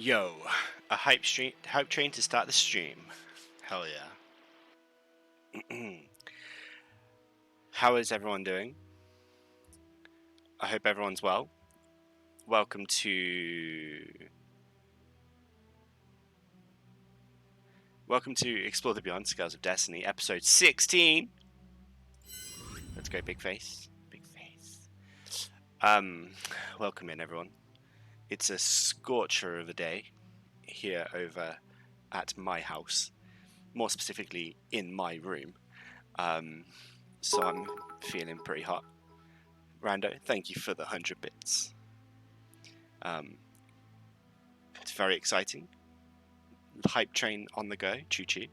Yo, a hype train to start the stream. Hell yeah. How is everyone doing? I hope everyone's well. Welcome to Explore the Beyond Scales of Destiny, episode 16. Let's go, big face. Big face. Welcome in, everyone. It's a scorcher of a day here over at my house, more specifically in my room. So I'm feeling pretty hot. Rando, thank you for the 100 bits. It's very exciting. The hype train on the go, choo-choo.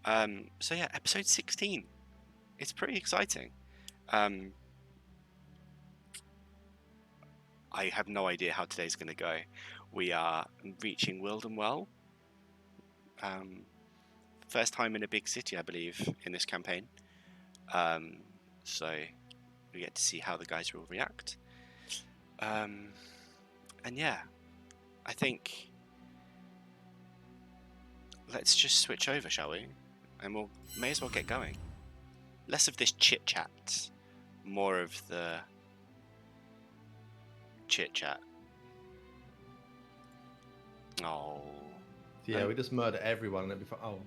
So yeah, episode 16. It's pretty exciting. I have no idea how today's going to go. We are reaching Wildenwell. First time in a big city, I believe, in this campaign. So we get to see how the guys will react. And yeah, I think let's just switch over, shall we? And we'll may as well get going. Less of this chit chat, more of the chit chat. Oh. Yeah, we just murder everyone and it'll be fun. Oh.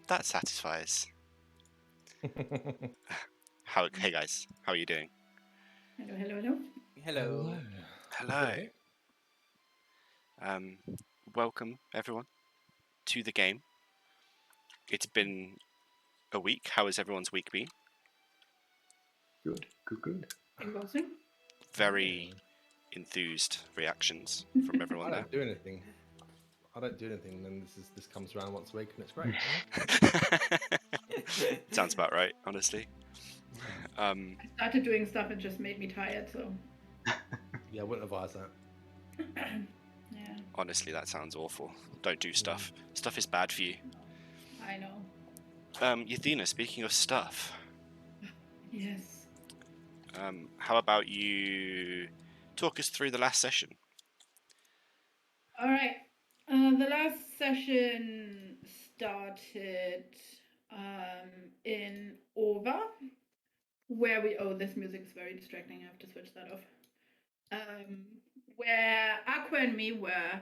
that satisfies. Hey guys, how are you doing? Hello. Welcome everyone to the game. It's been a week. How has everyone's week been? Good. Very enthused reactions from everyone. I don't do anything. And this comes around once a week, and it's great. Sounds about right, honestly. I started doing stuff and just made me tired, so. Yeah, I wouldn't advise that. Yeah. Honestly, that sounds awful. Don't do stuff. Stuff is bad for you. I know. Yathina, speaking of stuff. Yes. How about you talk us through the last session? All right. The last session started in Ova, where this music is very distracting. I have to switch that off. Where Aqua and me were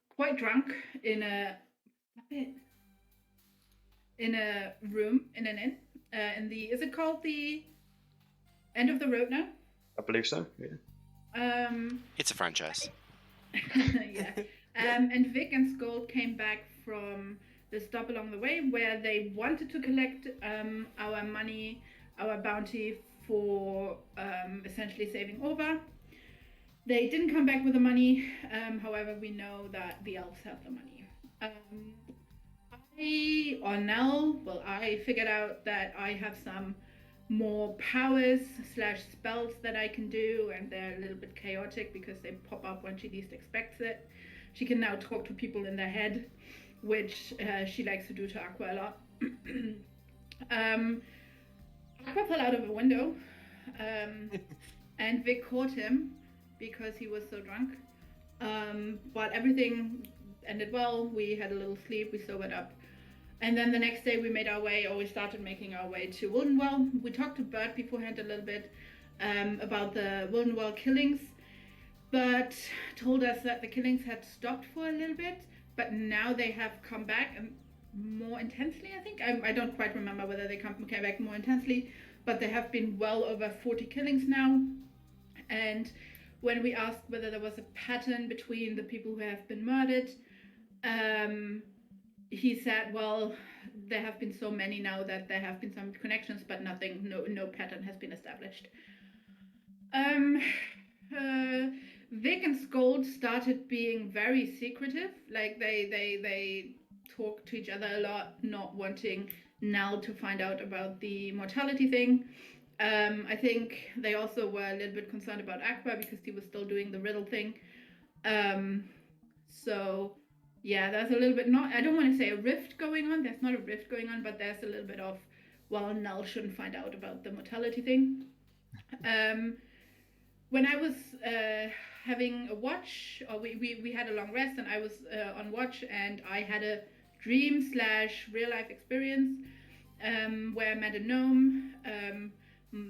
quite drunk in a room in an inn. Is it called the End of the Road now? I believe so. Yeah. It's a franchise. Yeah. And Vic and Sköld came back from the stop along the way where they wanted to collect our money, our bounty for essentially saving Ova. They didn't come back with the money. However, we know that the elves have the money. I figured out that I have some more powers / spells that I can do, and they're a little bit chaotic because they pop up when she least expects it. She can now talk to people in their head, which she likes to do to Aqua a lot. Aqua fell out of a window, and Vic caught him because he was so drunk. But everything ended well. We had a little sleep, we sobered up. And then the next day we started making our way to Wildenwell. We talked to Bert beforehand a little bit about the Wildenwell killings, but told us that the killings had stopped for a little bit, but now they have come back more intensely, I think. I don't quite remember whether they came back more intensely, but there have been well over 40 killings now. And when we asked whether there was a pattern between the people who have been murdered, he said, well, there have been so many now that there have been some connections, but no pattern has been established. Vic and Sköld started being very secretive. Like they talk to each other a lot, not wanting Nell to find out about the mortality thing. I think they also were a little bit concerned about Aqua because he was still doing the riddle thing. So yeah, there's a little bit, I don't want to say a rift going on. There's not a rift going on, but there's a little bit of, well, Nell shouldn't find out about the mortality thing. when I was having a watch, or we had a long rest, and I was on watch, and I had a dream / real life experience where I met a gnome.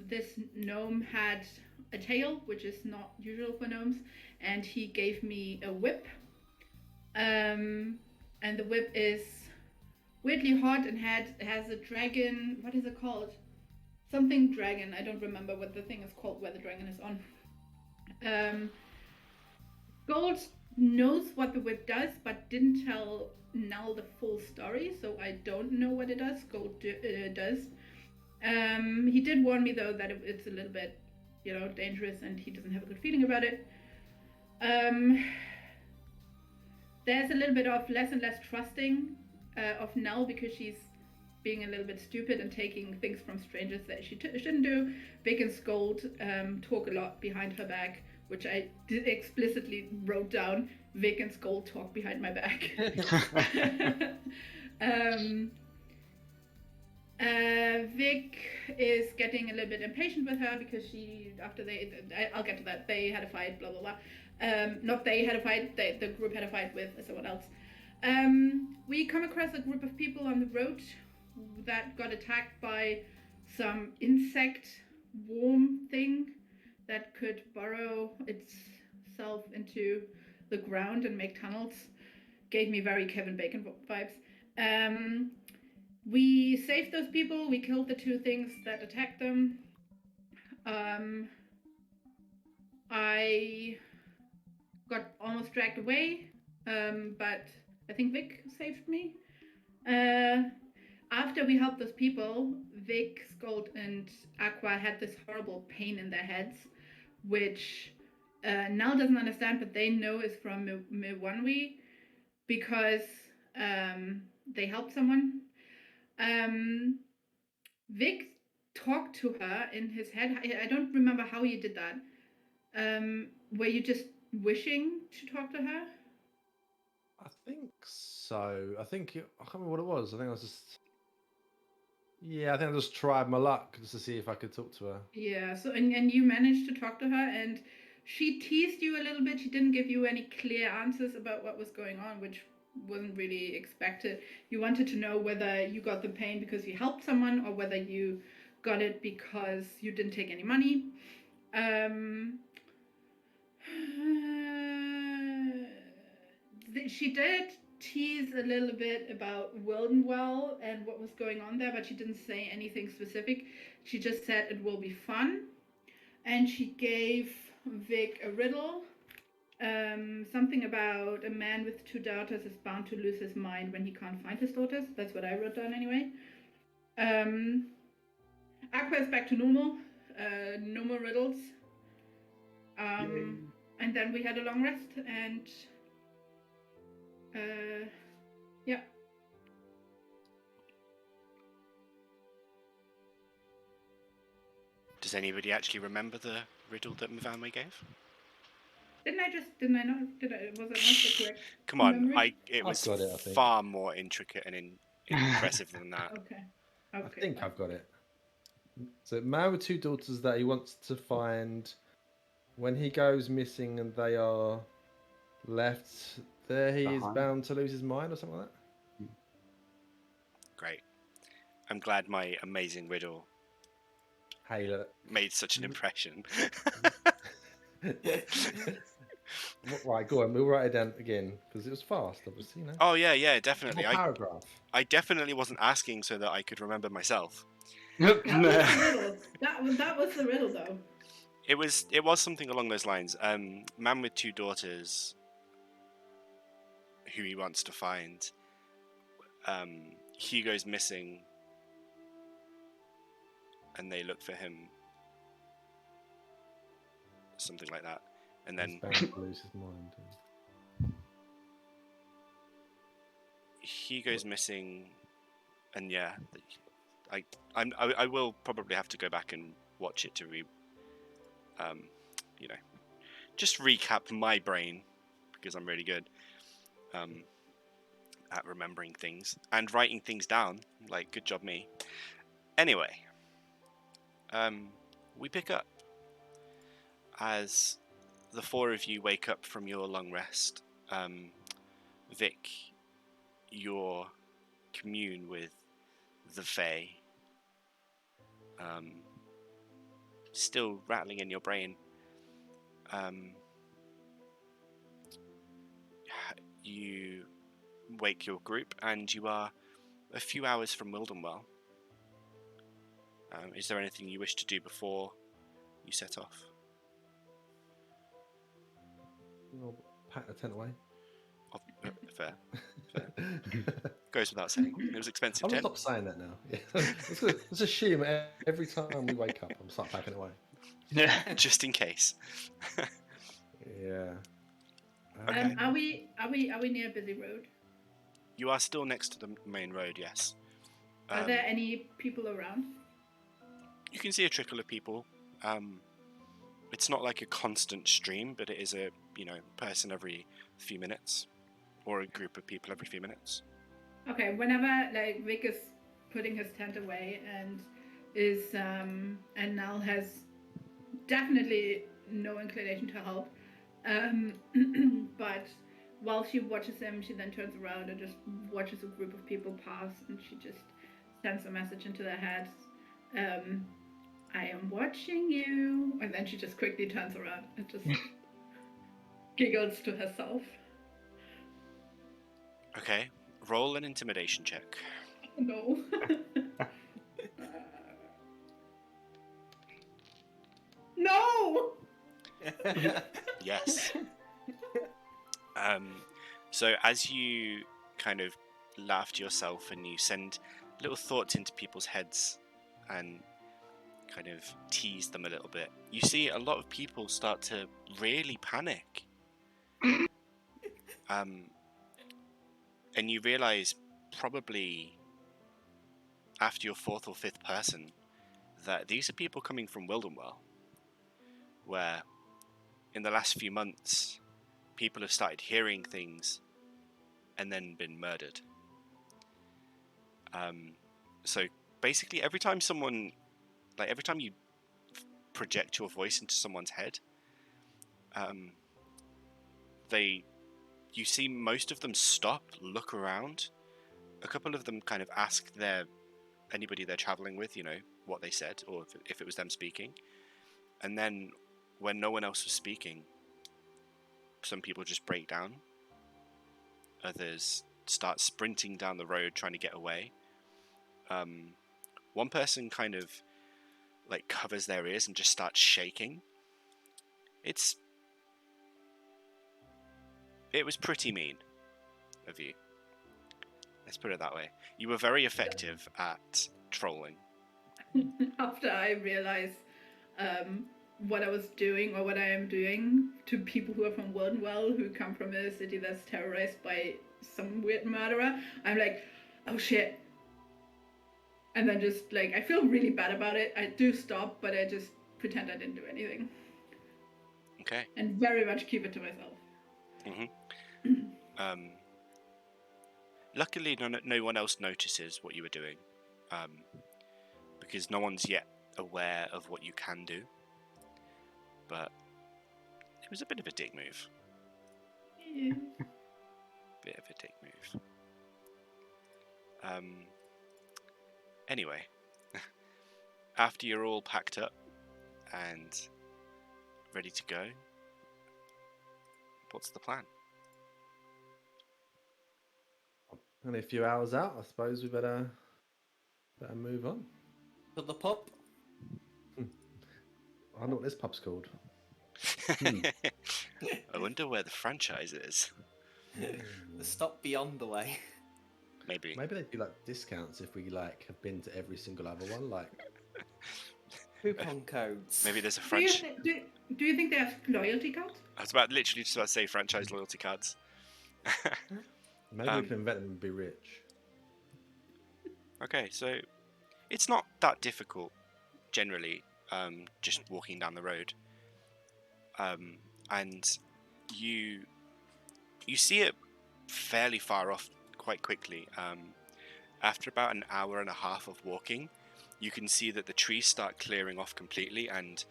This gnome had a tail, which is not usual for gnomes, and he gave me a whip. And the whip is weirdly hot and has a dragon. What is it called? Something dragon. I don't remember what the thing is called where the dragon is on. Gold knows what the whip does, but didn't tell Null the full story, so I don't know what it does. Gold does. He did warn me though that it's a little bit, dangerous, and he doesn't have a good feeling about it. There's a little bit of less and less trusting of Null because she's being a little bit stupid and taking things from strangers that she shouldn't do. Vic and Sköld talk a lot behind her back, which I explicitly wrote down. Vic and Sköld talk behind my back. Vic is getting a little bit impatient with her because I'll get to that, they had a fight, blah, blah, blah. Not they had a fight, the group had a fight with someone else. We come across a group of people on the road that got attacked by some insect worm thing that could burrow itself into the ground and make tunnels. Gave me very Kevin Bacon vibes. We saved those people. We killed the 2 things that attacked them. I got almost dragged away, but I think Vic saved me. After we helped those people, Vic, Sköld, and Aqua had this horrible pain in their heads, which Null doesn't understand, but they know is from Miwanwi because they helped someone. Vic talked to her in his head. I don't remember how you did that. Were you just wishing to talk to her? I think so. I can't remember what it was. I think I was just. Yeah, I think I just tried my luck just to see if I could talk to her. Yeah, so and you managed to talk to her, and she teased you a little bit. She didn't give you any clear answers about what was going on, which wasn't really expected. You wanted to know whether you got the pain because you helped someone or whether you got it because you didn't take any money. She did tease a little bit about Wildenwell and what was going on there, but she didn't say anything specific. She just said it will be fun. And she gave Vic a riddle. Something about a man with 2 daughters is bound to lose his mind when he can't find his daughters. That's what I wrote down anyway. Aqua is back to normal. No more riddles. And then we had a long rest, and yeah. Does anybody actually remember the riddle that Mivanwe gave? Didn't I not? Was it not the correct? Come on, memory? it was got it, I think. far more intricate and impressive than that. Okay. I think I've got it. So, man with 2 daughters that he wants to find. When he goes missing and they are left there, he is bound to lose his mind or something like that. Great. I'm glad my amazing riddle made such an impression. Right, go on. We'll write it down again because it was fast, obviously. Oh yeah, definitely. Paragraph. I definitely wasn't asking so that I could remember myself. That was the riddle. That was the riddle, though. It was something along those lines. Man with 2 daughters, who he wants to find. He goes missing, and they look for him. Something like that, and then he's bound to lose his mind. He goes missing, and yeah, I will probably have to go back and watch it to just recap my brain, because I'm really good at remembering things and writing things down. Like, good job me. Anyway, we pick up as the four of you wake up from your long rest, Vic, your commune with the Fae, still rattling in your brain. You wake your group, and you are a few hours from Wildenwell. Is there anything you wish to do before you set off? I'll pack the tent away. Fair. Goes without saying. It was expensive I'm gonna tent. stop saying that now. Yeah. Let's assume every time we wake up, I'm start packing away. Just in case. Yeah. Okay. Are we near a busy road? You are still next to the main road, yes. Are there any people around? You can see a trickle of people. It's not like a constant stream, but it is a person every few minutes, or a group of people every few minutes. Okay, whenever like Vic is putting his tent away and Nell has definitely no inclination to help, but while she watches him, she then turns around and just watches a group of people pass, and she just sends a message into their heads. I am watching you, and then she just quickly turns around and just giggles to herself. Okay, roll an intimidation check. No. No! Yes. So as you kind of laugh to yourself and you send little thoughts into people's heads and kind of tease them a little bit, you see a lot of people start to really panic. And you realize probably after your fourth or fifth person that these are people coming from Wildenwell, where in the last few months people have started hearing things and then been murdered. So basically every time you project your voice into someone's head, you see most of them stop, look around. A couple of them kind of ask anybody they're traveling with, what they said, or if it was them speaking. And then when no one else was speaking, some people just break down. Others start sprinting down the road trying to get away. One person kind of like covers their ears and just starts shaking. It was pretty mean of you. Let's put it that way. You were very effective at trolling. After I realized what I was doing or what I am doing to people who are from Wildenwell, who come from a city that's terrorized by some weird murderer, I'm like, oh shit. And then just like, I feel really bad about it. I do stop, but I just pretend I didn't do anything. Okay. And very much keep it to myself. Luckily, no one else notices what you were doing, because no one's yet aware of what you can do. But it was a bit of a dick move. Yeah. Bit of a dick move. Anyway, after you're all packed up and ready to go, what's the plan? Only a few hours out, I suppose we better move on. To the pub? I don't know what this pub's called. I wonder where the franchise is. The stop beyond the way. Maybe they do like discounts if we like have been to every single other one, like coupon codes. Maybe there's a French. Do you think they have loyalty cards? I was literally just about to say franchise loyalty cards. Maybe we can invent them and be rich. Okay, so it's not that difficult generally, just walking down the road. And you see it fairly far off quite quickly. After about an hour and a half of walking, you can see that the trees start clearing off completely, and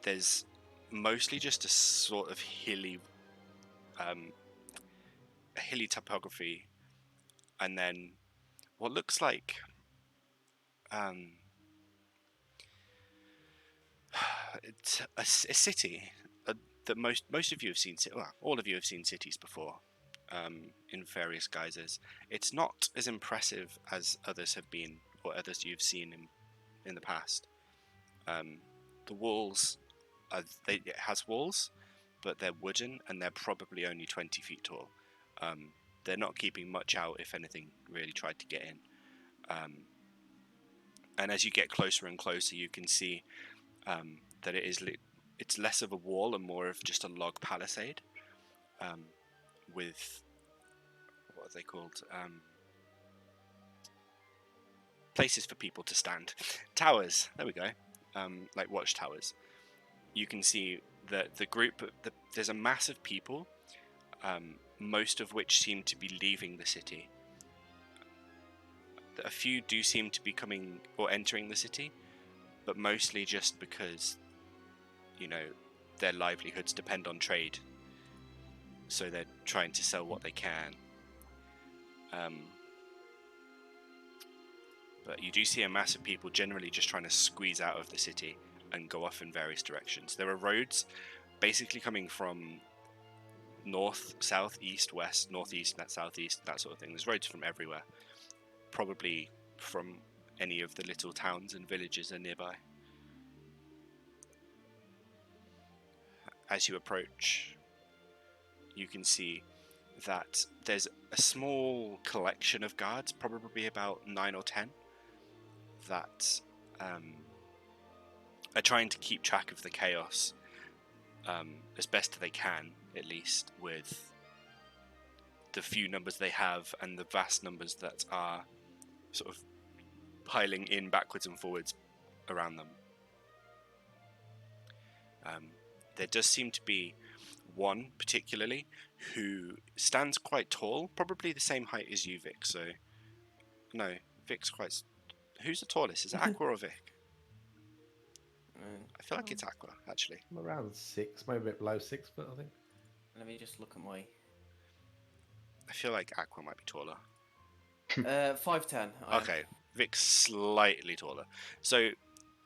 there's mostly just a sort of hilly topography, and then what looks like it's a city that most of you have seen. Well, all of you have seen cities before, in various guises. It's not as impressive as others have been, or others you've seen in the past. The walls, it has walls, but they're wooden and they're probably only 20 feet tall. They're not keeping much out if anything really tried to get in. And as you get closer and closer, you can see that it's less of a wall and more of just a log palisade, with what are they called? Places for people to stand. Towers. There we go. Like watchtowers. You can see that there's a mass of people, most of which seem to be leaving the city. A few do seem to be coming or entering the city, but mostly just because, their livelihoods depend on trade. So they're trying to sell what they can. But you do see a mass of people generally just trying to squeeze out of the city and go off in various directions. There are roads basically coming from north, south, east, west, northeast, southeast, that sort of thing. There's roads from everywhere. Probably from any of the little towns and villages are nearby. As you approach, you can see that there's a small collection of guards, probably about 9 or 10, that are trying to keep track of the chaos as best they can, at least, with the few numbers they have and the vast numbers that are sort of piling in backwards and forwards around them. There does seem to be one particularly who stands quite tall, probably the same height as you, Vic. So, no, Vic's quite. Who's the tallest? Is it Aqua or Vic? I feel like it's Aqua, actually. I'm around 6, maybe a bit below 6 foot, I think. Let me just look at my. I feel like Aqua might be taller. 5'10". Okay, Vic's slightly taller. So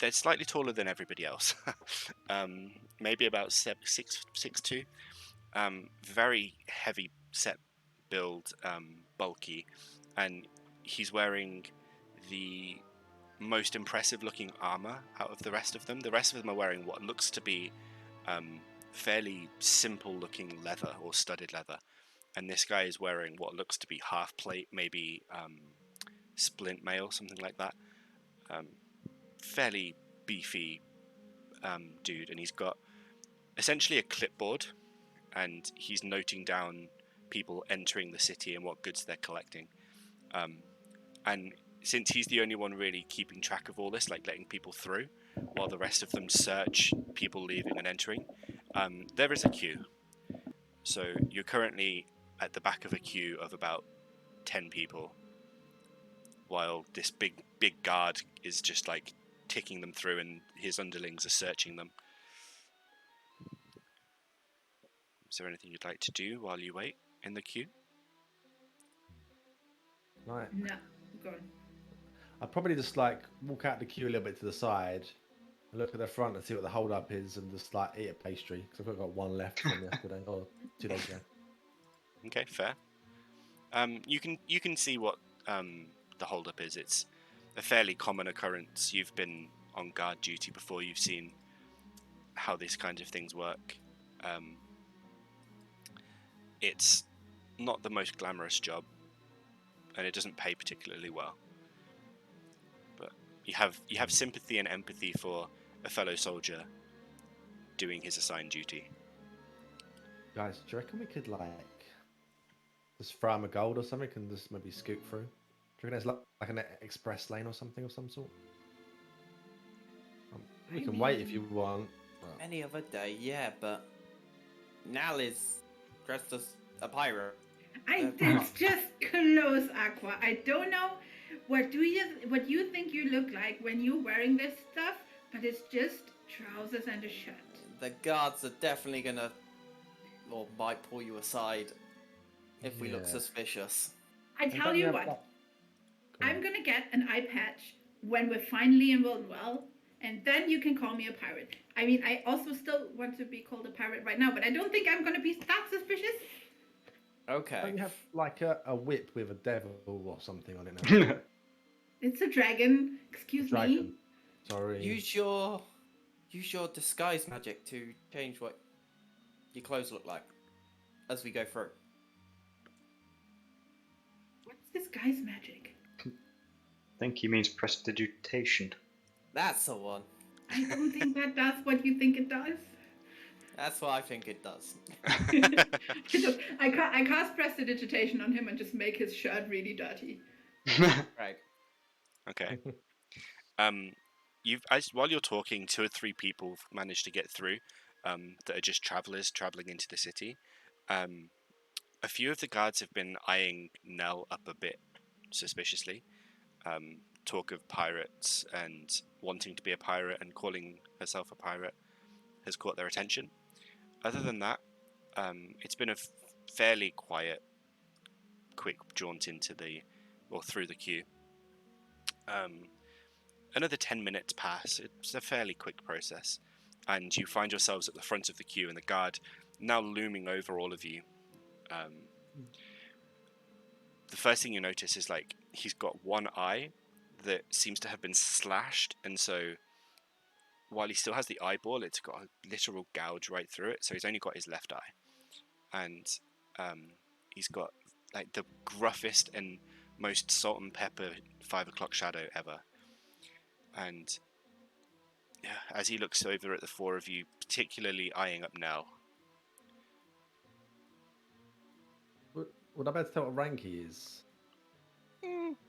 they're slightly taller than everybody else. Maybe about 6'2". Very heavy set build, bulky, and he's wearing the most impressive looking armor out of the rest of them. The rest of them are wearing what looks to be fairly simple looking leather or studded leather, and this guy is wearing what looks to be half plate, maybe splint mail, something like that. Fairly beefy dude, and he's got essentially a clipboard, and he's noting down people entering the city and what goods they're collecting. And since he's the only one really keeping track of all this, like letting people through, while the rest of them search people leaving and entering, there is a queue. So you're currently at the back of a queue of about 10 people, while this big guard is just like ticking them through, and his underlings are searching them. Is there anything you'd like to do while you wait in the queue? Right. No, go on. I'd probably just like walk out the queue a little bit to the side and look at the front and see what the hold up is, and just like eat a pastry because I've got one left from yesterday or 2 days ago. Okay, fair. You can see what the hold up is. It's a fairly common occurrence. You've been on guard duty before. You've seen how these kinds of things work. It's not the most glamorous job, and it doesn't pay particularly well. But you have sympathy and empathy for a fellow soldier doing his assigned duty. Guys, do you reckon we could like just throw him a gold or something and just maybe scoot through? Do you reckon there's like an express lane or something of some sort? We can wait if you want. Any other day, yeah, but Nal is dressed as a pirate. It's just close, Aqua. I don't know what you think you look like when you're wearing this stuff, but it's just trousers and a shirt. the guards are definitely gonna, or might pull you aside if we look Yeah. suspicious. I And tell don't you have what, that- Go I'm on. gonna get an eye patch when we're finally in Wildenwell, and then you can call me a pirate. I mean, I also still want to be called a pirate right now, but I don't think I'm gonna be that suspicious. Okay. Don't you have like a whip with a devil or something on it now? It's a dragon. A Excuse dragon. me. Sorry. Use your disguise magic to change what your clothes look like as we go through. What's this guy's magic? I think he means prestidigitation. That's the one. I don't think that does what you think it does. That's what I think it does. I cast prestidigitation on him and just make his shirt really dirty. Right. Okay. While you're talking, 2 or 3 people have managed to get through, that are just travelers traveling into the city. A few of the guards have been eyeing Nell up a bit suspiciously. Talk of pirates and wanting to be a pirate and calling herself a pirate has caught their attention. Other than that, it's been a fairly quiet, quick jaunt through the queue. Another 10 minutes pass. It's a fairly quick process, and you find yourselves at the front of the queue, and the guard now looming over all of you. The first thing you notice is like he's got one eye that seems to have been slashed, and so while he still has the eyeball, it's got a literal gouge right through it. So he's only got his left eye, and he's got like the gruffest and most salt and pepper 5 o'clock shadow ever. And as he looks over at the 4 of you, particularly eyeing up Nell. Would I better tell what rank he is?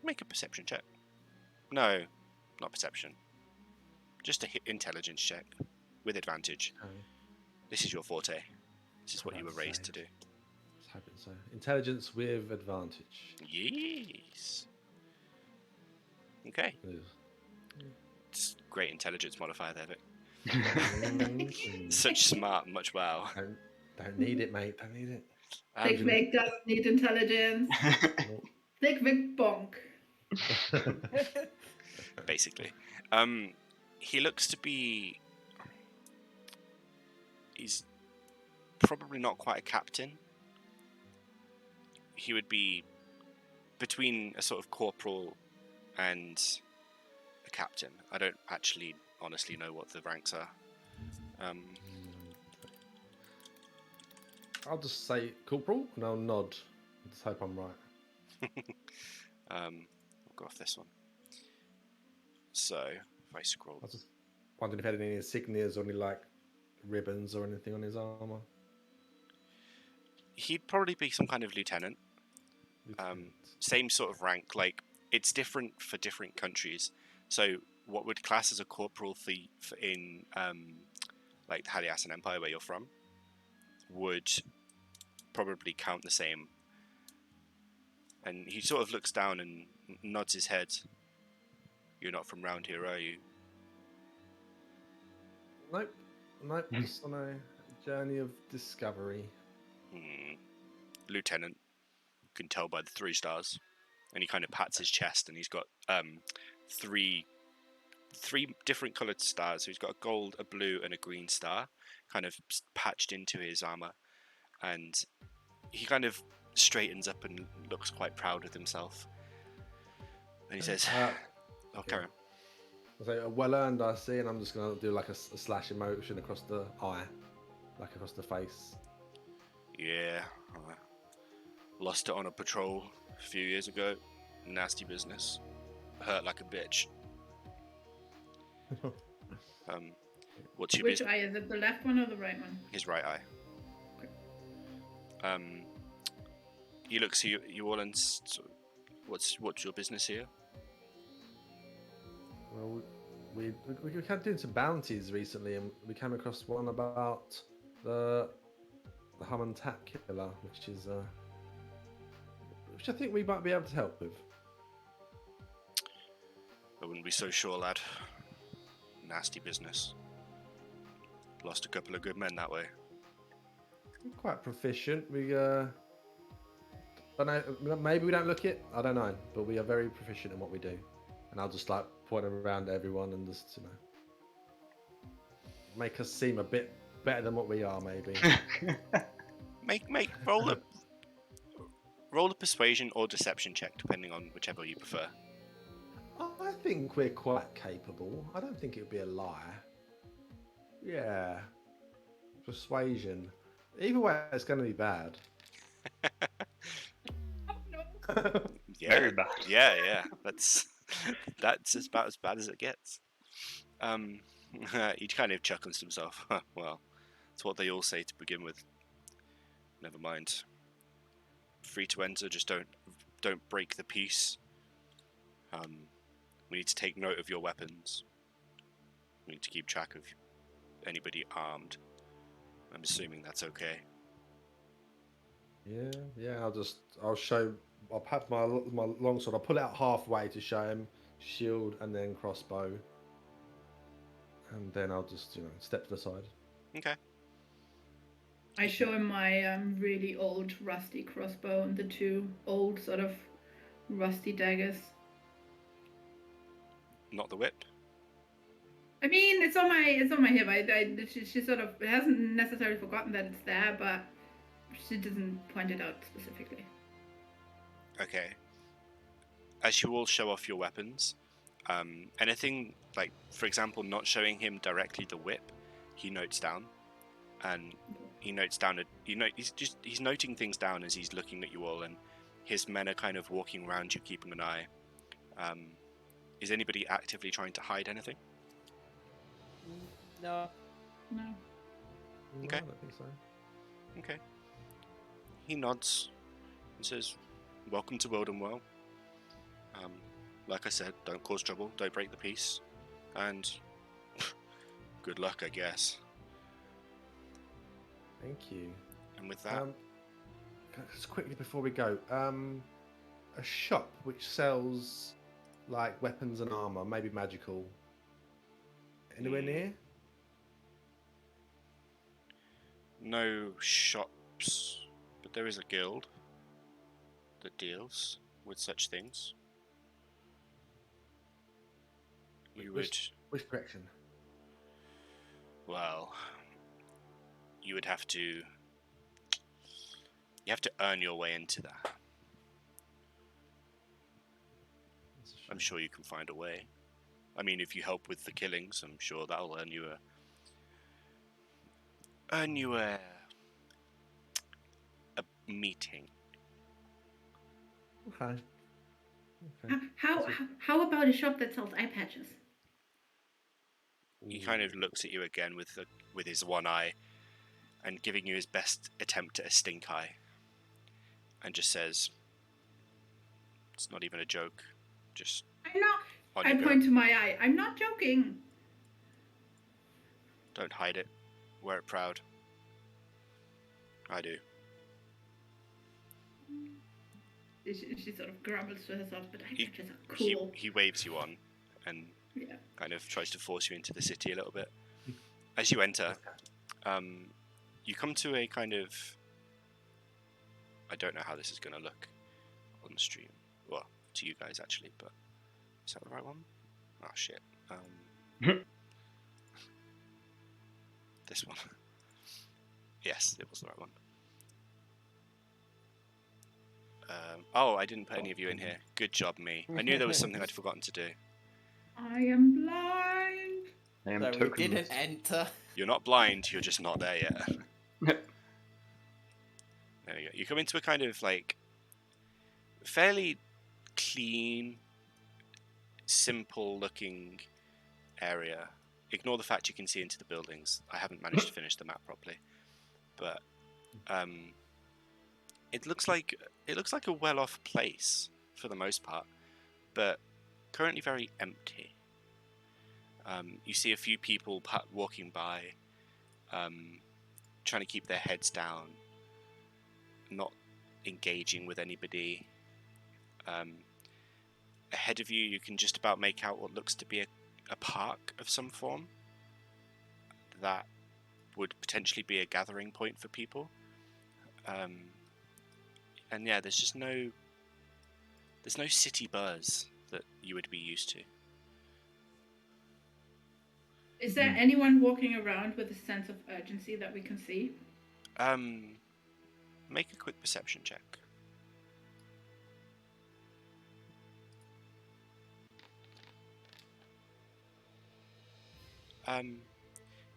Make a perception check. No, not perception. Just a intelligence check with advantage. Okay. This is your forte. This is what you were raised to do. Let's hope so. Intelligence with advantage. Yes. Okay. Ugh. It's great intelligence modifier there, Vic. Mm. Such smart, much wow. Don't need it, mate. Don't need it. Thick Vic does need intelligence. Thick Vic bonk. Basically. He looks to be... He's probably not quite a captain. He would be between a sort of corporal and a captain. I don't actually honestly know what the ranks are. I'll just say corporal and I'll nod. Just hope I'm right. I'll go off this one. So, if I scroll... I was just wondering if he had any insignias or any like ribbons or anything on his armor. He'd probably be some kind of lieutenant. Same sort of rank. Like, it's different for different countries. So, what would class as a corporal for in like the Haliasan Empire where you're from would probably count the same. And he sort of looks down and nods his head. You're not from round here, are you? Nope. Just on a journey of discovery. Lieutenant. You can tell by the 3 stars. And he kind of pats his chest, and he's got 3 different coloured stars. So he's got a gold, a blue, and a green star, kind of patched into his armour. And he kind of straightens up and looks quite proud of himself. And he says, carry on. So well earned, I see, and I'm just gonna do like a slash emotion across the eye, like across the face. Yeah, I lost it on a patrol a few years ago. Nasty business. Hurt like a bitch. What's your Which business? eye is it? The left one or the right one? His right eye. He looks at you all and what's your business here? Well, we kind of doing some bounties recently, and we came across one about the Hum and Tap killer, which I think we might be able to help with. I wouldn't be so sure, lad. Nasty business. Lost a couple of good men that way. We're quite proficient. We don't know, maybe we don't look it. I don't know, but we are very proficient in what we do. And I'll just like point around at everyone and just make us seem a bit better than what we are, maybe. Roll a persuasion or deception check, depending on whichever you prefer. I think we're quite capable. I don't think it would be a lie. Yeah. Persuasion. Either way, it's going to be bad. Oh, no. Yeah, Very bad. Yeah. That's about as bad as it gets. He kind of chuckles to himself. Well, it's what they all say to begin with. Never mind. Free to enter, just don't break the peace. We need to take note of your weapons. We need to keep track of anybody armed. I'm assuming that's okay. Yeah. I'll have my longsword. I'll pull it out halfway to show him shield and then crossbow, and then I'll just step to the side. Okay. I show him my really old rusty crossbow and the two old sort of rusty daggers. Not the whip. I mean, it's on my hip. She sort of hasn't necessarily forgotten that it's there, but she doesn't point it out specifically. Okay. As you all show off your weapons, anything like, for example, not showing him directly the whip, he notes down, and he's noting things down as he's looking at you all, and his men are kind of walking around you, keeping an eye. Is anybody actively trying to hide anything? No. No. Okay. No, I don't think so. Okay. He nods and says, "Welcome to Wildenwell. Like I said, don't cause trouble, don't break the peace, and good luck, I guess." Thank you. And with that, Just quickly before we go, a shop which sells like weapons and armor, maybe magical. Anywhere near? no shops, but there is a guild that deals with such things. You would, Which direction? well, you would have to. You have to earn your way into that. I'm sure you can find a way. I mean, if you help with the killings, I'm sure that'll earn you a meeting. Okay. How about a shop that sells eye patches? He kind of looks at you again with his one eye, and giving you his best attempt at a stink eye, and just says, "It's not even a joke. Just." I'm not. On I you go. point to my eye. I'm not joking. Don't hide it. Wear it proud. I do. She sort of grumbles to herself, but eye He- patches are cool. He waves you on, and Yeah. kind of tries to force you into the city a little bit. As you enter, you come to a kind of. I don't know how this is going to look on the stream. Well, to you guys actually, but is that the right one? Oh shit. This one. Yes, it was the right one. Oh, I didn't put any of you in here. Good job, me. I knew there was something I'd forgotten to do. I am blind. I am So we token. didn't enter. You're not blind, you're just not there yet. There we go. You come into a kind of like fairly clean, simple looking area. Ignore the fact you can see into the buildings. I haven't managed to finish the map properly. But it looks like a well-off place for the most part, but currently very empty. You see a few people walking by, trying to keep their heads down, not engaging with anybody. Ahead of you, you can just about make out what looks to be a park of some form that would potentially be a gathering point for people. And yeah, there's no city buzz that you would be used to. Is there anyone walking around with a sense of urgency that we can see? Make a quick perception check.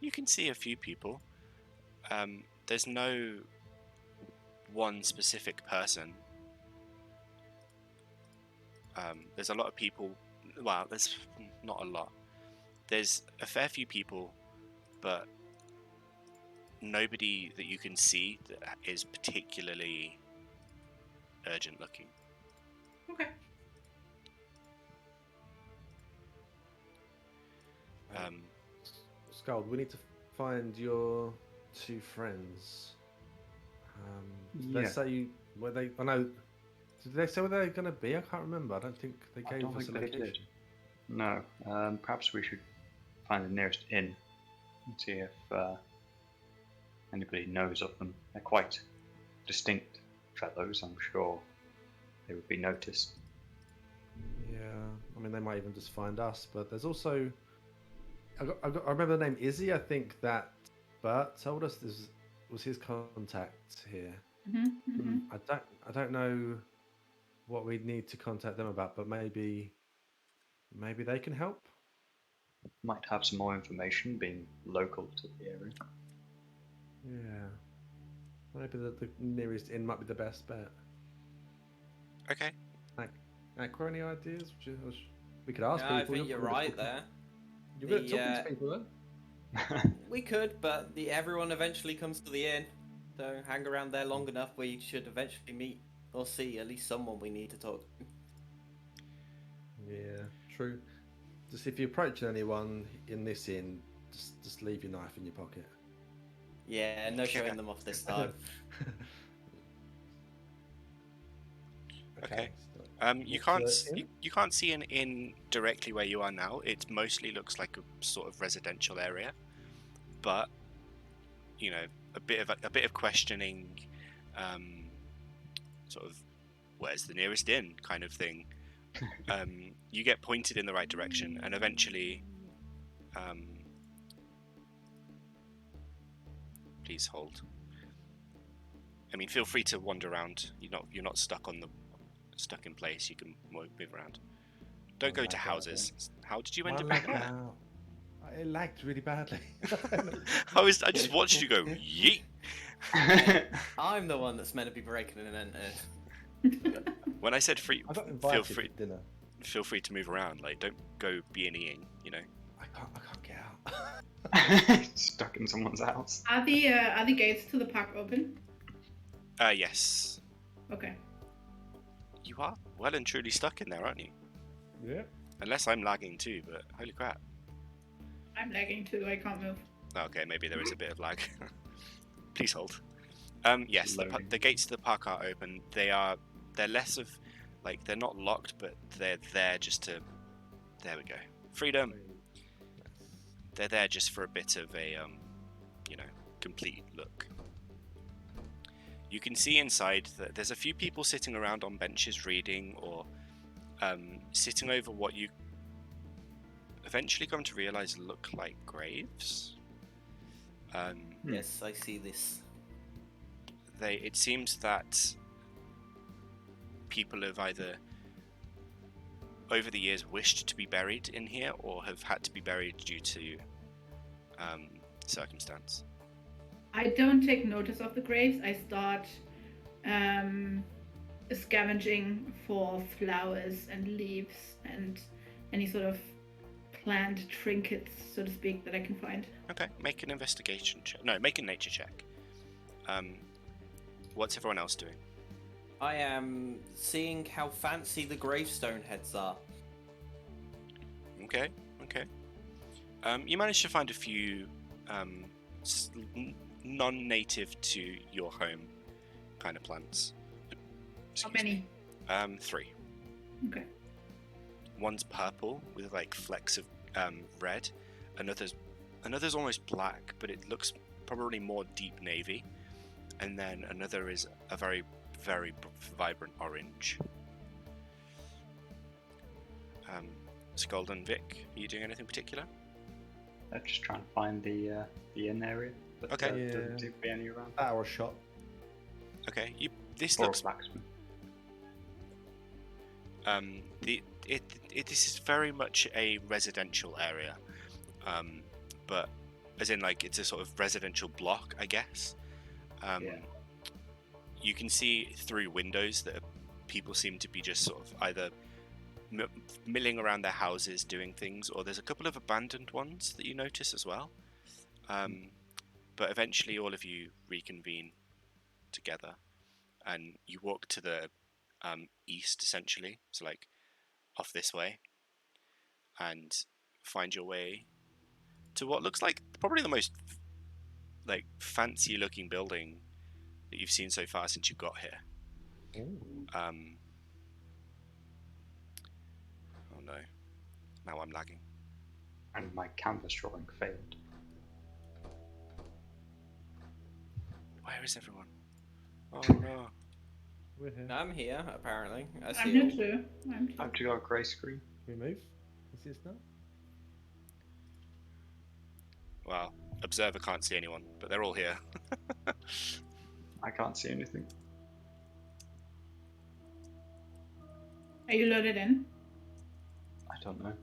You can see a few people. There's no one specific person. There's a lot of people. Well, there's not a lot. There's a fair few people, but nobody that you can see that is particularly urgent looking. Okay. Sköld, we need to find your two friends. Did they say where they? I know. Did they say where they're going to be? I can't remember. I don't think they gave us a location. No. Perhaps we should find the nearest inn and see if anybody knows of them. They're quite distinct fellows. I'm sure they would be noticed. Yeah, I mean they might even just find us. But there's also, I remember the name Izzy. I think that Bert told us this was his contact here. I don't know what we'd need to contact them about, but maybe they can help. Might have some more information, being local to the area. Yeah, maybe the nearest inn might be the best bet. Okay. Aqua, any ideas? We could ask people. I think you're right there. You're good at talking to people then. We could, but everyone eventually comes to the inn. So hang around there long enough, we should eventually meet or see at least someone we need to talk to. Yeah, true. Just if you're approaching anyone in this inn, just leave your knife in your pocket. Yeah, no showing them off this time. Okay. You can't see an inn directly where you are now. It mostly looks like a sort of residential area, but you know, a bit of questioning, sort of where's the nearest inn kind of thing. You get pointed in the right direction, and eventually, please hold. I mean, feel free to wander around. You're not stuck in place. You can move around. Don't go to houses. How did you end up there? It lagged really badly. I just watched you go yeet. I'm the one that's meant to be breaking in and entering. When I said free, feel free to dinner. Feel free to move around. Like, don't go B&E-ing, you know. I can't get out. Stuck in someone's house. Are the gates to the park open? Yes. Okay. You are well and truly stuck in there, aren't you? Yeah. Unless I'm lagging too, but holy crap. I'm lagging too, I can't move. Okay, maybe there is a bit of lag. Please hold. Yes, the gates to the park are open. They're less of, like, they're not locked, but they're there just to, there we go. Freedom. They're there just for a bit of a, complete look. You can see inside that there's a few people sitting around on benches reading or sitting over what you eventually come to realize look like graves. Yes, I see this. It seems that people have either over the years wished to be buried in here or have had to be buried due to circumstance. I don't take notice of the graves. I start scavenging for flowers and leaves and any sort of plant trinkets, so to speak, that I can find. Okay, make an investigation check. No, make a nature check. What's everyone else doing? I am seeing how fancy the gravestone heads are. Okay. You managed to find a few non-native to your home kind of plants. How many? 3. Okay. One's purple with like flecks of red. Another's almost black, but it looks probably more deep navy, and then another is a very, very vibrant orange. Sköld and Vic, are you doing anything particular? Just trying to find the inn area. But, Okay. doesn't seem to be any around. Hour shot. Okay, this Or a looks blacksmith. this is very much a residential area, but as in like it's a sort of residential block, I guess. Yeah. You can see through windows that people seem to be just sort of either milling around their houses doing things, or there's a couple of abandoned ones that you notice as well. But eventually all of you reconvene together and you walk to the east, essentially, so like off this way, and find your way to what looks like probably the most like fancy looking building that you've seen so far since you got here. Oh no, now I'm lagging. And my canvas drawing failed. Where is everyone? Oh no. We're here. I'm here, apparently. I I'm see here all. too. I'm too. I've got a grey screen. We move. Is this now? Well, observer can't see anyone, but they're all here. I can't see anything. Are you loaded in? I don't know.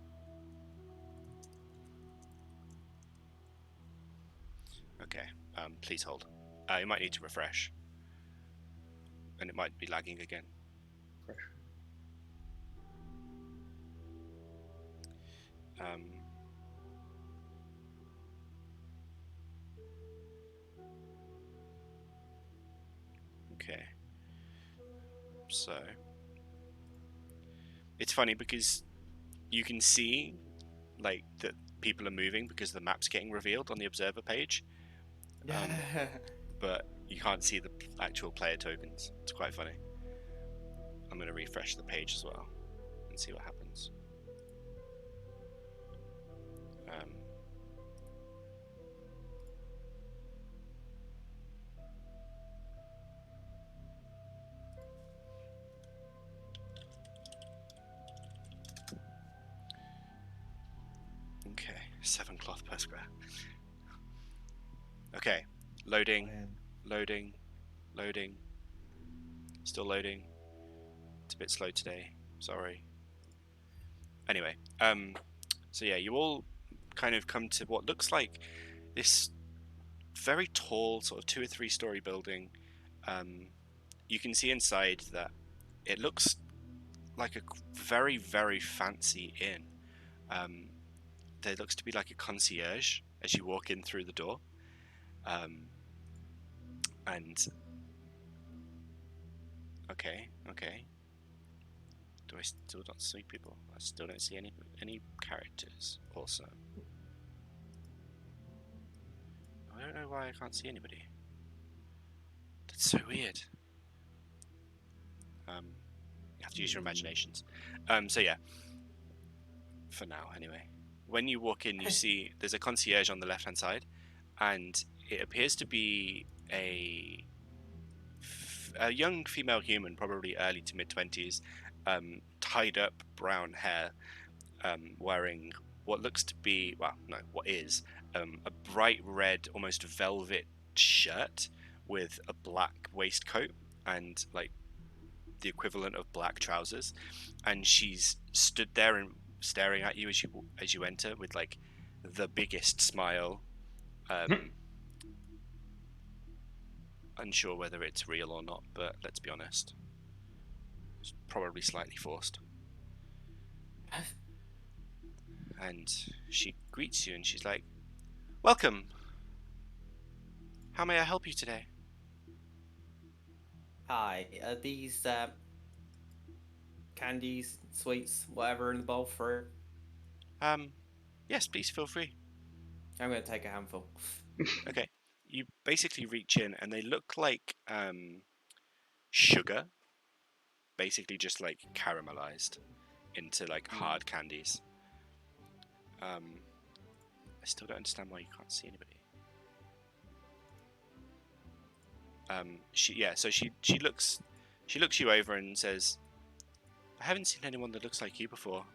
Okay, please hold. You might need to refresh. And it might be lagging again. Fresh. Okay. So it's funny because you can see like that people are moving because the map's getting revealed on the observer page, but you can't see the actual player tokens. It's quite funny. I'm going to refresh the page as well and see what happens. Okay, 7 cloth per square. Okay, loading, loading, loading. Still loading. It's a bit slow today. Sorry. Anyway, so yeah, you all kind of come to what looks like this very tall, sort of 2 or 3 story building. You can see inside that it looks like a very, very fancy inn. There looks to be like a concierge as you walk in through the door. And okay. Do I still not see people? I still don't see any characters. Also, I don't know why I can't see anybody. That's so weird. You have to use your imaginations. So yeah, for now anyway. When you walk in, you see there's a concierge on the left-hand side, and it appears to be a young female human, probably early to mid-20s, tied up brown hair, wearing what looks to be, what is a bright red, almost velvet shirt with a black waistcoat and like the equivalent of black trousers, and she's stood there and staring at you as you enter with like the biggest smile. Unsure whether it's real or not, but let's be honest, it's probably slightly forced. And she greets you and she's like, "Welcome. How may I help you today?" Hi, are these candies, sweets, whatever in the bowl for? Yes, please feel free. I'm going to take a handful. Okay. You basically reach in and they look like sugar, basically just like caramelized into like hard candies. I still don't understand why you can't see anybody. She looks you over and says, "I haven't seen anyone that looks like you before.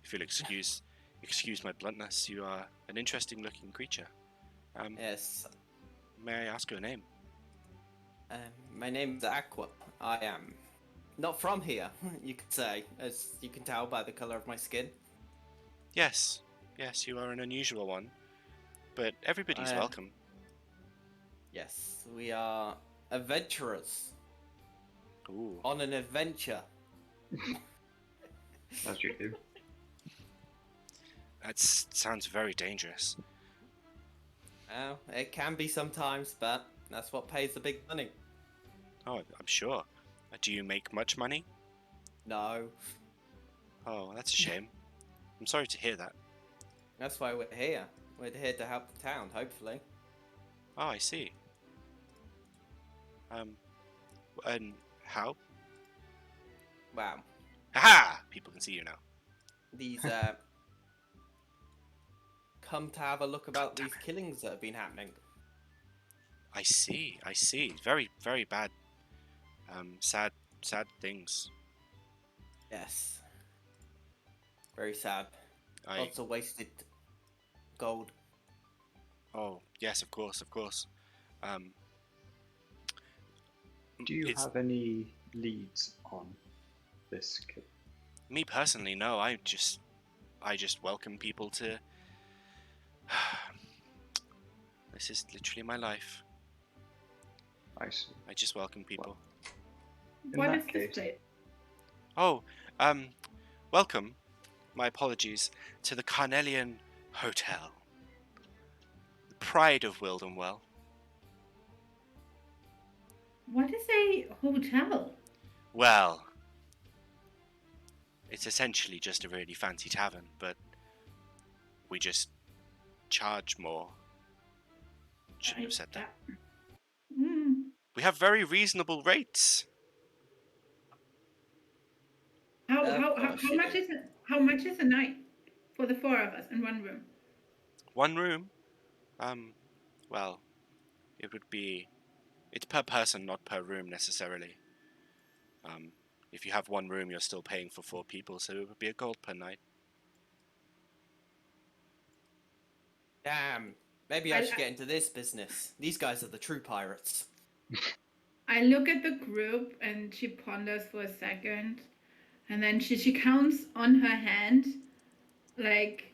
If you'll excuse my bluntness, you are an interesting looking creature. Yes. May I ask your name?" My name's Aqua. I am not from here, you could say, as you can tell by the color of my skin. Yes, you are an unusual one, but everybody's welcome. Yes, we are adventurers. Ooh. On an adventure. As you do. That sounds very dangerous. Well, it can be sometimes, but that's what pays the big money. Oh, I'm sure. Do you make much money? No. Oh, that's a shame. I'm sorry to hear that. That's why we're here. We're here to help the town, hopefully. Oh, I see. And how? Wow. Aha! People can see you now. These, come to have a look about these killings that have been happening. I see. Very, very bad. Sad things. Yes. Very sad. I... Lots of wasted gold. Oh, yes, of course. Do you have any leads on this kid? Me personally, no. I just welcome people to... This is literally my life. I see. I just welcome people. What is this place? Oh, welcome. My apologies to the Carnelian Hotel. The pride of Wildenwell. What is a hotel? Well, it's essentially just a really fancy tavern, but we just charge more. Shouldn't have said that. We have very reasonable rates. How much is it? How much is a night for the four of us in one room? One room? Well, it would be... It's per person, not per room necessarily. If you have one room, you're still paying for 4 people, so it would be a gold per night. Damn. Maybe I should get into this business. These guys are the true pirates. I look at the group and she ponders for a second, and then she counts on her hand, like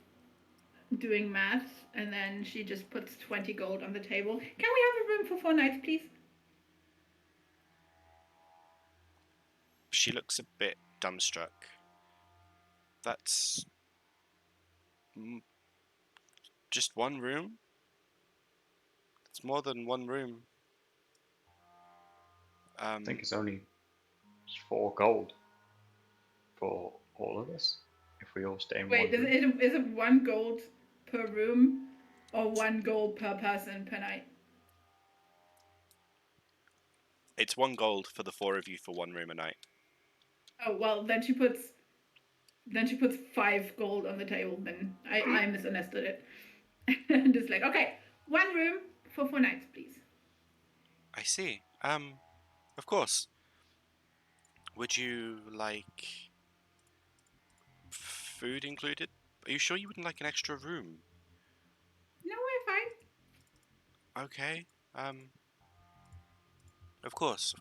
doing math, and then she just puts 20 gold on the table. Can we have a room for 4 nights, please? She looks a bit dumbstruck. That's... just one room? It's more than one room. I think it's only 4 gold for all of us, if we all stay in one room. Wait, is it 1 gold per room or 1 gold per person per night? It's 1 gold for the 4 of you for 1 room a night. Oh well, then she puts 5 gold on the table. Then I misunderstood it. And just like, okay, 1 room for 4 nights, please. I see. Of course. Would you like food included? Are you sure you wouldn't like an extra room? No, we're fine. Okay. Of course.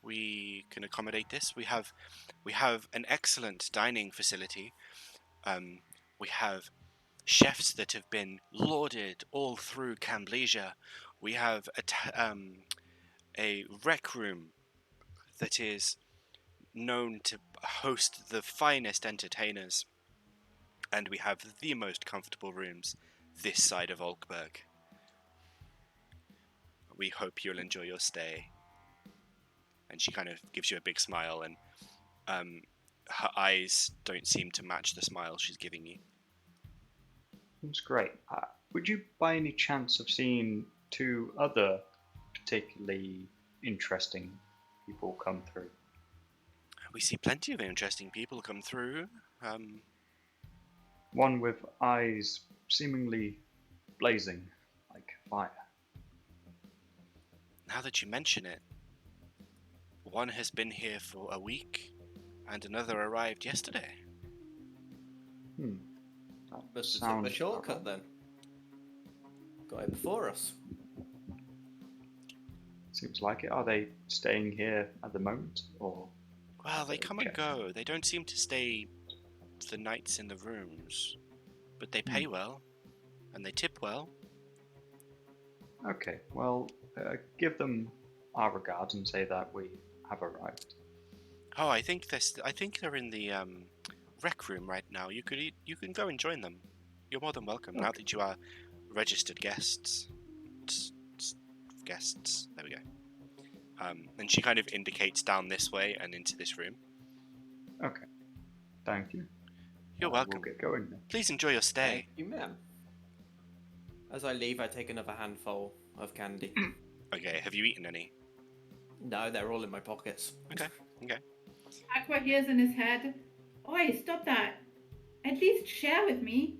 We can accommodate this. We have an excellent dining facility. We have chefs that have been lauded all through Camblesia. We have a rec room that is known to host the finest entertainers. And we have the most comfortable rooms this side of Olkberg. We hope you'll enjoy your stay. And she kind of gives you a big smile, and her eyes don't seem to match the smile she's giving you. That's great. Would you by any chance have seen 2 other particularly interesting people come through? We see plenty of interesting people come through. One with eyes seemingly blazing like fire. Now that you mention it, one has been here for a week, and another arrived yesterday. That Must have took sounds the shortcut about then. Got it before us. Seems like it. Are they staying here at the moment, or? Well, they come and checked? go. They don't seem to stay the nights in the rooms, but they pay well, and they tip well. Okay, well, give them our regards and say that we have arrived. Oh, I think they're in the rec room right now. You can go and join them. You're more than welcome now that you are registered guests. Guests. There we go. And she kind of indicates down this way and into this room. Okay, thank you. You're welcome. We'll get going then. Please enjoy your stay. Thank you, ma'am. As I leave, I take another handful of candy. Okay, have you eaten any? No, they're all in my pockets. Okay. Aqua hears in his head, "Oi, stop that! At least share with me."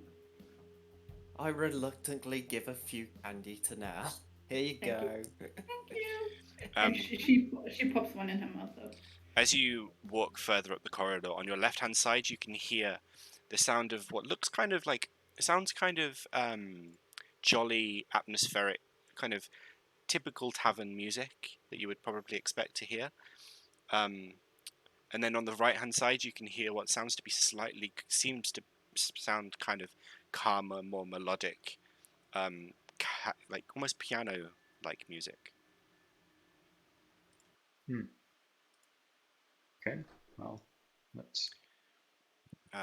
I reluctantly give a few candy to now. Here you Thank go. Thank you. And she pops one in her mouth though. As you walk further up the corridor, on your left-hand side, you can hear the sound of what looks kind of like sounds kind of jolly, atmospheric, kind of typical tavern music that you would probably expect to hear. And then on the right-hand side, you can hear what seems to sound kind of calmer, more melodic, like almost piano-like music. Okay, well, let's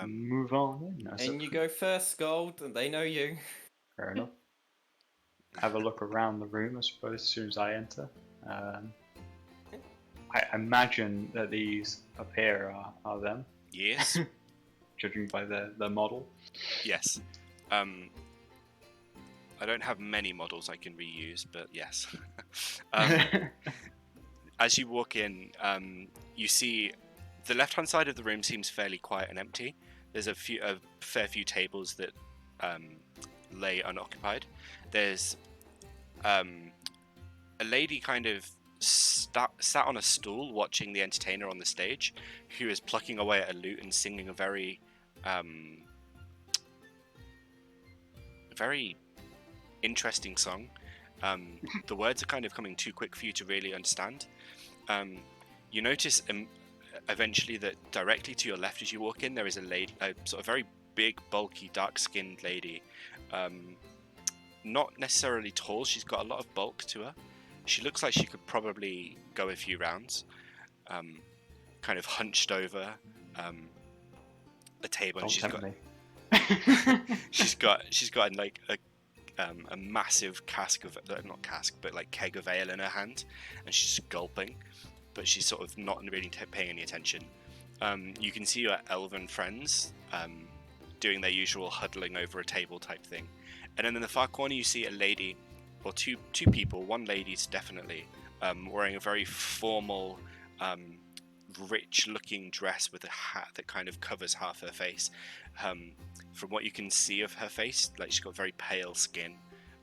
move on then. And you go first, Sköld, and they know you. Fair enough. Have a look around the room, I suppose, as soon as I enter. I imagine that these up here are them. Yes. Judging by the model. Yes. I don't have many models I can reuse, but yes. As you walk in, you see the left-hand side of the room seems fairly quiet and empty. There's a fair few tables that lay unoccupied. There's a lady kind of sat on a stool watching the entertainer on the stage, who is plucking away at a lute and singing a very interesting song. The words are kind of coming too quick for you to really understand. You notice eventually that directly to your left as you walk in, there is a lady, a sort of very big, bulky, dark-skinned lady. Not necessarily tall, she's got a lot of bulk to her. She looks like she could probably go a few rounds. Kind of hunched over a table, and she's got like a massive cask of not cask but like keg of ale in her hand, and she's gulping, but she's sort of not really paying any attention. You can see your elven friends doing their usual huddling over a table type thing, and then in the far corner you see a lady, or two people. One lady's definitely wearing a very formal, rich looking dress with a hat that kind of covers half her face. From what you can see of her face, like, she's got very pale skin,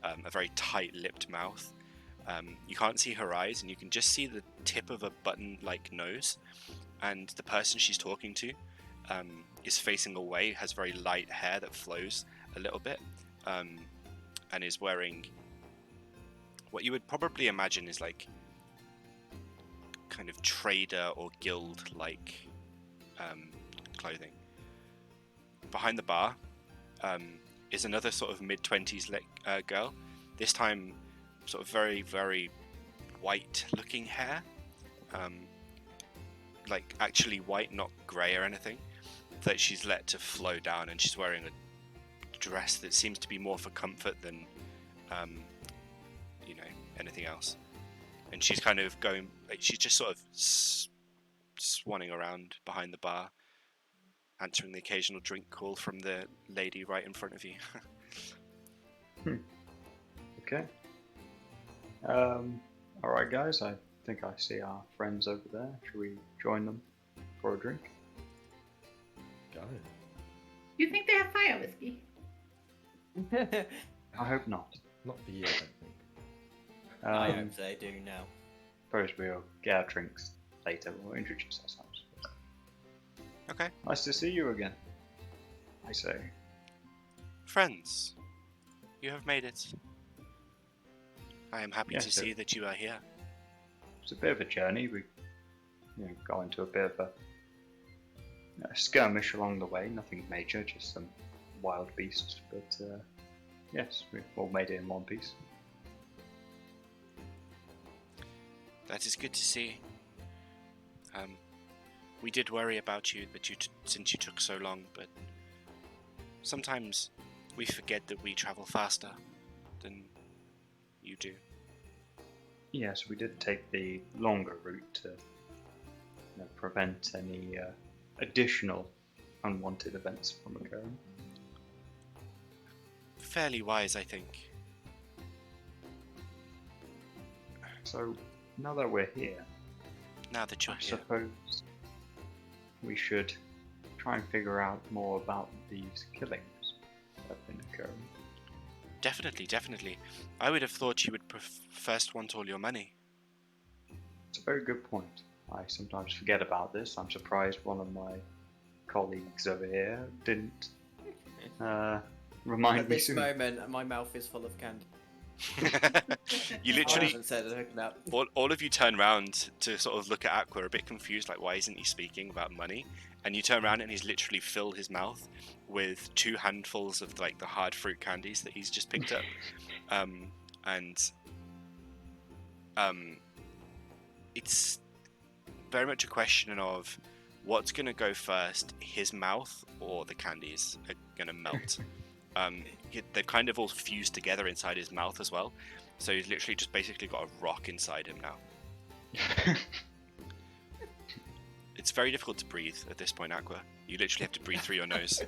a very tight-lipped mouth. You can't see her eyes, and you can just see the tip of a button-like nose. And the person she's talking to is facing away, has very light hair that flows a little bit, and is wearing what you would probably imagine is like kind of trader or guild-like clothing. Behind the bar is another sort of mid-20s girl, this time sort of very, very white-looking hair, like actually white, not grey or anything, that she's let to flow down, and she's wearing a dress that seems to be more for comfort than anything else. And she's kind of going, like, she's just sort of swanning around behind the bar, answering the occasional drink call from the lady right in front of you. Okay. Alright guys, I think I see our friends over there. Should we join them for a drink? Go. You think they have fire whiskey? I hope not. Not for you, I don't think. I hope they do now. Suppose we'll get our drinks later. We'll introduce ourselves. Okay. Nice to see you again. I say. Friends, you have made it. I am happy Yes, to sir. see that you are here. It's a bit of a journey. We got into a bit of a skirmish along the way. Nothing major, just some wild beasts. But yes, we've all made it in one piece. That is good to see. We did worry about you, since you took so long, but sometimes we forget that we travel faster than you do. Yes, we did take the longer route to prevent any additional unwanted events from occurring. Fairly wise, I think. So, now that we're here, Now that you're I here. suppose we should try and figure out more about these killings that have been occurring. Definitely. I would have thought you would first want all your money. It's a very good point. I sometimes forget about this. I'm surprised one of my colleagues over here didn't remind At me this soon. moment, my mouth is full of candy. You I literally, haven't said it now. all of you turn around to sort of look at Aqua, a bit confused, like, why isn't he speaking about money? And you turn around and he's literally filled his mouth with 2 handfuls of like the hard fruit candies that he's just picked up. It's very much a question of what's going to go first, his mouth or the candies are going to melt. They've kind of all fused together inside his mouth as well, so he's literally just basically got a rock inside him now. It's very difficult to breathe at this point, Aqua. You literally have to breathe through your nose.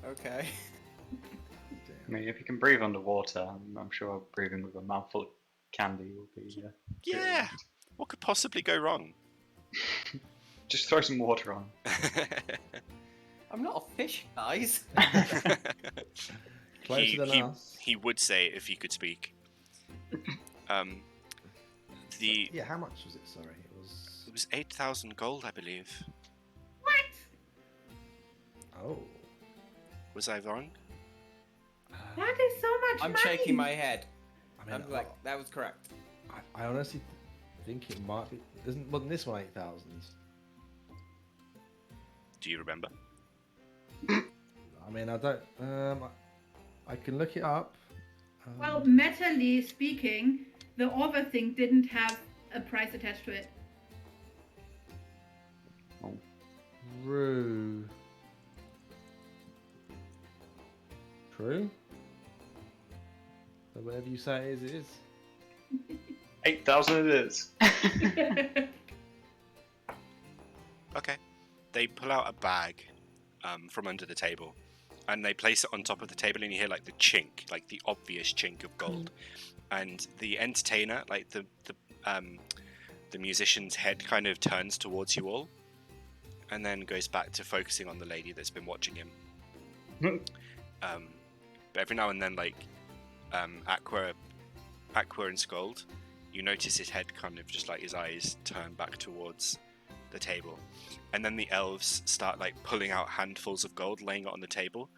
Okay. I mean, if you can breathe underwater, I'm sure breathing with a mouthful of candy will be. Yeah. What could possibly go wrong? Just throw some water on. I'm not a fish, guys. Closer than us. He would say if he could speak. Yeah, how much was it? Sorry, It was 8,000 gold, I believe. Oh. Was I wrong? That is so much I'm money. shaking my head. I mean, I'm like, that was correct. I honestly think it might be. Wasn't this one 8,000? Do you remember? I mean, I don't. I can look it up. Well, metally speaking, the Orva thing didn't have a price attached to it. True. So whatever you say it is. 8,000 it is. Okay. They pull out a bag from under the table, and they place it on top of the table, and you hear like the chink, like the obvious chink of gold. And the entertainer, like the musician's head, kind of turns towards you all, and then goes back to focusing on the lady that's been watching him. But every now and then, like Aqua and Sköld, you notice his head kind of just like his eyes turn back towards the table, and then the elves start like pulling out handfuls of gold, laying it on the table,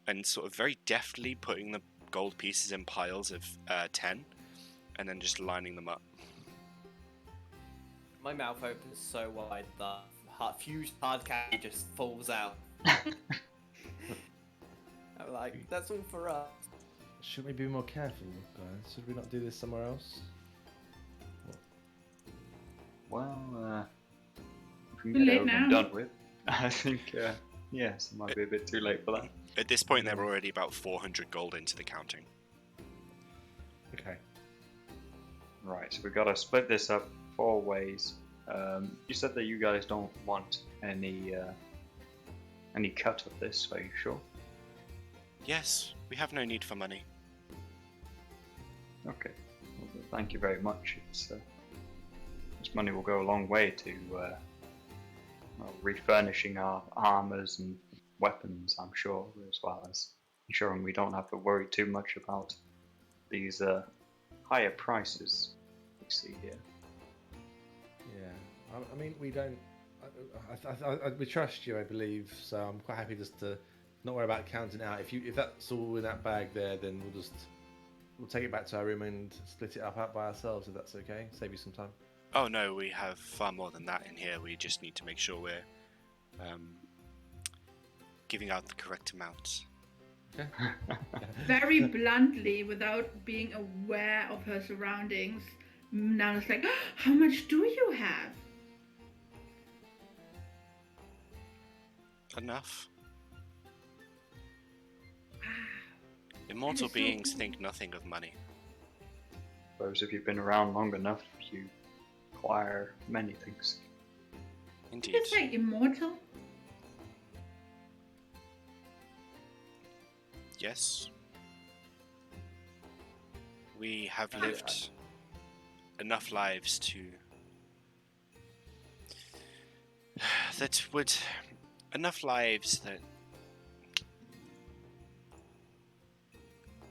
and sort of very deftly putting the gold pieces in piles of 10, and then just lining them up. My mouth opens so wide that fused hard candy just falls out. I'm like, that's all for us. Should we be more careful, guys? Should we not do this somewhere else? Well, if we Too can get late it over now. and done with, I think, yes, it might be a bit too late for that. At this point, they're already about 400 gold into the counting. Okay. Right, so we've got to split this up 4 ways. You said that you guys don't want any cut of this, are you sure? Yes, we have no need for money. Okay, well, thank you very much. This money will go a long way to refurnishing our armors and weapons, I'm sure, as well as ensuring we don't have to worry too much about these higher prices we see here. Yeah, I mean, we don't. We trust you, I believe. So I'm quite happy just to not worry about counting out. If that's all in that bag there, then we'll take it back to our room and split it up out by ourselves. If that's okay, save you some time. Oh no, we have far more than that in here. We just need to make sure we're giving out the correct amounts. Okay. Very bluntly, without being aware of her surroundings, Nana's like, how much do you have? Enough. Immortal so beings cool. think nothing of money. Suppose if you've been around long enough, you acquire many things. Indeed. Did you say immortal? Yes. We have lived enough lives to enough lives that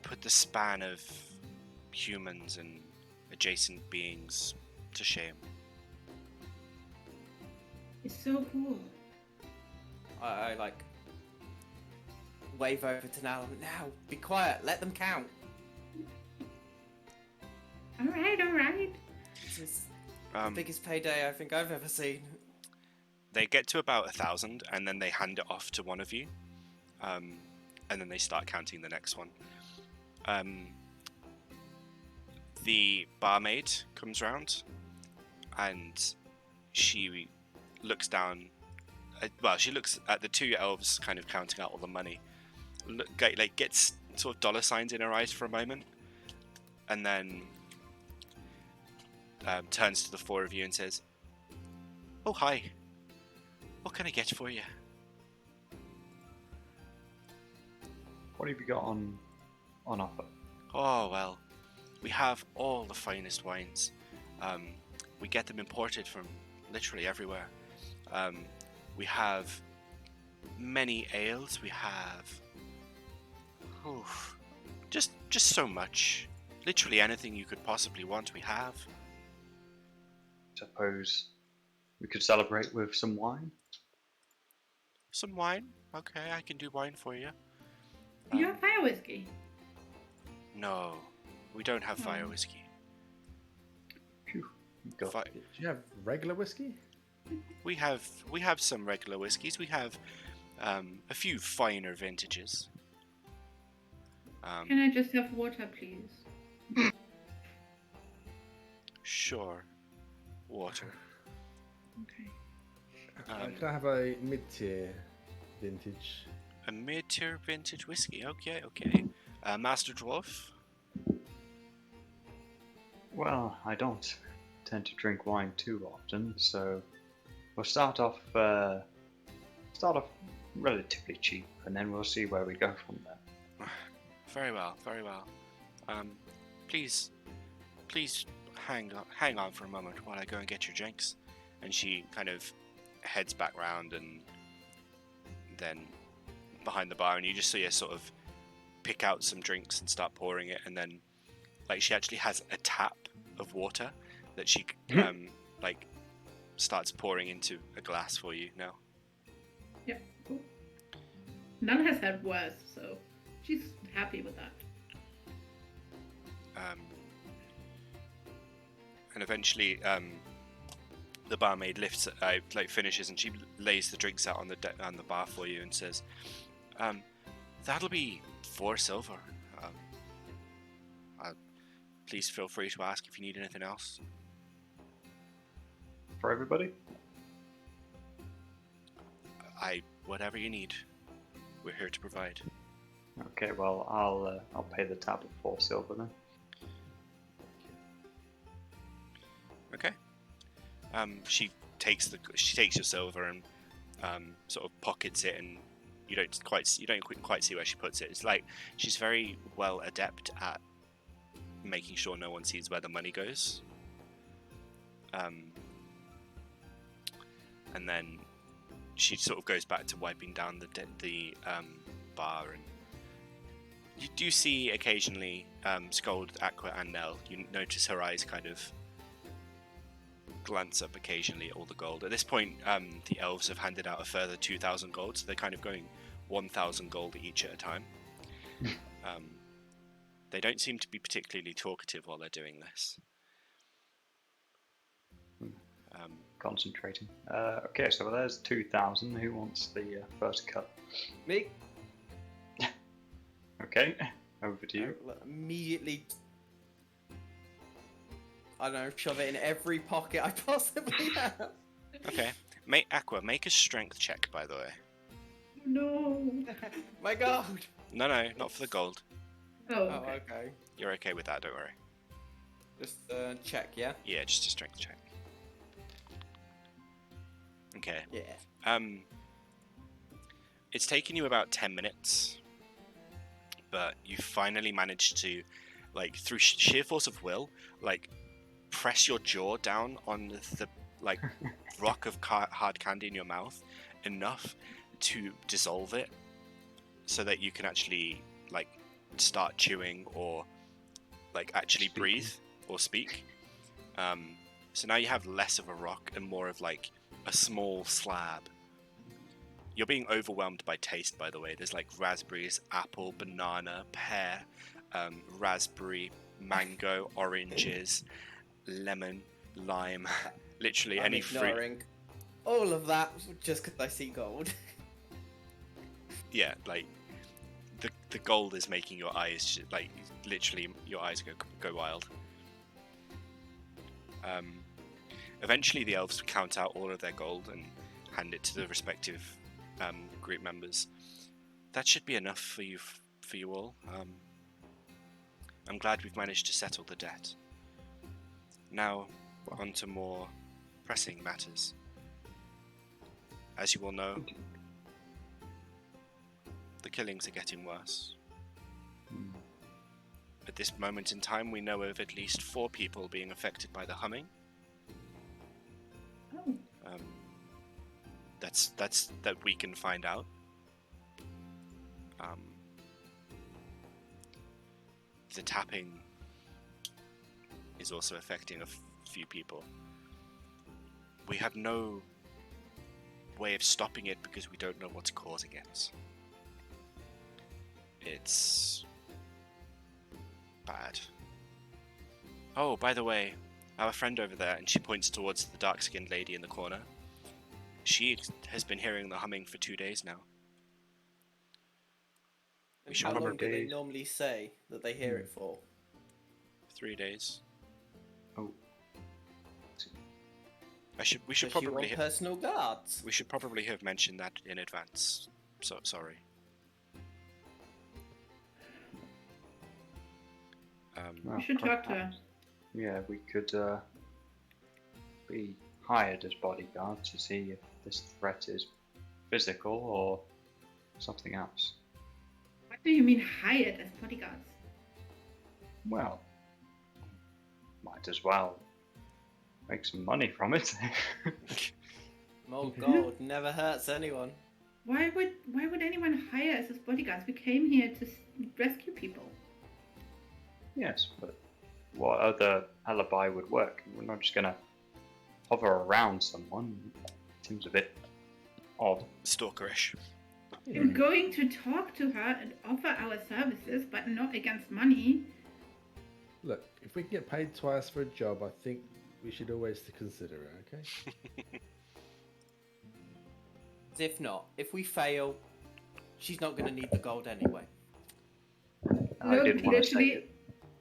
put the span of humans and adjacent beings to shame. It's so cool. I like wave over to Nala. Now, be quiet. Let them count. All right. This is the biggest payday I think I've ever seen. They get to about 1,000 and then they hand it off to one of you, and then they start counting the next one. The barmaid comes round and she looks down. She looks at the two elves kind of counting out all the money. Gets sort of dollar signs in her eyes for a moment, and then turns to the four of you and says, "Oh, hi. What can I get for you?" What have you got on offer? Oh, well, we have all the finest wines. We get them imported from literally everywhere. We have many ales. We have just so much. Literally anything you could possibly want, we have. Suppose we could celebrate with some wine? Some wine? Okay, I can do wine for you. You have fire whiskey. No, we don't have fire whiskey. Phew. Go. Fi- Do you have regular whiskey? We have some regular whiskies. We have a few finer vintages. Can I just have water, please? Sure. Water. Okay. Can I have a mid-tier vintage? A mid-tier vintage whiskey. Okay. Master Dwarf. Well, I don't tend to drink wine too often, so we'll start off relatively cheap, and then we'll see where we go from there. Very well. Please hang on for a moment while I go and get your drinks. And she kind of heads back round and then behind the bar, and you just see her sort of pick out some drinks and start pouring it, and then she actually has a tap of water that she starts pouring into a glass for you now. Yep, cool. None has had worse, so she's happy with that. And eventually, the barmaid lifts, finishes, and she lays the drinks out on the bar for you and says, "That'll be 4 silver. Please feel free to ask if you need anything else." For everybody? Whatever you need, we're here to provide. Okay, well, I'll pay the tab of 4 silver then. Okay. She takes your silver and sort of pockets it, and you don't quite see where she puts it. It's like she's very well adept at making sure no one sees where the money goes. And then she sort of goes back to wiping down the bar, and You do see occasionally Sköld, Aqua, and Nell. You notice her eyes kind of glance up occasionally at all the gold. At this point, the elves have handed out a further 2,000 gold, so they're kind of going 1,000 gold each at a time. They don't seem to be particularly talkative while they're doing this. Concentrating. Okay, so there's 2,000. Who wants the first cut? Me? Okay, over to you. Immediately, I don't know, shove it in every pocket I possibly have. Okay. Aqua, make a strength check, by the way. No. My God. No, not for the gold. Oh, Oh, okay. okay. You're okay with that, don't worry. Just check, yeah? Yeah, just a strength check. Okay. Yeah. It's taken you about 10 minutes, but you finally managed to, like, through sheer force of will, like, press your jaw down on the, like, rock of hard candy in your mouth enough to dissolve it so that you can actually, like, start chewing or, like, actually breathe or speak. So now you have less of a rock and more of, like, a small slab. You're being overwhelmed by taste, by the way. There's like raspberries, apple, banana, pear, raspberry, mango, oranges, lemon, lime, literally I'm any ignoring fruit. all of that just because I see gold. Yeah, like the gold is making your eyes like literally your eyes go wild. Eventually, the elves count out all of their gold and hand it to the respective group members. That should be enough for you all. I'm glad we've managed to settle the debt. Now, on to more pressing matters. As you all know, the killings are getting worse. At this moment in time, we know of at least 4 people being affected by the humming. Oh. That's that we can find out. The tapping is also affecting a few people. We have no way of stopping it because we don't know what's causing it. It's bad. Oh, by the way, our friend over there, and she points towards the dark-skinned lady in the corner. She has been hearing the humming for 2 days now. And how long do they normally say that they hear it for? 3 days. Oh. We should Does she probably want personal guards. we should probably have mentioned that in advance. So sorry. We should talk to her. Yeah, we could be hired as bodyguards to see if this threat is physical or something else. What do you mean hired as bodyguards? Well, might as well make some money from it. More gold never hurts anyone. Why would anyone hire us as bodyguards? We came here to rescue people. Yes, but what other alibi would work? We're not just gonna hover around someone. Seems a bit odd. Stalkerish. We're going to talk to her and offer our services, but not against money. Look, if we can get paid twice for a job, I think we should always consider it, okay? If not, if we fail, she's not going to need the gold anyway. I Look, didn't want to say literally, it.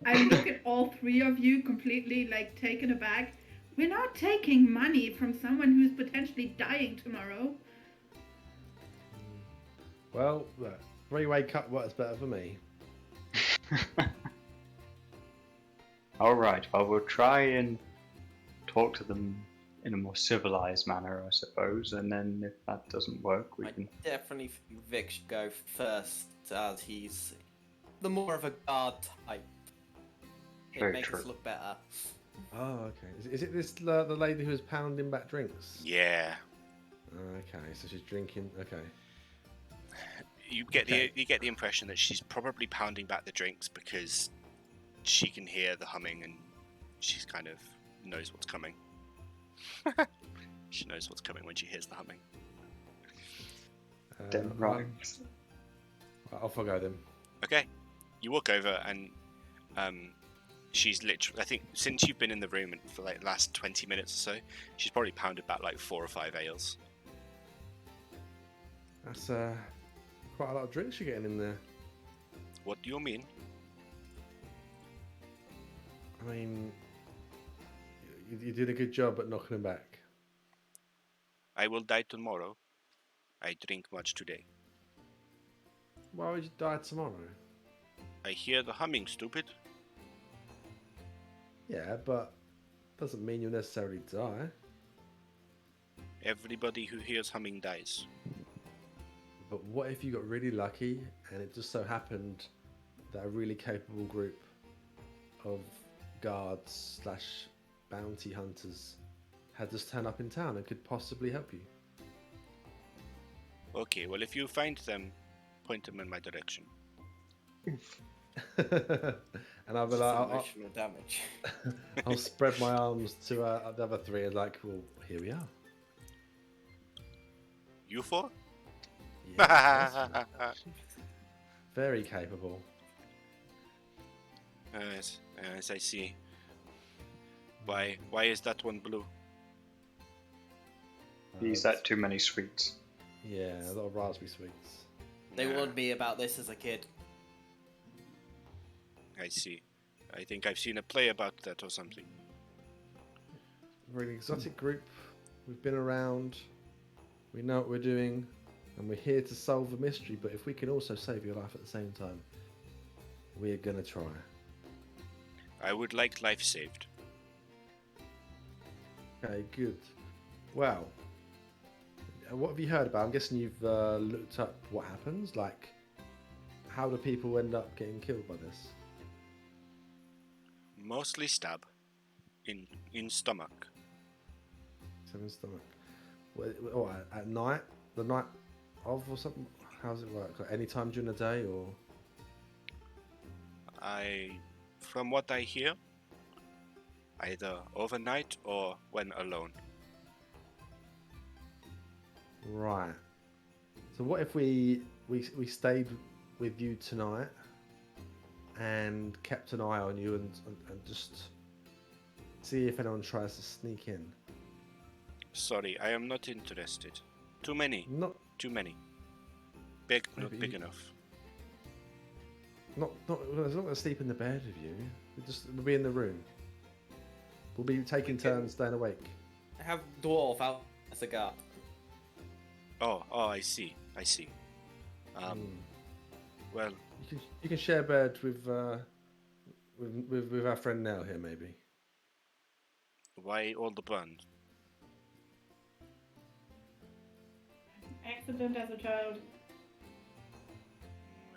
I look at all 3 of you completely like taken aback. We're not taking money from someone who's potentially dying tomorrow. Well, look, 3-way cut works better for me. Alright, well, we'll try and talk to them in a more civilized manner, I suppose, and then if that doesn't work, we I can... definitely think Vic should go first, as he's the more of a guard type. Very It'd make true. us look better. Oh, okay. Is it this the lady who was pounding back drinks? Yeah. Okay, so she's drinking. Okay. You get Okay. the impression that she's probably pounding back the drinks because she can hear the humming and she's kind of knows what's coming. She knows what's coming when she hears the humming. Damn right. I'll forgo them. Okay, you walk over and she's literally, I think since you've been in the room for like the last 20 minutes or so, she's probably pounded back like 4 or 5 ales. That's quite a lot of drinks you're getting in there. What do you mean? I mean, you did a good job at knocking them back. I will die tomorrow. I drink much today. Why would you die tomorrow? I hear the humming, stupid. Yeah, but doesn't mean you'll necessarily die. Everybody who hears humming dies. But what if you got really lucky and it just so happened that a really capable group of guards / bounty hunters had just turned up in town and could possibly help you? Okay, well if you find them, point them in my direction. And I'll be Just like, emotional damage. I'll spread my arms to the other three and like, well, here we are. You four? Yeah, very capable. As I see. Why is that one blue? He's had too many sweets. Yeah, a lot of raspberry sweets. They Nah, warned me about this as a kid. I see. I think I've seen a play about that or something. We're an exotic group. We've been around. We know what we're doing. And we're here to solve the mystery. But if we can also save your life at the same time, we're going to try. I would like life saved. Okay, good. Well, what have you heard about? I'm guessing you've looked up what happens. Like, how do people end up getting killed by this? Mostly stab. In stomach. Seven stomach. What, at night? The night of or something? How does it work? Like any time during the day or? From what I hear, either overnight or when alone. Right. So what if we stayed with you tonight and kept an eye on you and just see if anyone tries to sneak in? Sorry, I am not interested. Too many. Not Too many. Big, not Maybe big you- enough. Not we're not gonna sleep in the bed with you. We'll be in the room. We'll be taking Okay. turns staying awake. Have dwarf out as a guard. Oh, I see. Mm. Well, You can share bed with our friend Nell here maybe. why all the band? Accident as a child.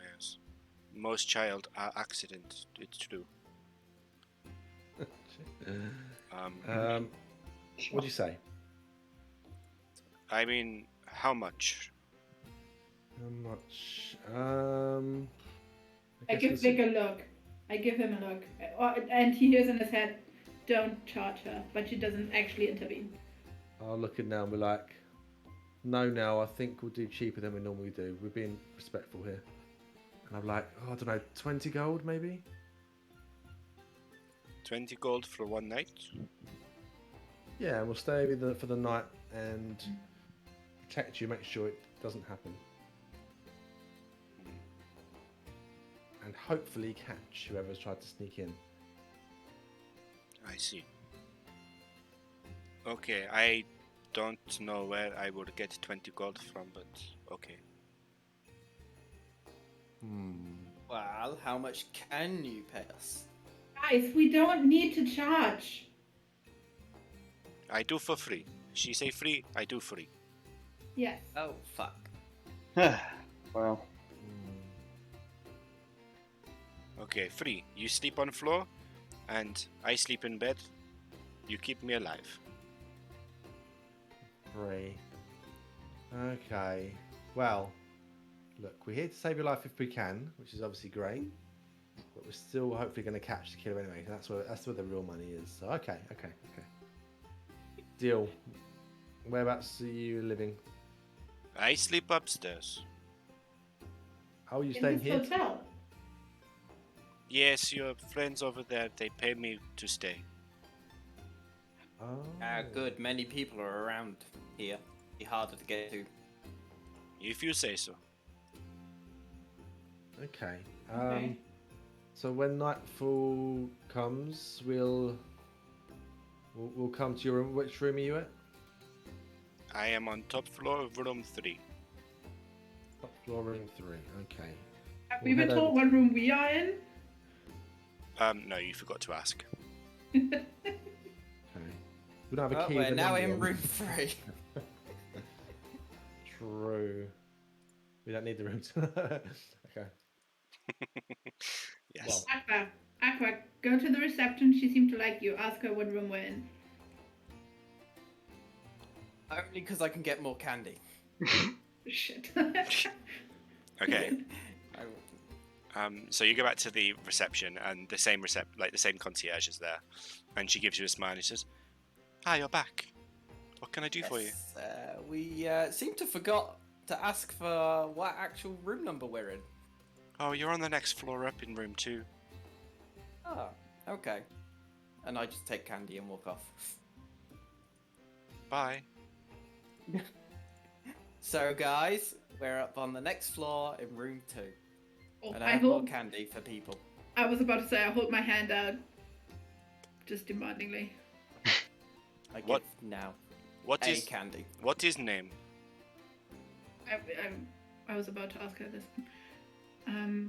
Yes. Most child are accident. It's true. What do you say? I mean, how much? How much? I give Vic a look. I give him a look. And he hears in his head, don't charge her. But she doesn't actually intervene. I'll look at now and be like, no, now I think we'll do cheaper than we normally do. We're being respectful here. And I'm like, I don't know, 20 gold maybe? 20 gold for one night? Yeah, and we'll stay with for the night and protect you, make sure it doesn't happen. And hopefully catch whoever's tried to sneak in. I see. Okay, I don't know where I would get 20 gold from, but okay. Well, how much can you pay us? Guys, we don't need to charge. I do for free. She say free, I do free. Yes. Oh, fuck. Well, Okay, free. You sleep on floor, and I sleep in bed. You keep me alive. Free. Okay. Well, look, we're here to save your life if we can, which is obviously great. But we're still hopefully going to catch the killer anyway. That's where the real money is. So okay. Deal. Whereabouts are you living? I sleep upstairs. Oh, you In staying this here? hotel. Yes, your friends over there, they pay me to stay. Oh. Good. Many people are around here. Be harder to get to. If you say so. Okay. Okay. So when nightfall comes, we'll come to your room. Which room are you at? I am on top floor of room 3. Top floor, room 3. Okay. Have We'll we been head told over- what room we are in? No, you forgot to ask. Okay. We don't have a Oh, key. we're with a now number in on. room 3. True. We don't need the rooms. Okay. Yes. Aqua, go to the reception. She seemed to like you. Ask her what room we're in. Only because I can get more candy. Shit. Okay. I- So you go back to the reception, and the same the same concierge is there, and she gives you a smile and she says, "Hi, you're back. What can I do for you?" Yes, we seem to forgot to ask for what actual room number we're in. Oh, you're on the next floor up in room 2. Oh, okay. And I just take candy and walk off. Bye. So, guys, we're up on the next floor in room 2. Oh, And I I have more hope. candy for people. I was about to say I hold my hand out, just demandingly. I give What? now. What A is candy. what is name? I was about to ask her this.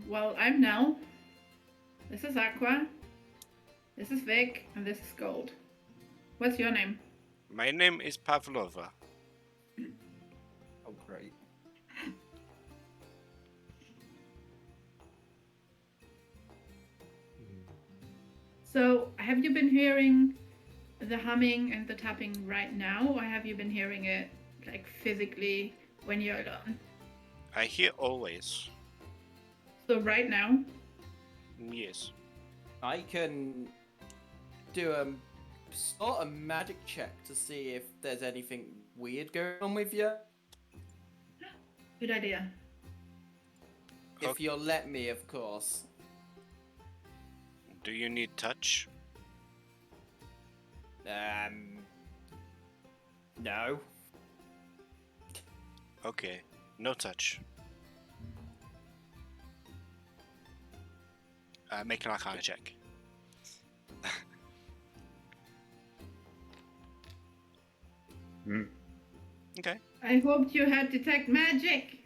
Well, I'm Nell. This is Aqua. This is Vic, and this is Sköld. What's your name? My name is Pavlova. Oh, great. So, have you been hearing the humming and the tapping right now, or have you been hearing it like physically when you're alone? I hear always. So right now, Yes. I can do a sort of magic check to see if there's anything weird going on with you. good idea. If Okay. you'll let me, of course. Do you need touch? No. Okay. No touch. Make an Arcana check. Okay. I hoped you had detect magic.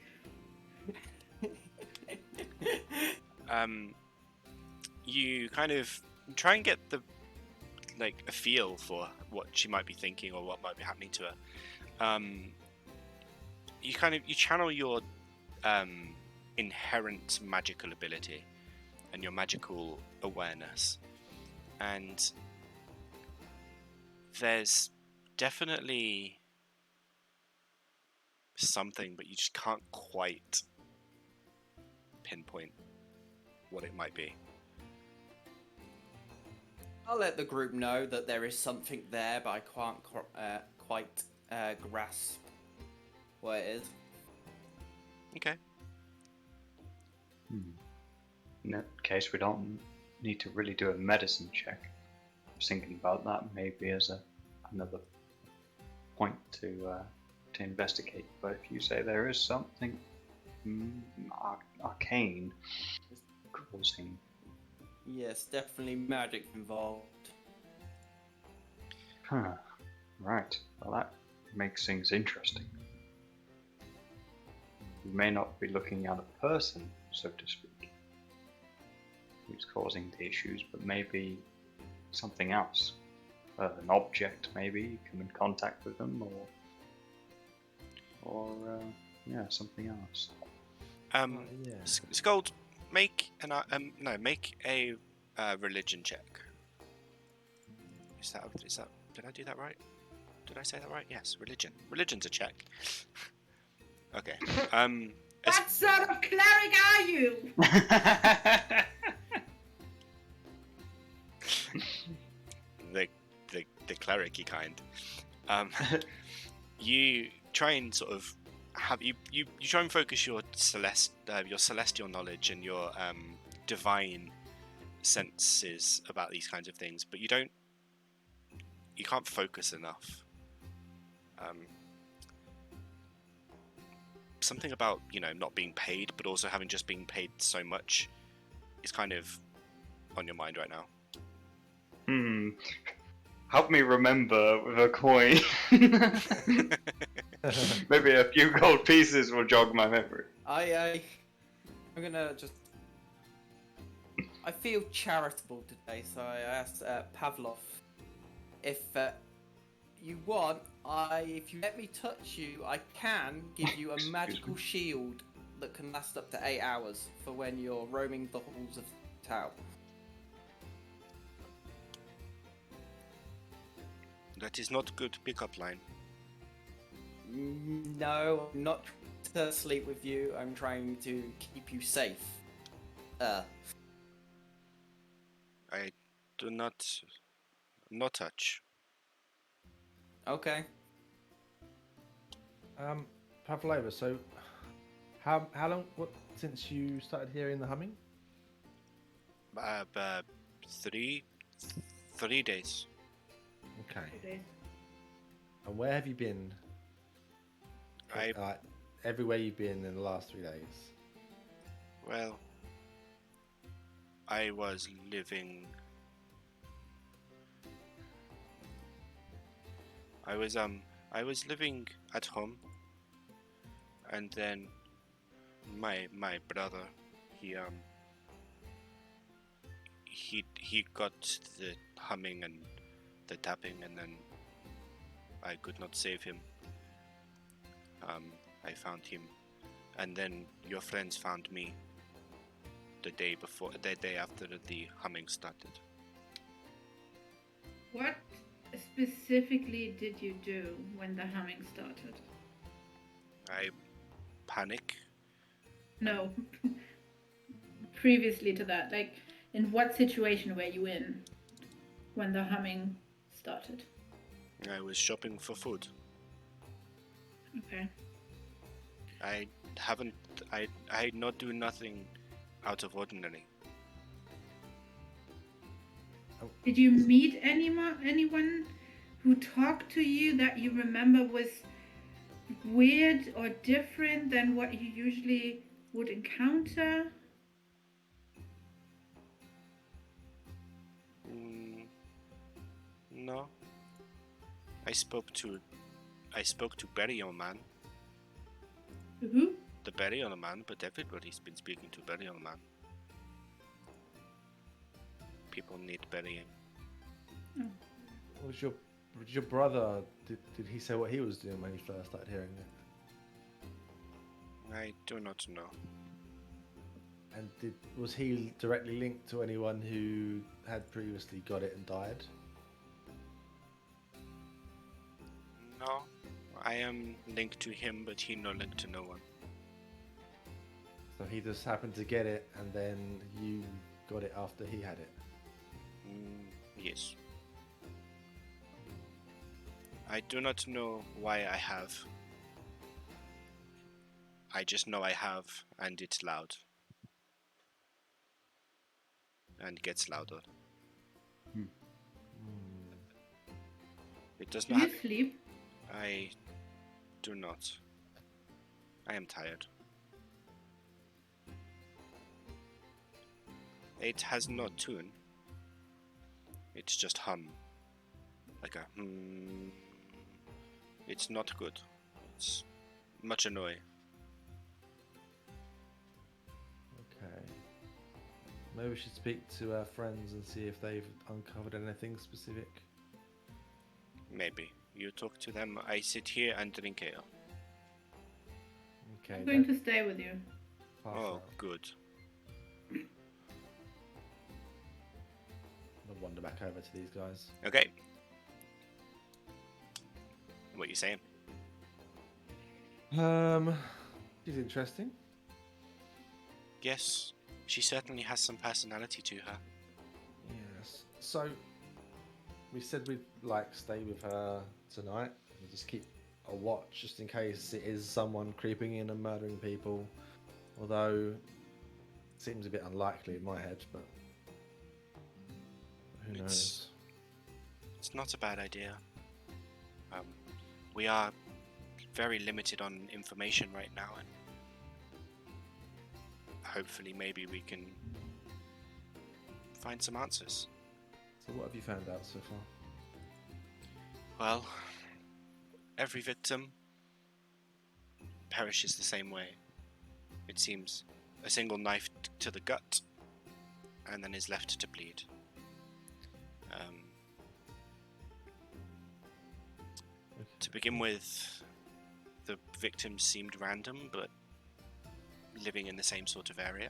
You kind of try and get a feel for what she might be thinking or what might be happening to her. You channel your inherent magical ability and your magical awareness, and there's definitely something, but you just can't quite pinpoint what it might be. I'll let the group know that there is something there, but I can't quite grasp what it is. Okay. In that case, we don't need to really do a medicine check. I was thinking about that maybe as another point to investigate. But if you say there is something arcane causing. Yes, definitely magic involved. Huh. Right. Well, that makes things interesting. We may not be looking at a person, so to speak, who's causing the issues, but maybe something else. An object, maybe, come in contact with them, or something else. Yeah. Sköld, make a religion check. Is that? Did I do that right? Did I say that right? Yes, religion. Religion's a check. Okay. What? sort of cleric are you? The clericy kind. You try and sort of you try and focus your celestial knowledge and your divine senses about these kinds of things, but you can't focus enough. Something about not being paid, but also having just been paid so much is kind of on your mind right now. Help me remember with a coin. Maybe a few gold pieces will jog my memory. I'm gonna just. I feel charitable today, so I asked Pavlov if you want. If you let me touch you, I can give you a magical shield that can last up to 8 hours for when you're roaming the halls of Tau. That is not good pickup line. No, I'm not trying to sleep with you. I'm trying to keep you safe. I do not touch. Okay. Pavlova, so how long since you started hearing the humming? 3 days. Okay. And where have you been? Everywhere you've been in the last 3 days. Well, I was living. I was living at home, and then my brother, he got the humming and the tapping, and then I could not save him. I found him, and then your friends found me the day after the humming started. What specifically did you do when the humming started? I panic. No. Previously to that, like, in what situation were you in when the humming started? I was shopping for food. Okay. I not do nothing out of ordinary. Did you meet anyone who talked to you that you remember was weird or different than what you usually would encounter? No. I spoke to Burial Man. Who? The Burial Man, but everybody's been speaking to Burial Man. People need burying. Oh. Was your brother? Did he say what he was doing when he first started hearing it? I do not know. And was he directly linked to anyone who had previously got it and died? No, I am linked to him, but he no linked to no one. So he just happened to get it, and then you got it after he had it. Yes. I do not know why I have. I just know I have, and it's loud. And gets louder. It does Do not. you sleep? I do not. I am tired. It has no tune. It's just hum. Like a It's not good. It's much annoying. Okay. Maybe we should speak to our friends and see if they've uncovered anything specific. Maybe. You talk to them, I sit here and drink ale. Okay. I'm going to stay with you. Oh, good. I'll wander back over to these guys. Okay. What are you saying? She's interesting. Yes, she certainly has some personality to her. Yes. So we said we'd like stay with her tonight and just keep a watch just in case it is someone creeping in and murdering people. Although it seems a bit unlikely in my head, but who knows? It's not a bad idea. We are very limited on information right now, and hopefully maybe we can find some answers. So what have you found out so far? Well, every victim perishes the same way. It seems a single knife to the gut, and then is left to bleed. To begin with, the victims seemed random, but living in the same sort of area.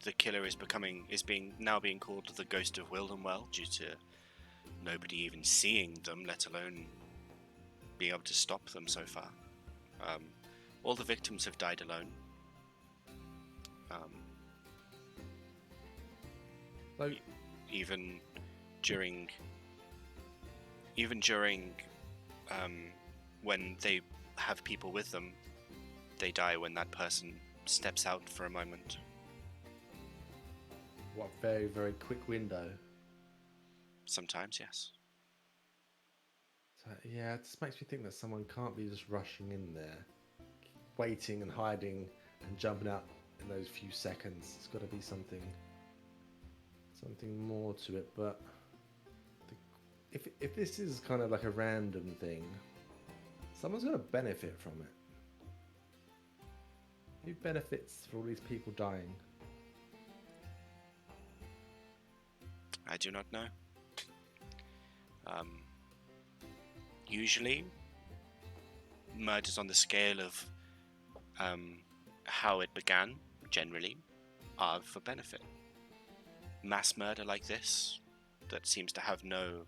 The killer is now being called the Ghost of Wildenwell due to nobody even seeing them, let alone being able to stop them so far. All the victims have died alone. Even during when they have people with them, they die when that person steps out for a moment. What very, very quick window. Sometimes, yes. So, yeah, it just makes me think that someone can't be just rushing in there, waiting and hiding and jumping out in those few seconds. It's got to be something more to it. But if this is kind of like a random thing, someone's going to benefit from it. Who benefits for all these people dying? I do not know. Usually, murders on the scale of how it began, generally, are for benefit. Mass murder like this, that seems to have no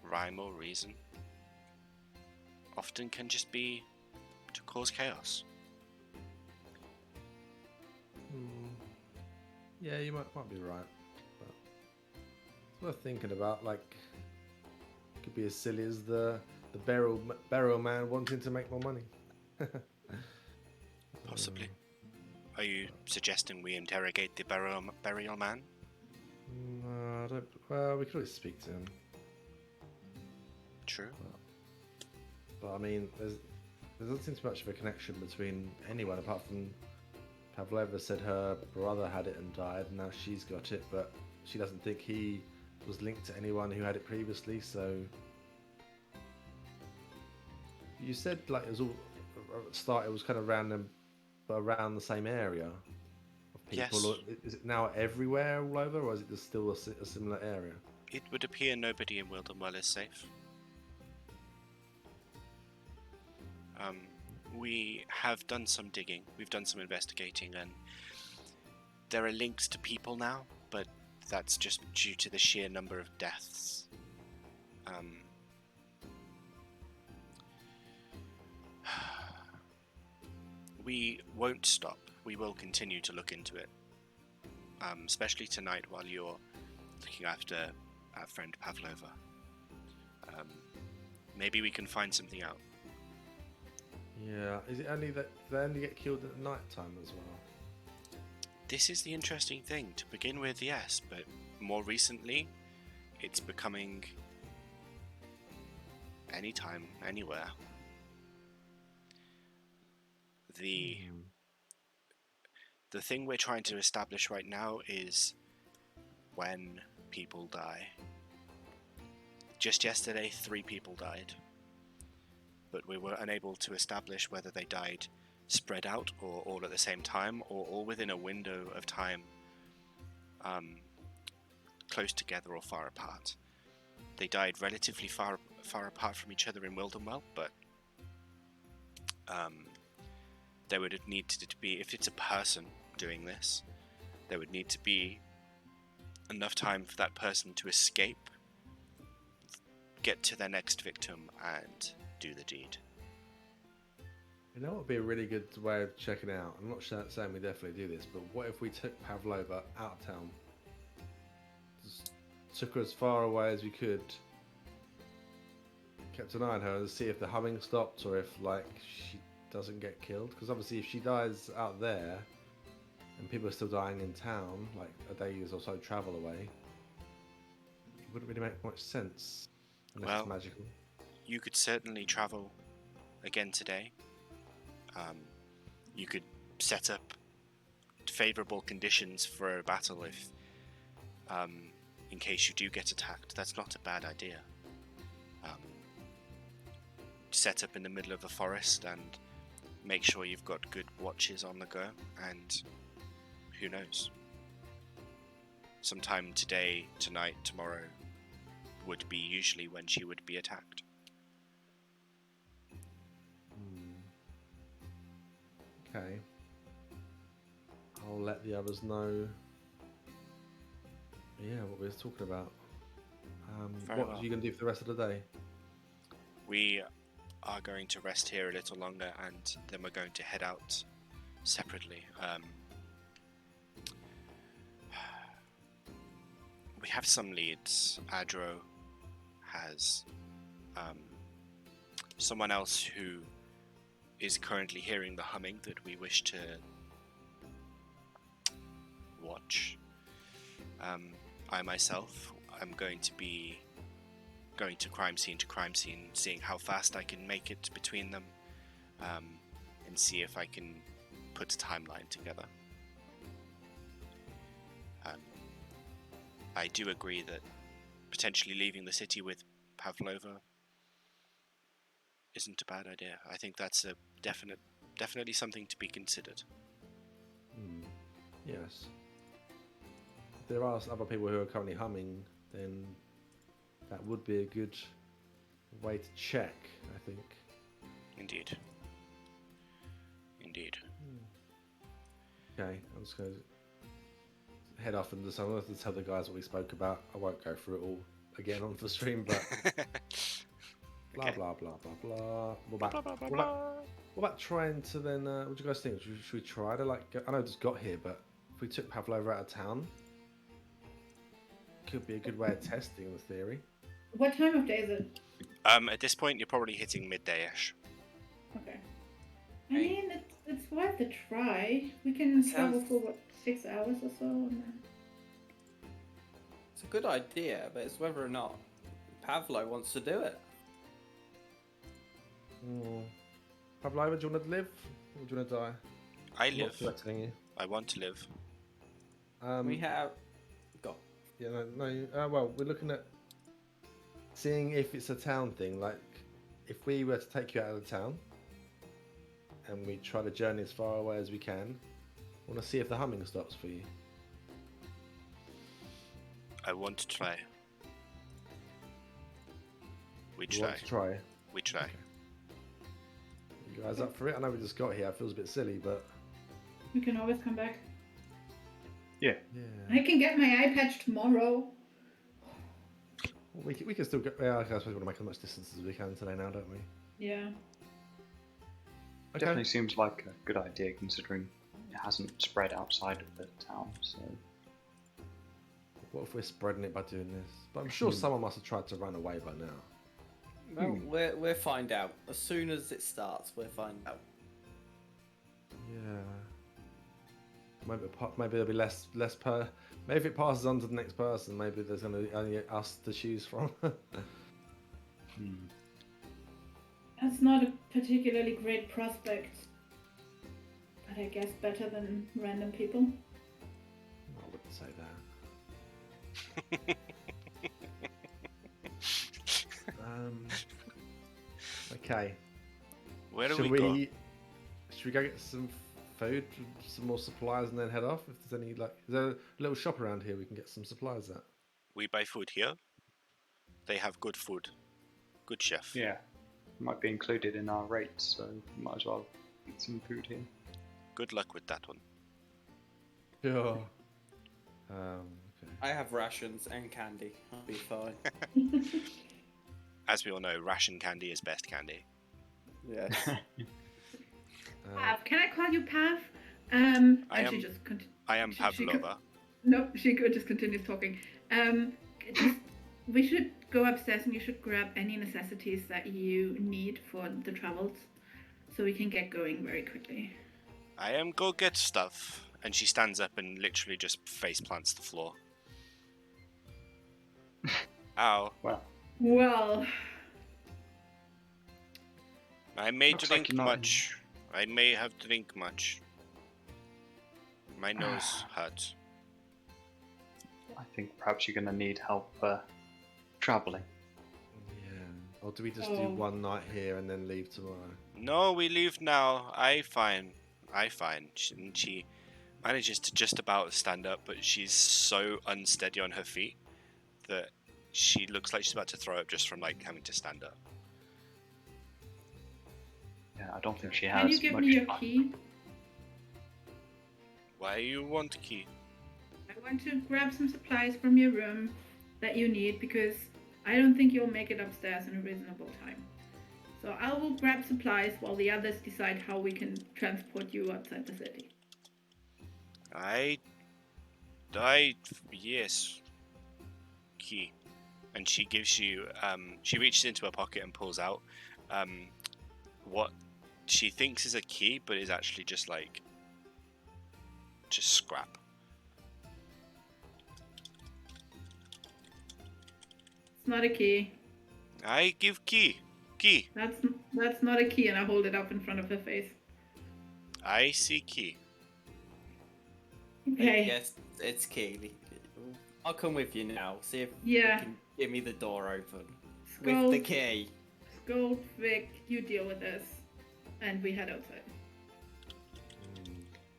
rhyme or reason, often can just be to cause chaos. Yeah, you might be right, but it's worth thinking about. Like, it could be as silly as the burial man wanting to make more money. Possibly. Are you suggesting we interrogate the burial man? No, I don't. Well, we could always speak to him. True. But I mean, there doesn't seem to be much of a connection between anyone apart from Pavlova said her brother had it and died, and now she's got it, but she doesn't think he was linked to anyone who had it previously, so... You said, like, it was all... At the start, it was kind of random, but around the same area of people. Yes. Or is it now everywhere all over, or is it just still a similar area? It would appear nobody in Wildenwell is safe. We have done some digging, we've done some investigating, and there are links to people now, but that's just due to the sheer number of deaths. We won't stop. We will continue to look into it, especially tonight while you're looking after our friend Pavlova. Maybe we can find something out. Yeah, is it only that they only get killed at night time as well? This is the interesting thing. To begin with, yes, but more recently, it's becoming anytime, anywhere. The thing we're trying to establish right now is when people die. Just yesterday, 3 people died. But we were unable to establish whether they died spread out or all at the same time or all within a window of time close together or far apart. They died relatively far apart from each other in Wildenwell, but there would have needed to be, if it's a person doing this, there would need to be enough time for that person to escape get to their next victim and do the deed. You know what would be a really good way of checking out? I'm not saying we definitely do this, but what if we took Pavlova out of town? Just took her as far away as we could, kept an eye on her and see if the humming stopped or if, like, she doesn't get killed. Because obviously if she dies out there and people are still dying in town, like a day's or so travel away, it wouldn't really make much sense unless it's Well, magical. You could certainly travel again today. You could set up favourable conditions for a battle if, in case you do get attacked. That's not a bad idea. Set up in the middle of the forest and make sure you've got good watches on the go, and who knows? Sometime today, tonight, tomorrow would be usually when she would be attacked. Okay. I'll let the others know. Yeah, what we were talking about. Very What well. are you going to do for the rest of the day? We are going to rest here a little longer, and then we're going to head out separately. We have some leads. Adro has someone else who is currently hearing the humming that we wish to watch. I myself am going to be going to crime scene, seeing how fast I can make it between them, and see if I can put a timeline together. I do agree that potentially leaving the city with Pavlova isn't a bad idea. I think that's a definitely something to be considered. Yes. If there are other people who are currently humming, then that would be a good way to check, I think. Indeed. Okay, I'm just going to head off and I'm going to tell the guys what we spoke about. I won't go through it all again on the stream, but blah, Okay. blah, blah, blah, blah. Blah, blah, blah. What about trying to then, what do you guys think? Should we try to, like, I know I just got here, but if we took Pavlova out of town, could be a good way of testing the theory. What time of day is it? At this point, you're probably hitting midday-ish. Okay. I mean, it's worth a try. We can travel for, what, 6 hours or so? And then... It's a good idea, but it's whether or not Pavlo wants to do it. Pavlova, do you want to live or do you want to die? I I'm not live. threatening you. I want to live. We have... Go. Yeah, no. Well, we're looking at seeing if it's a town thing. Like, if we were to take you out of the town and we try to journey as far away as we can, I want to see if the humming stops for you. I want to try. We You try. want to try? We try. Okay. You guys up for it? I know we just got here. It feels a bit silly, but We can always come back. Yeah. I can get my eye patch tomorrow. We can still get. Yeah, I suppose we want to make as much distance as we can today now, don't we? Yeah. Okay. Definitely seems like a good idea considering it hasn't spread outside of the town, so... What if we're spreading it by doing this? But I'm sure someone must have tried to run away by now. Well, we'll find out. As soon as it starts, we'll find out. Yeah. Maybe there'll be less per. Maybe if it passes on to the next person, maybe there's going to be only us to choose from. That's not a particularly great prospect. But I guess better than random people. I wouldn't say that. Okay. Where do Should we go? Should we go get some food, some more supplies, and then head off? If there's any, like, is there a little shop around here we can get some supplies at? We buy food here. They have good food. Good chef. Yeah. Might be included in our rates, so might as well eat some food here. Good luck with that one. Yeah. Okay. I have rations and candy. I'll be fine. as we all know, ration candy is best candy. Yes. Pav, can I call you Pav? I And am- she just I am Pavlova. No, she just continues talking. We should go upstairs and you should grab any necessities that you need for the travels, so we can get going very quickly. I am go get stuff. And she stands up and literally just face plants the floor. Ow. Well, I may Looks like drink you're not- much. I may have drink much. My nose hurts. I think perhaps you're going to need help travelling. Yeah. Or do we just do one night here and then leave tomorrow? No, we leave now. I fine. She manages to just about stand up, but she's so unsteady on her feet that she looks like she's about to throw up just from like having to stand up. Yeah, I don't think she has can you give much me your fun. key? Why you want key? I want to grab some supplies from your room that you need because I don't think you'll make it upstairs in a reasonable time. So I will grab supplies while the others decide how we can transport you outside the city. Yes. Key. And she gives you, she reaches into her pocket and pulls out what she thinks is a key, but is actually just scrap. It's not a key. I give key. That's not a key, and I hold it up in front of her face. I see key. Okay. Yes, it's Keely. I'll come with you now. See if Yeah. you can give me the door open. Sköld, With the key. Sköld, Vic, you deal with this, and we head outside.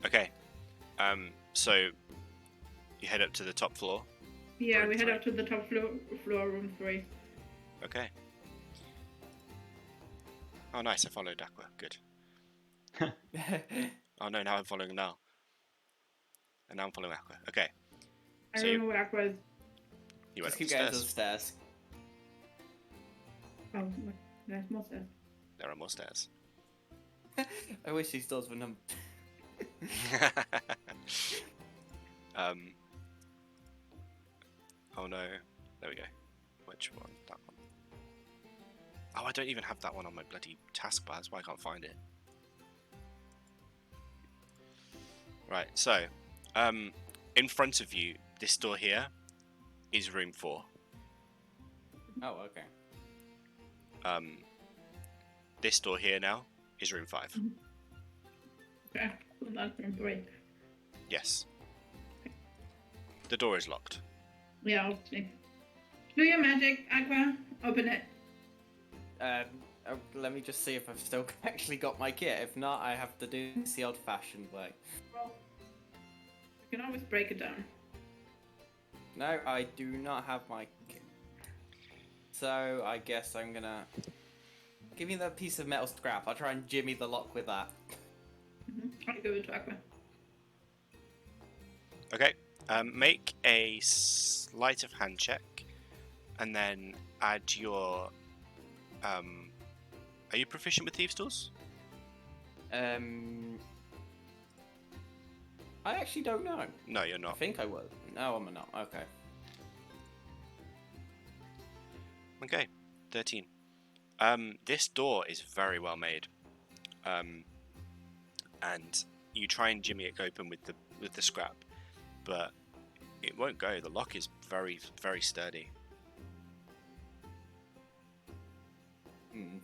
Okay. So you head up to the top floor. Yeah, Room we head 3. up to the top floor, room 3. Okay. Oh, nice. I followed Aqua. Good. Oh no, now I'm following Nal. And now I'm following Aqua. Okay. I So don't you- know what Aqua is. You went Just up keep the going to the stairs. stairs. Oh, there's more stairs. There are more stairs. I wish these doors were numbered. Oh no. There we go. Which one? That one. Oh, I don't even have that one on my bloody taskbar. That's why I can't find it. Right, so, in front of you, this door here is room 4. Oh, okay. This door here now is room 5. Okay, so that's room 3. Yes. The door is locked. Yeah, I'll see. Do your magic, Aqua. Open it. Let me just see if I've still actually got my kit. If not, I have to do this the old-fashioned way. Well, you can always break it down. No, I do not have my kit. So I guess I'm gonna give me that piece of metal scrap. I'll try and jimmy the lock with that. I'll give it to Aqua. Okay. Make a sleight of hand check, and then add your. Are you proficient with thieves' tools? I actually don't know. No, you're I not. think I was. No, I'm not. Okay. Okay, 13. This door is very well made. And you try and jimmy it open with the scrap, but it won't go. The lock is very, very sturdy. Hmm.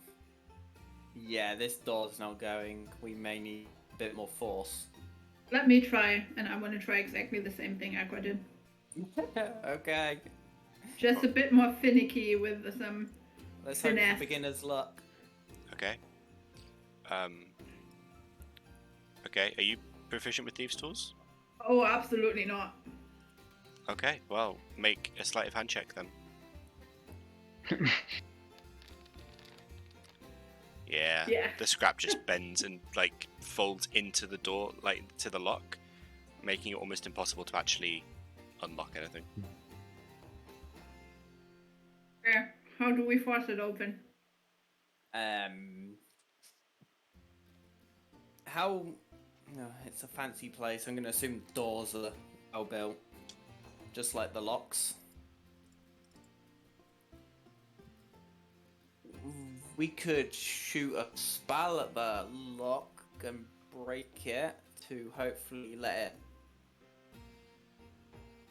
Yeah, this door's not going. We may need a bit more force. Let me try, and I want to try exactly the same thing Aqua did. Okay. Just a bit more finicky with some. Let's hope Finesse. for beginner's luck. Okay. Okay, are you proficient with thieves' tools? Oh, absolutely not. Okay, well, make a sleight of hand check then. Yeah. Yeah. The scrap just bends and like folds into the door, like to the lock, making it almost impossible to actually unlock anything. Okay. How do we force it open? How? No, it's a fancy place. I'm going to assume the doors are well built, just like the locks. We could shoot a spell at the lock and break it to hopefully let it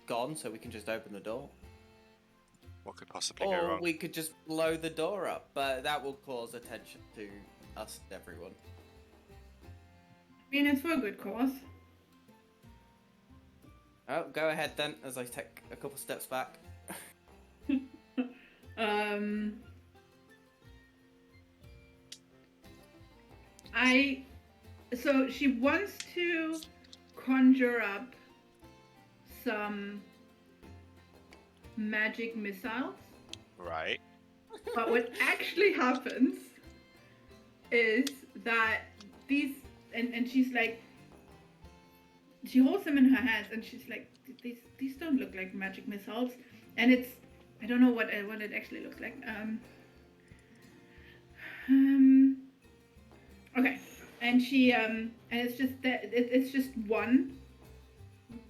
gone, so we can just open the door. What could possibly go Or wrong? we could just blow the door up, but that will cause attention to us and everyone. I mean, it's for a good cause. Oh, go ahead then, as I take a couple steps back. So she wants to conjure up some magic missiles, Right. but what actually happens is that these, and she's like, she holds them in her hands, and she's like, these don't look like magic missiles, and it's, I don't know what it actually looks like. Okay, and she and it's just that it's just one,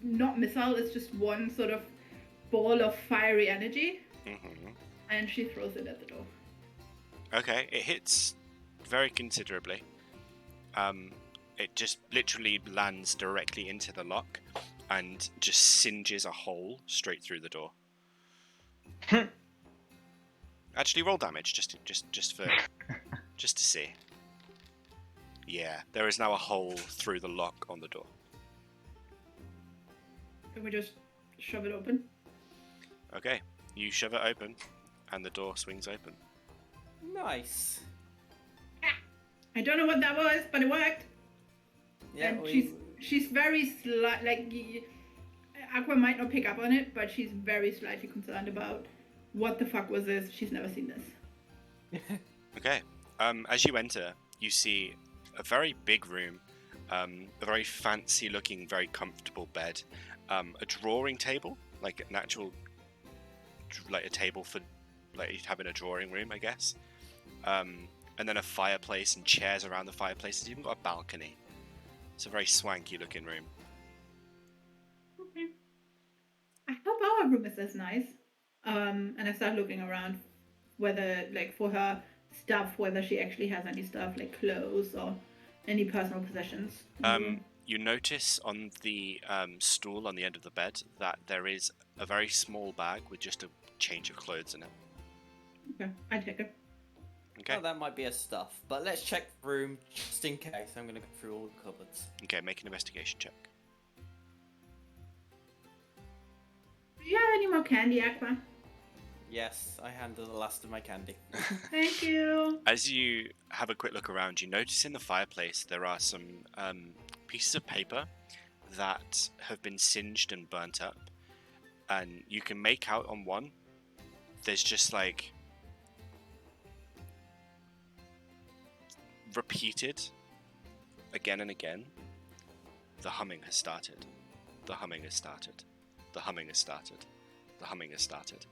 not missile. It's just one sort of ball of fiery energy, and she throws it at the door. Okay, it hits very considerably. It just literally lands directly into the lock and just singes a hole straight through the door. Actually, roll damage just to see. Yeah, there is now a hole through the lock on the door. Can we just shove it open? Okay, you shove it open, and the door swings open. Nice. I don't know what that was, but it worked. Yeah, and she's very slight. Like Aqua might not pick up on it, but she's very slightly concerned about what the fuck was this. She's never seen this. Okay, as you enter, you see a very big room, a very fancy-looking, very comfortable bed, a drawing table, like an actual, like a table for, like you'd have in a drawing room, I guess. And then a fireplace and chairs around the fireplace. It's even got a balcony. It's a very swanky-looking room. Okay. I hope our room is as nice. And I start looking around, whether like for her stuff, whether she actually has any stuff like clothes or any personal possessions. You notice on the stool on the end of the bed that there is a very small bag with just a change of clothes in it. Okay, I take it. Okay. Oh, that might be a stuff, but let's check the room just in case. I'm going to go through all the cupboards. Okay, make an investigation check. Do you have any more candy, Aqua? Yes, I handed the last of my candy. Thank you. As you have a quick look around, you notice in the fireplace there are some pieces of paper that have been singed and burnt up, and you can make out on one, there's just like repeated again and again, the humming has started, the humming has started, the humming has started, the humming has started.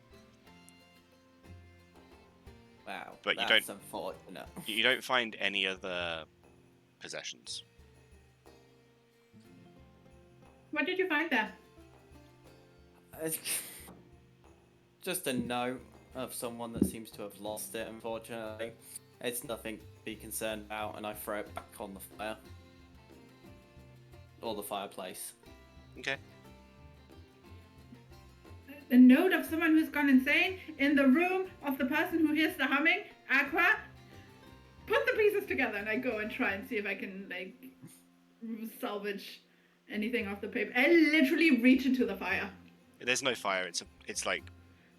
Wow, But that's unfortunate. You don't find any other possessions. What did you find there? Just a note of someone that seems to have lost it, unfortunately. It's nothing to be concerned about, and I throw it back on the fire. Or the fireplace. Okay. A note of someone who's gone insane in the room of the person who hears the humming. Aqua, put the pieces together, and I go and try and see if I can like salvage anything off the paper. I literally reach into the fire. There's no fire. It's like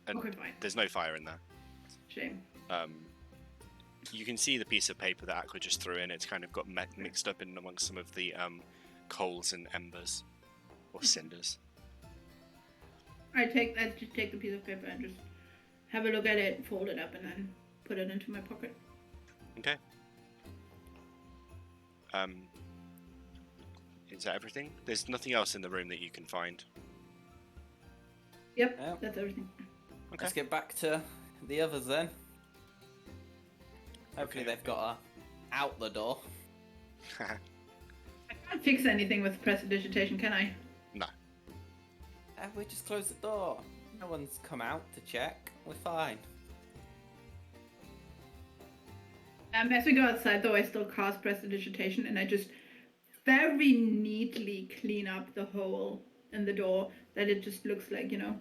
Okay, fine. there's no fire in there. Shame. You can see the piece of paper that Aqua just threw in. It's kind of got mixed up in amongst some of the coals and embers or cinders. I just take the piece of paper and just have a look at it, fold it up, and then put it into my pocket. Okay. Is that everything? There's nothing else in the room that you can find. Yep, Yeah. that's everything. Okay. Let's get back to the others then. Hopefully Okay. they've got out the door. I can't fix anything with prestidigitation, can I? No. We just closed the door. No one's come out to check. We're fine. As we go outside, though, I still cast prestidigitation, and I just very neatly clean up the hole in the door, that it just looks like, a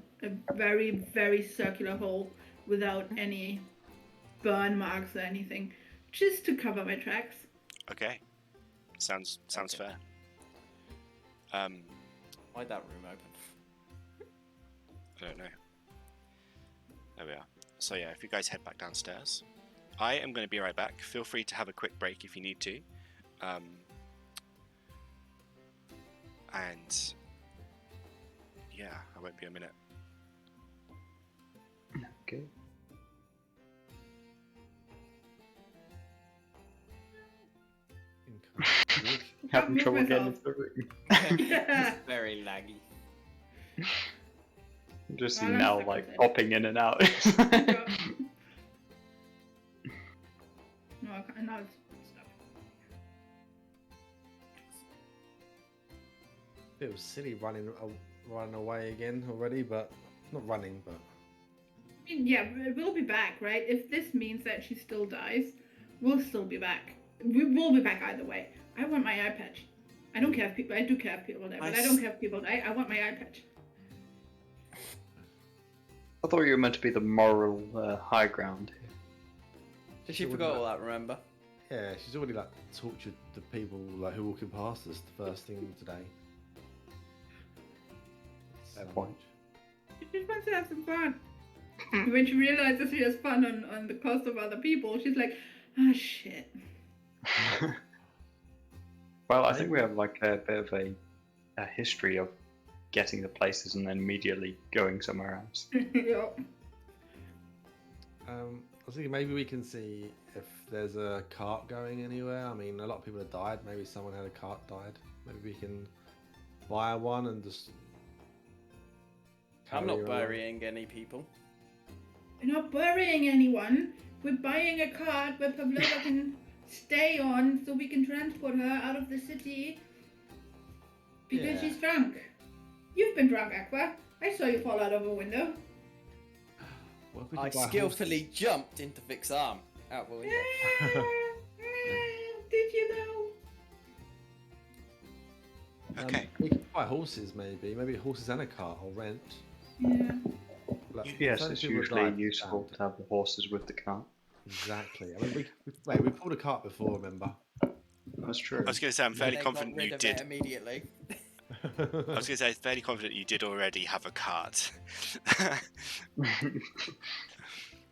very, very circular hole without any burn marks or anything, just to cover my tracks. Okay. Sounds Okay. fair. Why'd that room open? I don't know. There we are. So yeah, if you guys head back downstairs, I am going to be right back. Feel free to have a quick break if you need to. And yeah, I won't be a minute. Okay. Having move trouble getting myself. into the room. Yeah. It's very laggy. Just Well, I'm now, stuck like, inside. popping in and out. Yeah. No, I can't. Now it's stuck. It was silly running away again already, but not running, but I mean, yeah, we'll be back, right? If this means that she still dies, we'll still be back. We will be back either way. I want my eye patch. I don't care if people. I do care if people die, but I don't care if people die. I want my eye patch. I thought you were meant to be the moral high ground here. She forgot all that, remember? yeah, she's already like tortured the people like who are walking past us the first thing today. Fair point. She just wants to have some fun. When she realizes she has fun on the cost of other people, she's like, ah, shit. Well, I think we have like a bit of a history of getting the places and then immediately going somewhere else. Yeah. I was thinking maybe we can see if there's a cart going anywhere. I mean, a lot of people have died. Maybe someone had a cart died. Maybe we can buy one and just. I'm carry not her along. burying any people. We're not burying anyone. We're buying a cart where Pavlova can stay on so we can transport her out of the city because Yeah. she's drunk. You've been drunk, Aqua. I saw you fall out of a window. What if we I could buy skillfully horses? jumped into Vic's arm out the window. Did you know? Okay. We could buy horses, maybe horses and a cart or rent. Yeah. Like, Yes, some it's people usually died useful down. to have the horses with the cart. Exactly. I mean, we pulled a cart before, remember? That's true. I was going to say I'm fairly They confident got rid you of did. it immediately. I was going to say fairly confident you did already have a cart.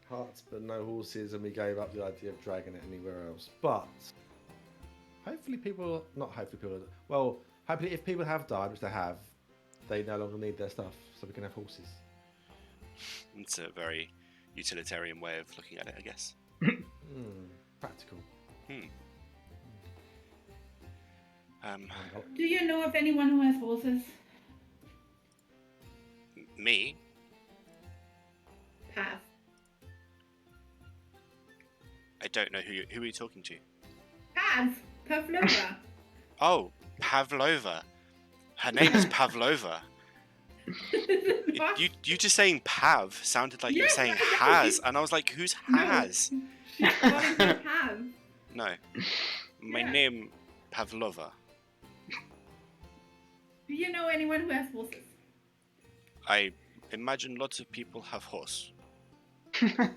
Carts, but no horses, and we gave up the idea of dragging it anywhere else. But hopefully hopefully if people have died, which they have, they no longer need their stuff, so we can have horses. It's a very utilitarian way of looking at it, I guess. Practical. Do you know of anyone who has horses? Me? Pass. I don't know who are you talking to? Pass. Pavlova. Oh, Pavlova. Her name is Pavlova. What? You just saying Pav sounded like you were Yes, saying I know. has, and I was like, who's No. has? She's calling me Pav. No. My Yeah. name Pavlova. Do you know anyone who has horses? I imagine lots of people have horse. Do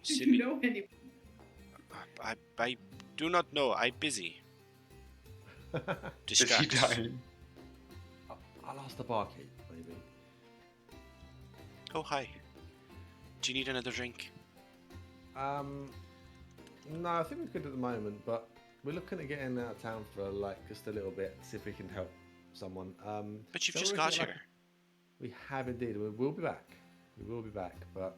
Silly. you know anyone? I do not know. I'm busy. Is she Distract. dying? I'll ask the barkeep, maybe. Oh, hi. Do you need another drink? No, I think we're good at the moment, but we're looking at getting out of town for like just a little bit, see if we can help someone. But you've so just we're got looking at, here. We have indeed. We will be back. We will be back, but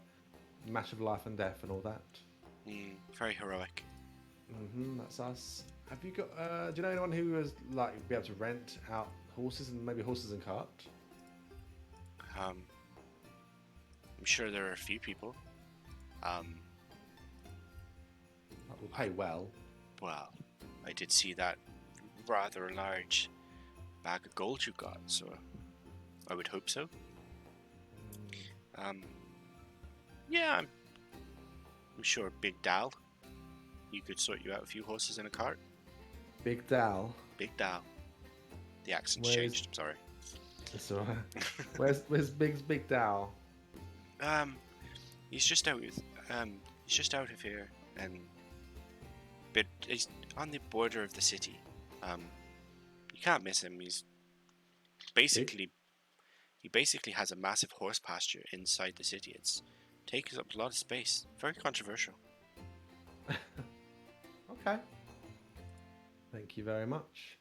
match of life and death and all that. Very heroic. That's us. Have you got? Do you know anyone who has like be able to rent out horses and maybe horses and cart? I'm sure there are a few people. We'll pay well. Well, I did see that rather large bag of gold you got, so I would hope so. Yeah, I'm sure Big Dal, you could sort you out a few horses and a cart. Big Dal. Big Dal. The accent's Where's- changed, I'm sorry. That's alright. Where's Big Dal? He's just out with, he's just out of here, and but he's on the border of the city. You can't miss him. He's basically, he basically has a massive horse pasture inside the city. It's takes up a lot of space. Very controversial. Okay. Thank you very much.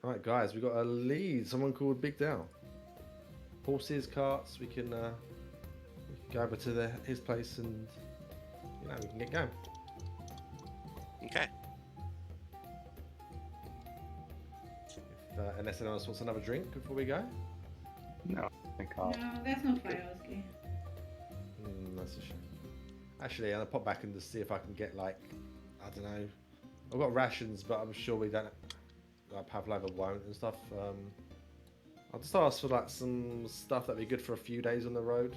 Alright guys, we got a lead. Someone called Big Dal. Horses, carts, we can go over to his place and we can get going. Okay. Unless anyone else wants another drink before we go. No, I think I'll. No, that's not fire whiskey. That's a shame. Actually, I'll pop back and just see if I can get I don't know. I've got rations, but I'm sure we don't. Pavlova won't and stuff. I'll just ask for some stuff that'd be good for a few days on the road.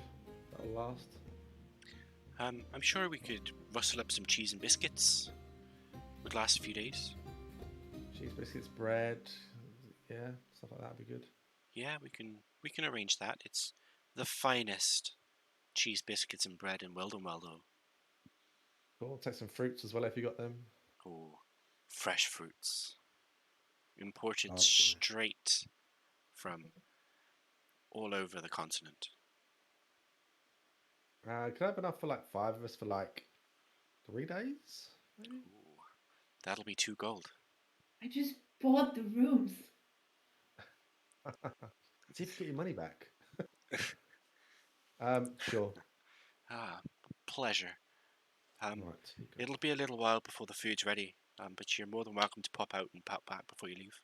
That'll last. I'm sure we could rustle up some cheese and biscuits. Would last a few days. Cheese, biscuits, bread, yeah, stuff like that'd be good. Yeah, we can arrange that. It's the finest cheese, biscuits, and bread in Wildenwell, though. Cool. Take some fruits as well if you got them. Oh, fresh fruits, imported Lovely. straight from all over the continent. Can I have enough for 5 of us for 3 days? Maybe? Ooh, that'll be 2 gold. I just bought the rooms. See if you get your money back. Sure. Ah, pleasure. Right, It'll be a little while before the food's ready, but you're more than welcome to pop out and pop back before you leave.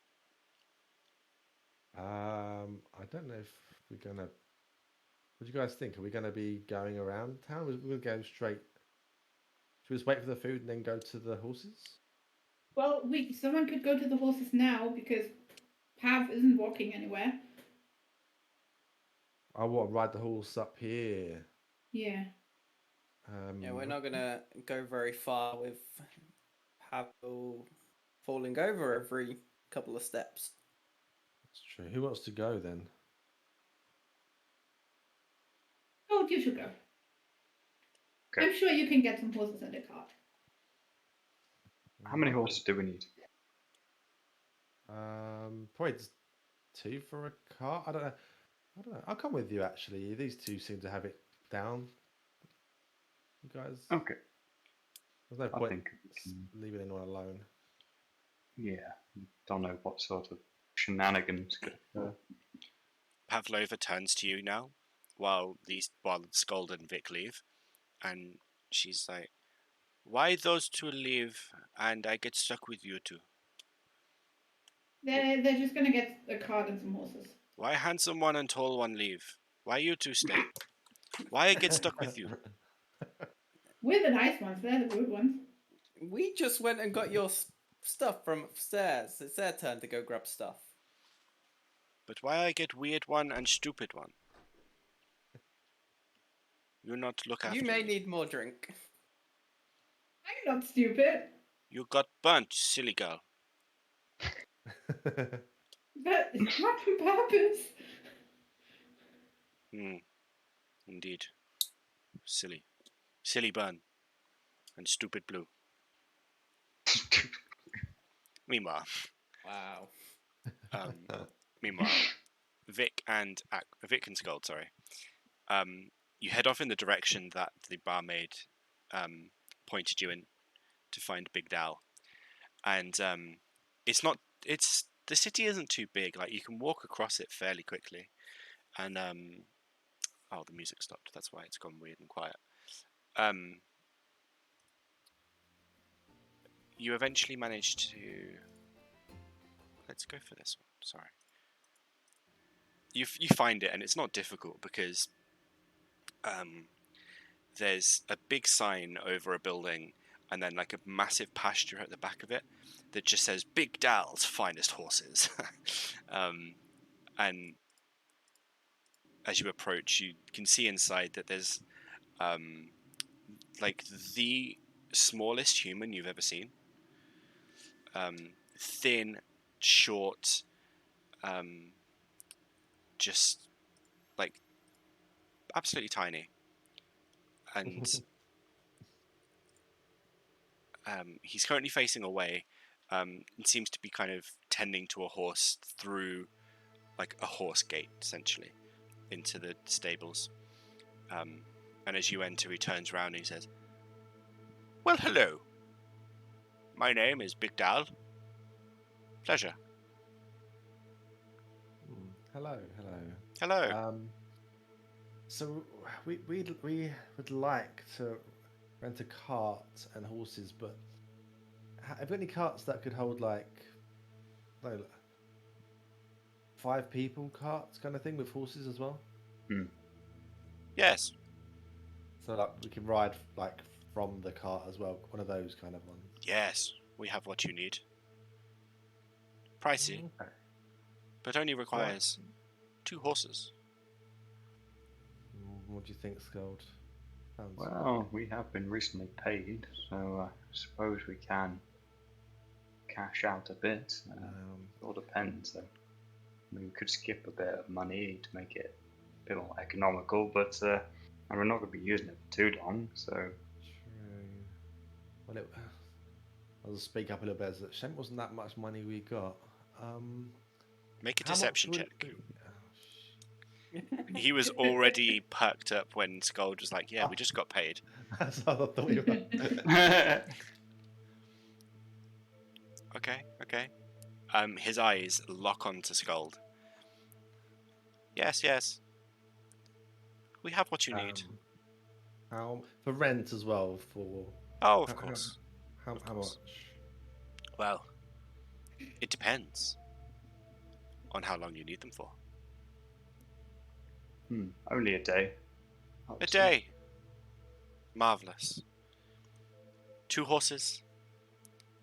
I don't know if we're gonna. What do you guys think? Are we gonna be going around town? We're gonna go straight. Should we just wait for the food and then go to the horses? Well, someone could go to the horses now because Pav isn't walking anywhere. I want to ride the horse up here. Yeah. Yeah, we're not gonna go very far with Pavel falling over every couple of steps. That's true. Who wants to go then? Oh, you should go. Okay. I'm sure you can get some horses and a cart. How many horses do we need? Probably just 2 for a cart. I don't know. I'll come with you actually. These two seem to have it down. You guys. Okay. There's no I point think. leaving anyone alone. Yeah. Don't know what sort of shenanigans could occur. Pavlova turns to you now, while Sköld and Vic leave, and she's like, "Why those 2 leave and I get stuck with you 2? They're just gonna get a cart and some horses. Why handsome one and tall one leave? Why you 2 stay? Why I get stuck with you? We're the nice ones, they're the rude ones. We just went and got your stuff from upstairs. It's their turn to go grab stuff. But why I get weird one and stupid one? You not look after You may me. need more drink. I'm not stupid, You got burnt, silly girl. but it's not on purpose. Indeed. Silly. Silly burn. And stupid blue. Meanwhile, Wow. meanwhile, Vic and Sköld, sorry. You head off in the direction that the barmaid pointed you in to find Big Dal. And the city isn't too big. You can walk across it fairly quickly. And the music stopped. That's why it's gone weird and quiet. You eventually manage to. Let's go for this one. Sorry. you find it, and it's not difficult because there's a big sign over a building, and then like a massive pasture at the back of it that just says "Big Dal's finest horses." And as you approach, you can see inside that there's like the smallest human you've ever seen. Thin, short, just like absolutely tiny, and he's currently facing away. It seems to be kind of tending to a horse through like a horse gate, essentially, into the stables. And as you enter, he turns around and he says, "Well, hello. My name is Big Dal. Pleasure." Hello. Hello. So we would like to rent a cart and horses, but have you any carts that could hold like 5 people carts kind of thing with horses as well? Yes. So like we can ride like from the cart as well, one of those kind of ones. Yes. We have what you need. Pricey, Okay. but only requires 2 horses. What do you think, Sköld? Well, we have been recently paid, so I suppose we can cash out a bit. It all depends, though. I mean, we could skip a bit of money to make it a bit more economical, but and we're not going to be using it for too long, so... True. Well, I'll just speak up a little bit. Shame wasn't that much money we got. Make a How much deception would check. it be? He was already perked up when Sköld was like, "Yeah, we just got paid." That's what I thought we were. Okay. His eyes lock onto Sköld. Yes. We have what you need. How for rent as well? For Oh, of course. How much? Well, it depends on how long you need them for. Only a day. A day. Marvelous. 2 horses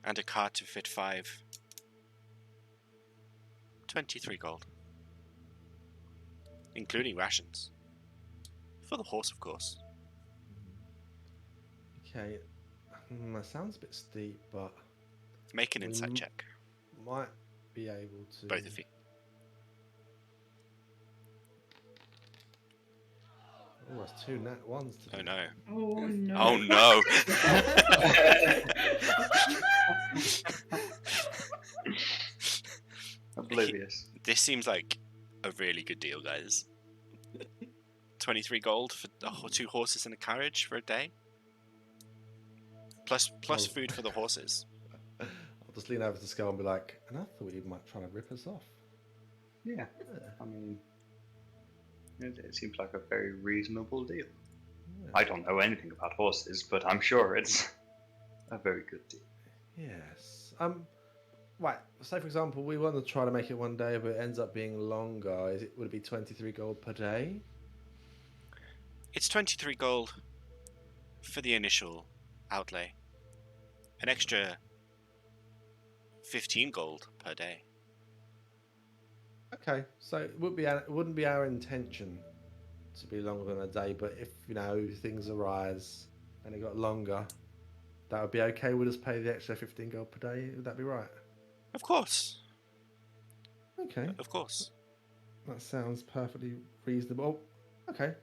and a cart to fit 5. 23 gold. Including rations. For the horse, of course. Okay, that sounds a bit steep, but Make an insight check. might be able to. Both of you. Oh, that's 2 nat ones. Oh no. Oh no. Oh no. Oblivious. This seems like a really good deal, guys. 23 gold for 2 horses and a carriage for a day. Plus food for the horses. I'll just lean over to Sköld and be like, and I thought you might try to rip us off. Yeah. I mean, it seems like a very reasonable deal. Yeah. I don't know anything about horses, but I'm sure it's a very good deal. Yes. Right. Say for example, we want to try to make it one day, but it ends up being longer. Would it be 23 gold per day? It's 23 gold for the initial outlay. An extra 15 gold per day. Okay. So it wouldn't be our intention to be longer than a day, but if things arise and it got longer, that would be okay. We'll just pay the extra 15 gold per day. Would that be right? Of course. Okay. Of course. That sounds perfectly reasonable. Okay.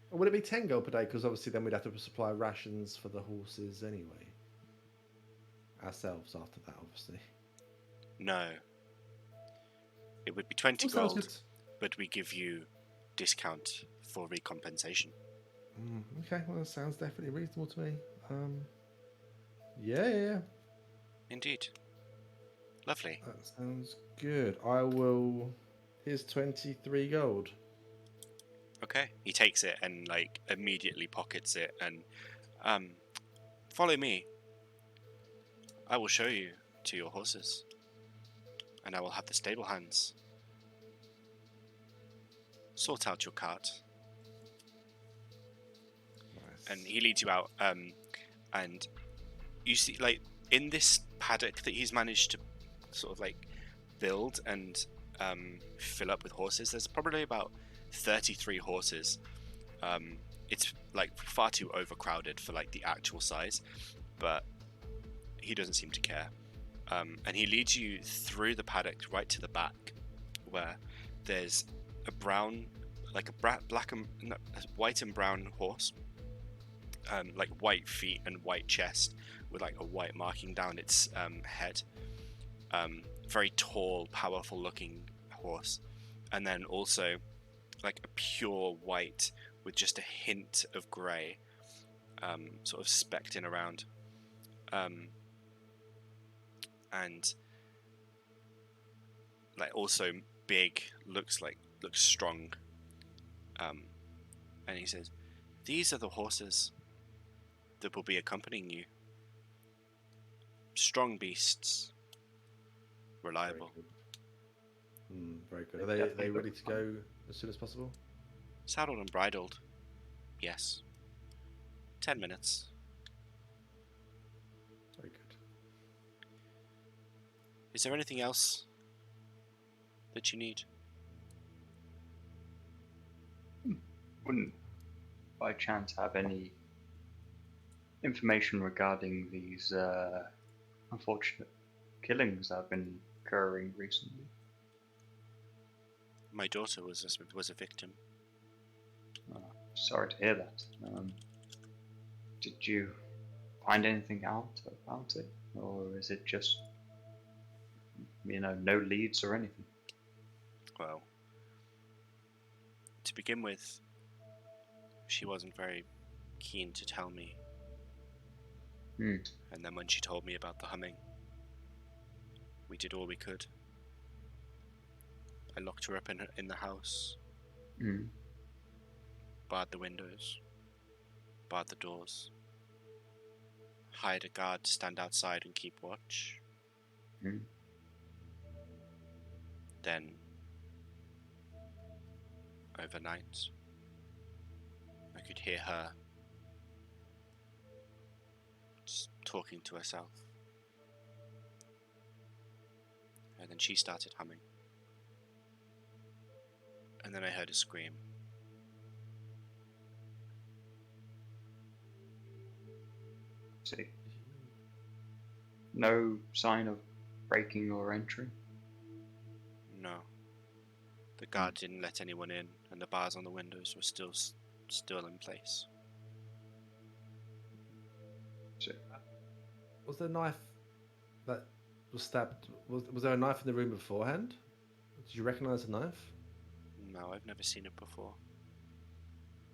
Or would it be 10 gold per day? Because obviously then we'd have to supply rations for the horses anyway. Ourselves after that, obviously. No. It would be 20 Sounds gold, good. but we give you discount for recompensation. Okay, well, that sounds definitely reasonable to me. Yeah. Indeed. Lovely. That sounds good. Here's 23 gold. Okay. He takes it and immediately pockets it and follow me. I will show you to your horses. And I will have the stable hands sort out your cart. Nice. And he leads you out, and you see, like, in this paddock that he's managed to sort of like build and fill up with horses, there's probably about 33 horses. It's like far too overcrowded for like the actual size, but he doesn't seem to care. And he leads you through the paddock right to the back, where there's a brown, like a white and brown horse, like white feet and white chest, with like a white marking down its head. Very tall, powerful looking horse, and then also like a pure white with just a hint of grey, sort of specked in around, and like also big, looks strong. And he says, "These are the horses that will be accompanying you. Strong beasts, reliable. Very good. Are they ready to go as soon as possible? Saddled and bridled. Yes. 10 minutes. Very good. Is there anything else that you need?" Wouldn't by chance have any information regarding these unfortunate killings that have been occurring recently? My daughter was a victim. Sorry to hear that. Did you find anything out about it, or is it just, no leads or anything? Well, to begin with, she wasn't very keen to tell me. And then when she told me about the humming, we did all we could. I locked her up in the house, barred the windows, barred the doors, hired a guard to stand outside and keep watch. Then, overnight, I could hear her just talking to herself. And then she started humming. And then I heard a scream. See. No sign of breaking or entry? No. The guard didn't let anyone in, and the bars on the windows were still in place. See. Was there a knife that was stabbed? Was there a knife in the room beforehand? Did you recognise the knife? No, I've never seen it before.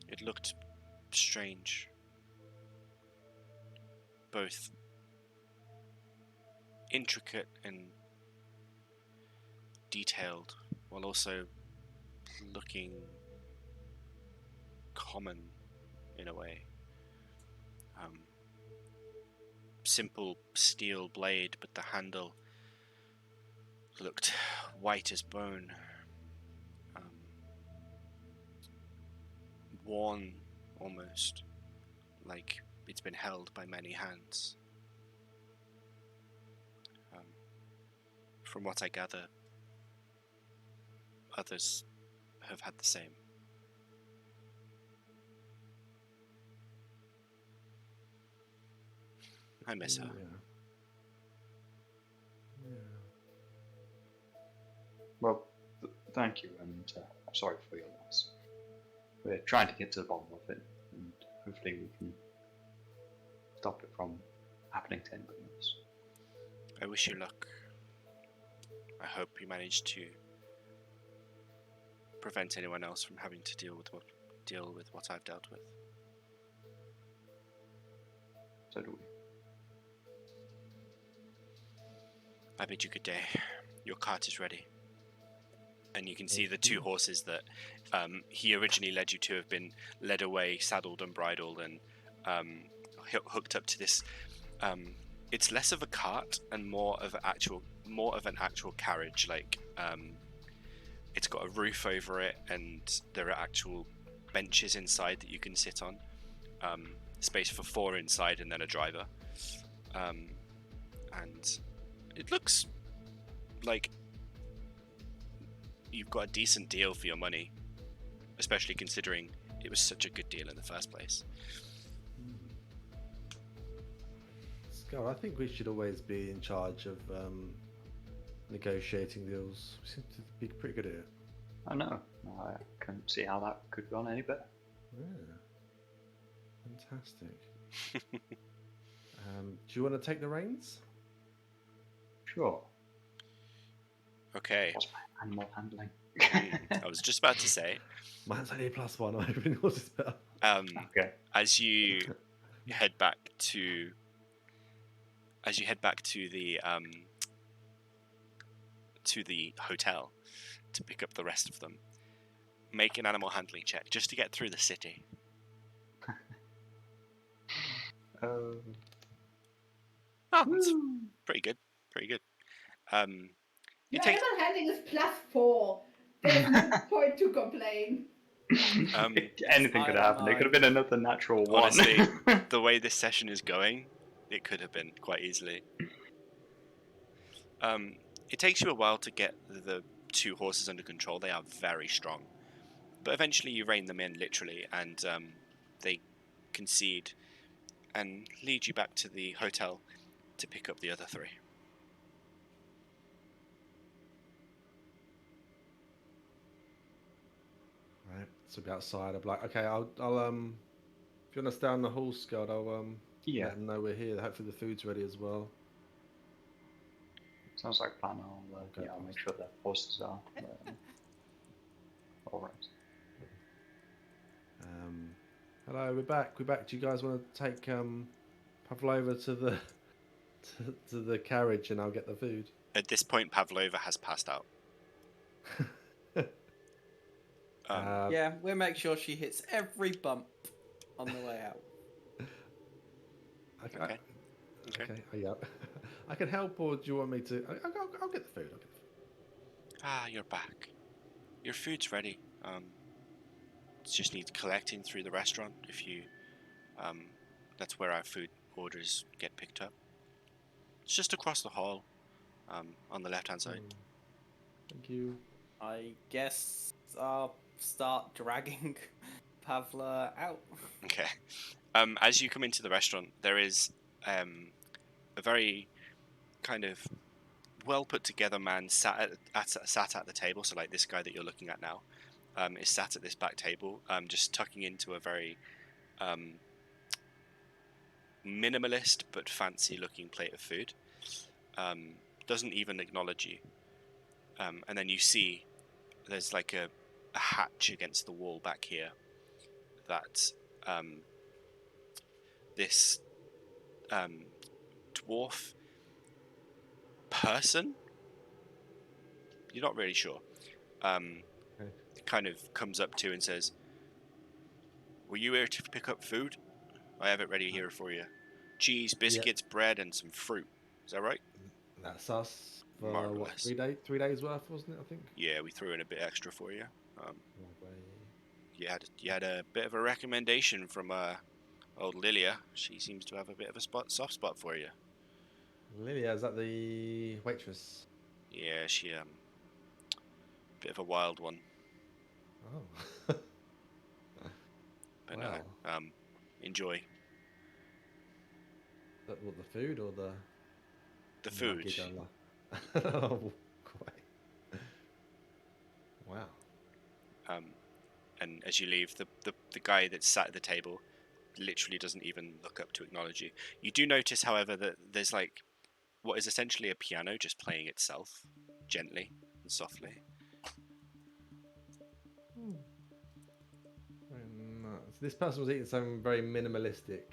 It looked strange. Both intricate and detailed, while also looking common in a way. Simple steel blade, but the handle looked white as bone. Worn almost, like it's been held by many hands. From what I gather, others have had the same. I miss her. Yeah. Well, thank you, and I'm sorry for your loss. We're trying to get to the bottom of it, and hopefully we can stop it from happening to anybody else. I wish you luck. I hope you manage to prevent anyone else from having to deal with what I've dealt with. So do we. I bid you good day. Your cart is ready. And you can see the two horses that he originally led you to have been led away, saddled and bridled, and hooked up to this. It's less of a cart and more of an actual carriage, like It's got a roof over it, and there are actual benches inside that you can sit on. Space for 4 inside, and then a driver. And it looks like you've got a decent deal for your money, especially considering it was such a good deal in the first place. Sköld, I think we should always be in charge of negotiating deals. We seem to be pretty good at it. I know. I couldn't see how that could go on any better. Yeah. Fantastic. Do you want to take the reins? Sure. Okay. What's my animal handling? I was just about to say, Mine's only a +1. I hope yours is better. Okay. as you head back to the hotel to pick up the rest of them, make an animal handling check just to get through the city. Oh, that's pretty good. Pretty good. Your takes- animal handling is +4. There's no point to complain. Anything could happen. It could have been another natural one. Honestly, the way this session is going, it could have been quite easily. It takes you a while to get the 2 horses under control. They are very strong. But eventually you rein them in, literally, and they concede and lead you back to the hotel to pick up the other 3. Right, so be outside. I'll be like, okay, I'll if you want to stay on the hall, Sköld, I'll Yeah. let them know we're here. Hopefully the food's ready as well. Sounds like a plan. I'll make sure the horses are all right. Hello, we're back. We're back. Do you guys want to take Pavlova to the to the carriage, and I'll get the food? At this point, Pavlova has passed out. Yeah, we'll make sure she hits every bump on the way out. Okay. Okay. Yeah. I can help, or do you want me to? I'll get the food. You're back. Your food's ready. It just needs collecting through the restaurant. If you, that's where our food orders get picked up. It's just across the hall, on the left-hand side. Thank you. I guess I'll start dragging Pavla out. Okay. As you come into the restaurant, there is a very kind of well put together man sat at the table. So like this guy that you're looking at now is sat at this back table, just tucking into a very minimalist but fancy looking plate of food. Doesn't even acknowledge you. And then you see there's like a hatch against the wall back here that this dwarf person, you're not really sure, kind of comes up to and says, "Were you here to pick up food? I have it ready here for you. Cheese, biscuits, bread, and some fruit. Is that right?" That's us for what, Marvelous. 3 days worth, wasn't it? I think. Yeah, we threw in a bit extra for you. Lovely. You had a bit of a recommendation from old Lilia. She seems to have a bit of a soft spot for you. Lilia, is that the waitress? Yeah, she bit of a wild one. Oh. But Wow. no, enjoy What, the food or the food. Magidala? Oh, quite. Wow. And as you leave, the guy that's sat at the table literally doesn't even look up to acknowledge you. You do notice, however, that there's like what is essentially a piano just playing itself gently and softly. Very nice. This person was eating something very minimalistic,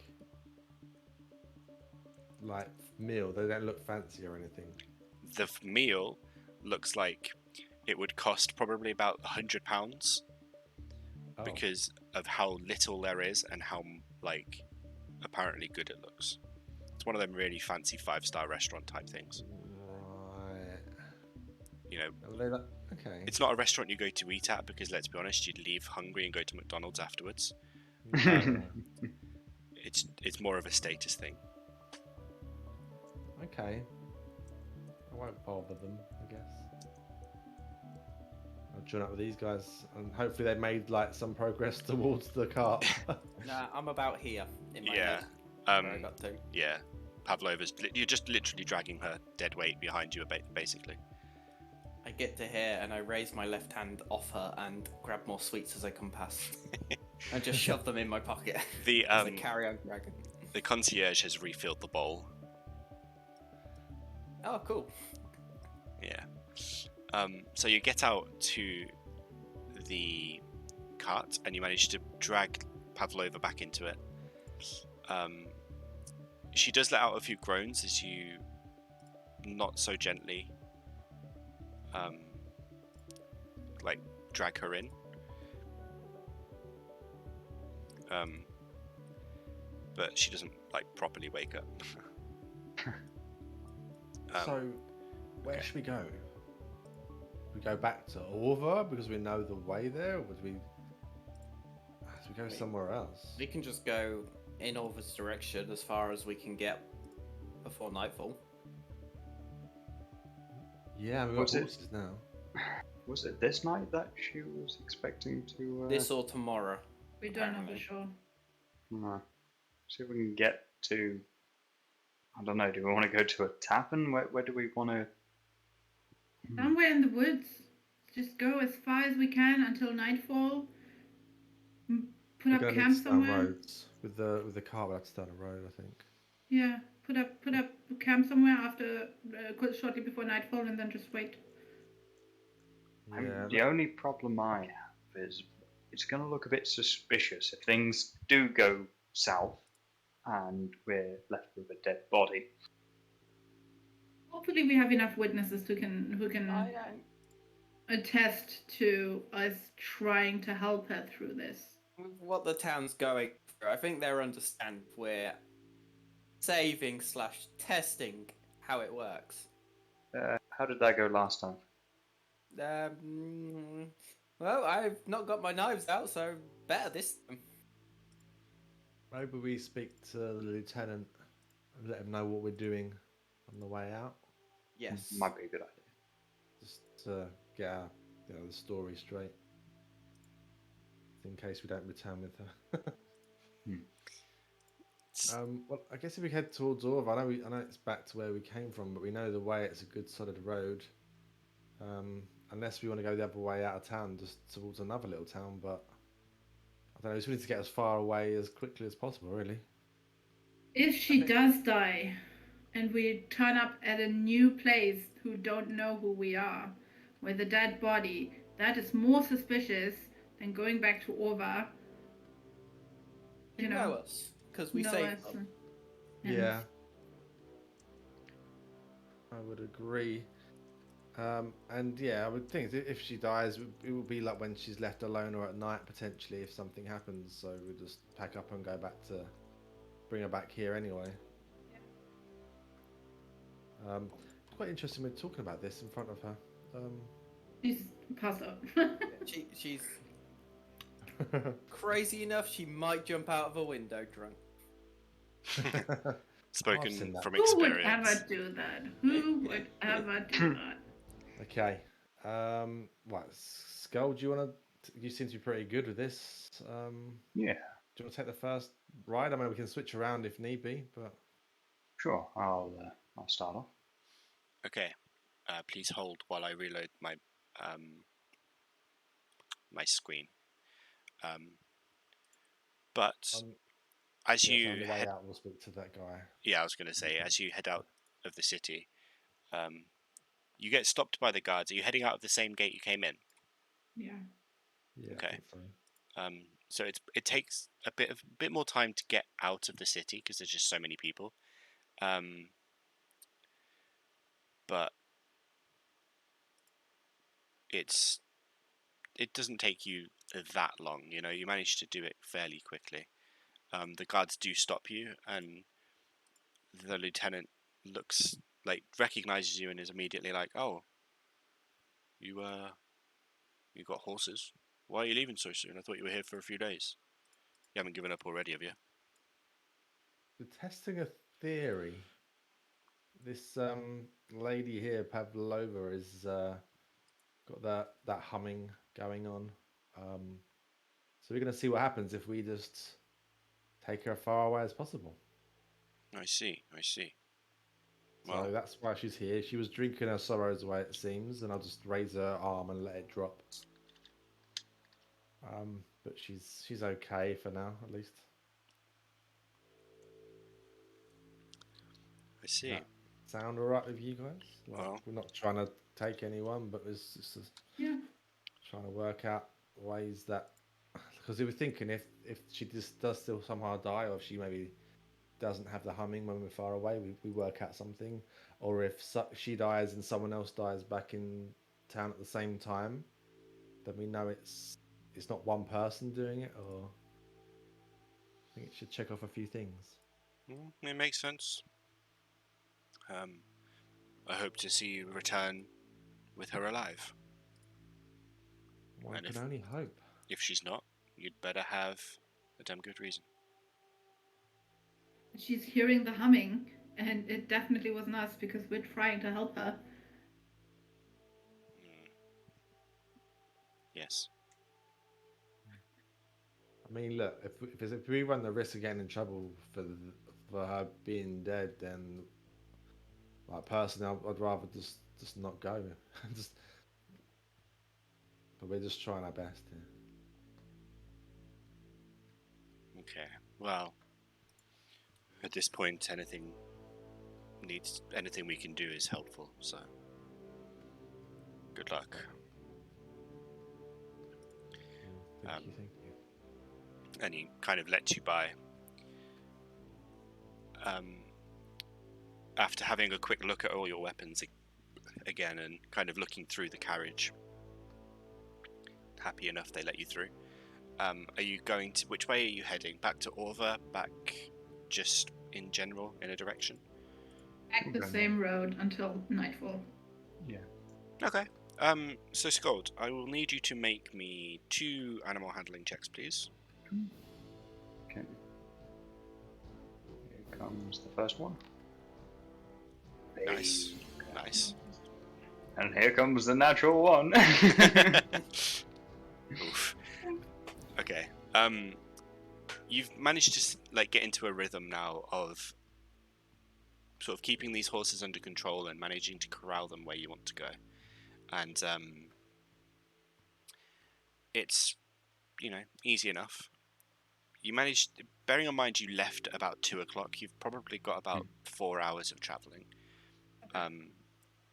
like meal. They don't look fancy or anything. The meal looks like it would cost probably about £100 Oh. because of how little there is and how like apparently good it looks. It's one of them really fancy 5-star restaurant type things. Right. You know, Okay. It's not a restaurant you go to eat at because, let's be honest, you'd leave hungry and go to McDonald's afterwards. Yeah. It's more of a status thing. Okay. I won't bother them, I guess. I'll join up with these guys, and hopefully they made like some progress towards the cart. Nah, I'm about here in my Yeah. head. Where I got to. Yeah. Pavlova's. You're just literally dragging her dead weight behind you, basically. I get to here and I raise my left hand off her and grab more sweets as I come past, and just shove them in my pocket. The as a carry-on dragon. The concierge has refilled the bowl. Oh, cool. Yeah. So you get out to the cart and you manage to drag Pavlova back into it. She does let out a few groans as you not so gently like drag her in. But she doesn't like properly wake up. So, where should we go? We go back to Orva because we know the way there, or would we? Should we go somewhere else? We can just go in Orva's direction as far as we can get before nightfall. Yeah, we've got horses now. Was it this night that she was expecting to? This or tomorrow. We don't know for Apparently. sure. No. See if we can get to. I don't know. Do we want to go to a tavern? Where do we want to? Somewhere in the woods. Just go as far as we can until nightfall. Put up camp somewhere. Roads. With the car, we'll have to start a road, I think. Yeah, put up camp somewhere after shortly before nightfall, and then just wait. Yeah. The only problem I have is it's going to look a bit suspicious if things do go south and we're left with a dead body. Hopefully, we have enough witnesses who can attest to us trying to help her through this. With what the town's going through, I think they'll understand we're saving / testing how it works. How did that go last time? Well, I've not got my knives out, so better this time. Maybe we speak to the lieutenant and let him know what we're doing on the way out. Yes. Might be a good idea. Just to get the story straight. In case we don't return with her. Well, I guess if we head towards Orva, I know it's back to where we came from, but we know the way. It's a good solid road. Unless we want to go the other way out of town, just towards another little town, but I don't know. We just need to get as far away as quickly as possible, really. If she does die, and we turn up at a new place who don't know who we are, with a dead body, that is more suspicious than going back to Orva. You know us, because we know saved us, them. Yeah. I would agree. And yeah, I would think if she dies, it would be like when she's left alone or at night, potentially, if something happens. So we'll just pack up and go back to bring her back here anyway. Quite interesting we're talking about this in front of her. She's passed out. She's crazy enough, she might jump out of a window drunk. Spoken from Who would experience. ever do that? Who would ever do that? Okay. What, Sköld, you seem to be pretty good with this. Yeah. Do you want to take the first ride? I mean, we can switch around if need be, but... Sure, I'll start off. Okay. Please hold while I reload my my screen. But as yeah, you on the way head, out, we'll speak to that guy. yeah, I was going to say, as you head out of the city, you get stopped by the guards. Are you heading out of the same gate you came in? Yeah. Yeah. Okay. I think so. So it takes a bit more time to get out of the city because there's just so many people. But it doesn't take you that long. You know, you manage to do it fairly quickly. The guards do stop you, and the lieutenant recognizes you and is immediately like, "Oh, You got horses. Why are you leaving so soon? I thought you were here for a few days. You haven't given up already, have you? We're testing a theory. This lady here, Pavlova, is got that humming going on. So we're going to see what happens if we just take her as far away as possible. I see. So Well, that's why she's here. She was drinking her sorrows away, it seems, and I'll just raise her arm and let it drop. But she's okay for now, at least. I see. Does that sound alright with you guys? Like, Well, we're not trying to take anyone, but it's just Yeah. trying to work out ways that, because we were thinking if she just does still somehow die, or if she maybe doesn't have the humming when we're far away, we work out something, or if she dies and someone else dies back in town at the same time, then we know it's not one person doing it. Or I think it should check off a few things. it makes sense. I hope to see you return with her alive. One And can only hope. if she's not, you'd better have a damn good reason. She's hearing the humming, and it definitely wasn't us because we're trying to help her. Yes. I mean, look, if we run the risk of getting in trouble for her being dead, then, like, personally, I'd rather just not go. But we're just trying our best here. Okay. Well, at this point, anything we can do is helpful. So, good luck. Thank you. And he kind of lets you by. After having a quick look at all your weapons again and kind of looking through the carriage, happy enough they let you through. Are you going to? Which way are you heading? Back to Orva? Back, just in general, in a direction? Back the same road until nightfall. Yeah. Okay. So Sköld, I will need you to make me 2 animal handling checks, please. Okay. Here comes the first one. Nice. And here comes the natural one. Oof. Okay. You've managed to get into a rhythm now of sort of keeping these horses under control and managing to corral them where you want to go. And it's, easy enough. You managed, bearing in mind you left about 2 o'clock, you've probably got about 4 hours of travelling.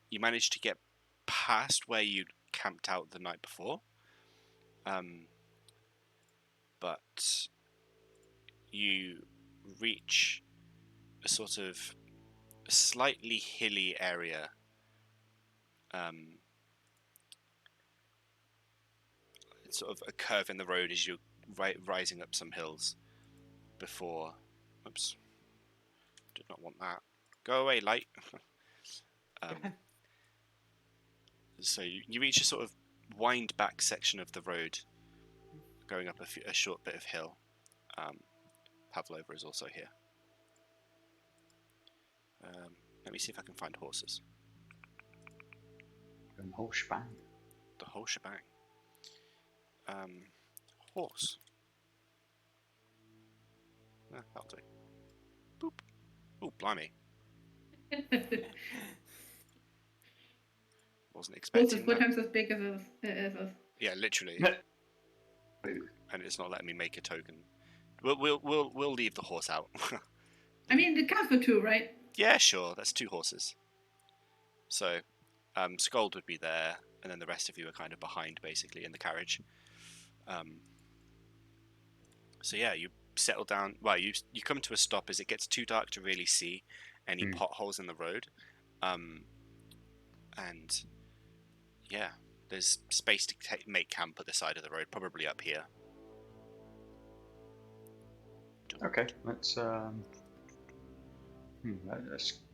You managed to get past where you'd camped out the night before. But you reach a sort of slightly hilly area. It's sort of a curve in the road as you're rising up some hills before. Oops. Did not want that. Go away, light. So you reach a sort of wind back section of the road, going up a short bit of hill. Pavlova is also here. Let me see if I can find horses. The whole shebang. The whole shebang. Horse. That'll do. Boop. Oh, blimey. Wasn't expecting Horses 4 that. times as big as us. Yeah, literally. And it's not letting me make a token. We'll leave the horse out. I mean, it counts for 2, right? Yeah, sure. That's 2 horses. So, Sköld would be there, and then the rest of you are kind of behind, basically, in the carriage. So yeah, you settle down. Well, you come to a stop as it gets too dark to really see any potholes in the road. And yeah, there's space to make camp at the side of the road, probably up here. Okay, let's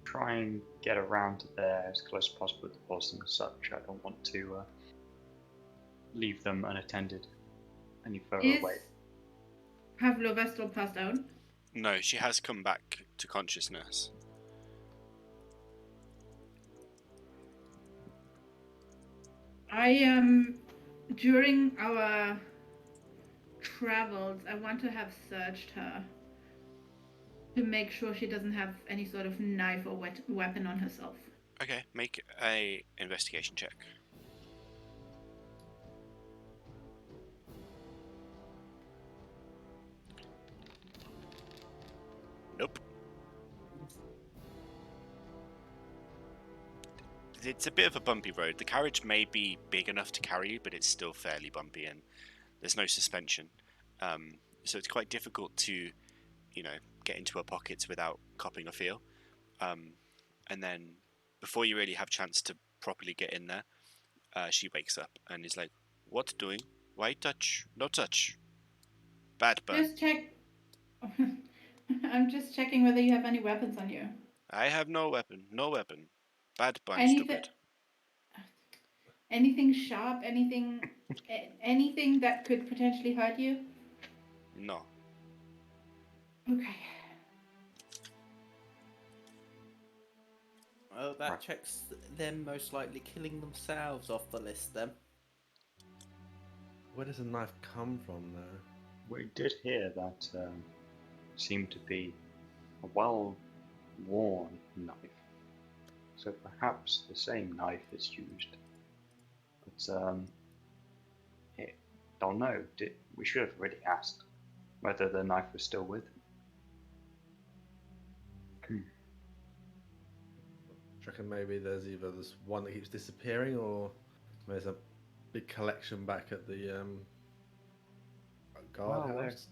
try and get around to there as close as possible with the horse and such. I don't want to leave them unattended any further Is away. Pavlova still passed out? No, she has come back to consciousness. During our travels, I want to have searched her to make sure she doesn't have any sort of knife or weapon on herself. Okay, make a investigation check. Nope. It's a bit of a bumpy road. The carriage may be big enough to carry you, but it's still fairly bumpy, and there's no suspension. So it's quite difficult to, get into her pockets without copping a feel. And then before you really have a chance to properly get in there, she wakes up and is like, "What doing? Why touch? No touch. Bad burn. Just check. I'm just checking whether you have any weapons on you. I have no weapon. No weapon. Bad burn, Anything, stupid. anything sharp? Anything that could potentially hurt you? No. Okay. Well, that checks them most likely killing themselves off the list then. Where does a knife come from, though? We did hear that seemed to be a well-worn knife, so perhaps the same knife is used. But don't know. We should have already asked whether the knife was still with him. I reckon maybe there's either this one that keeps disappearing, or there's a big collection back at the guardhouse.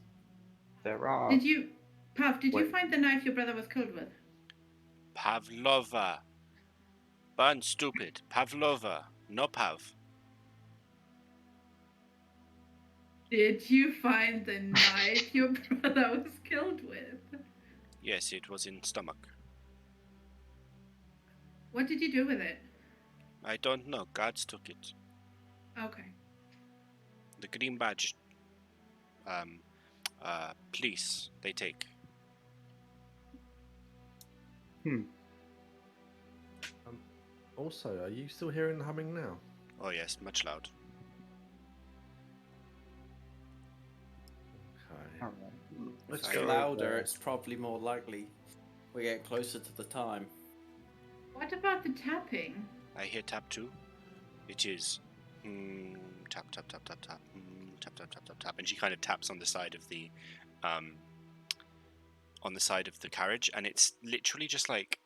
There are. Did you Wait. find the knife your brother was killed with? Pavlova. Burn, stupid. Pavlova. No Pav. Did you find the knife your brother was killed with? Yes, it was in stomach. What did you do with it? I don't know. Guards took it. Okay. The green badge. Police. They take. Also, are you still hearing the humming now? Oh yes, much loud. Okay. Alright. Let's If go it's louder, over. it's probably more likely we get closer to the time. What about the tapping? I hear tap too. It is tap tap tap tap tap tap tap tap tap tap, and she kind of taps on the side of the carriage, and it's literally just like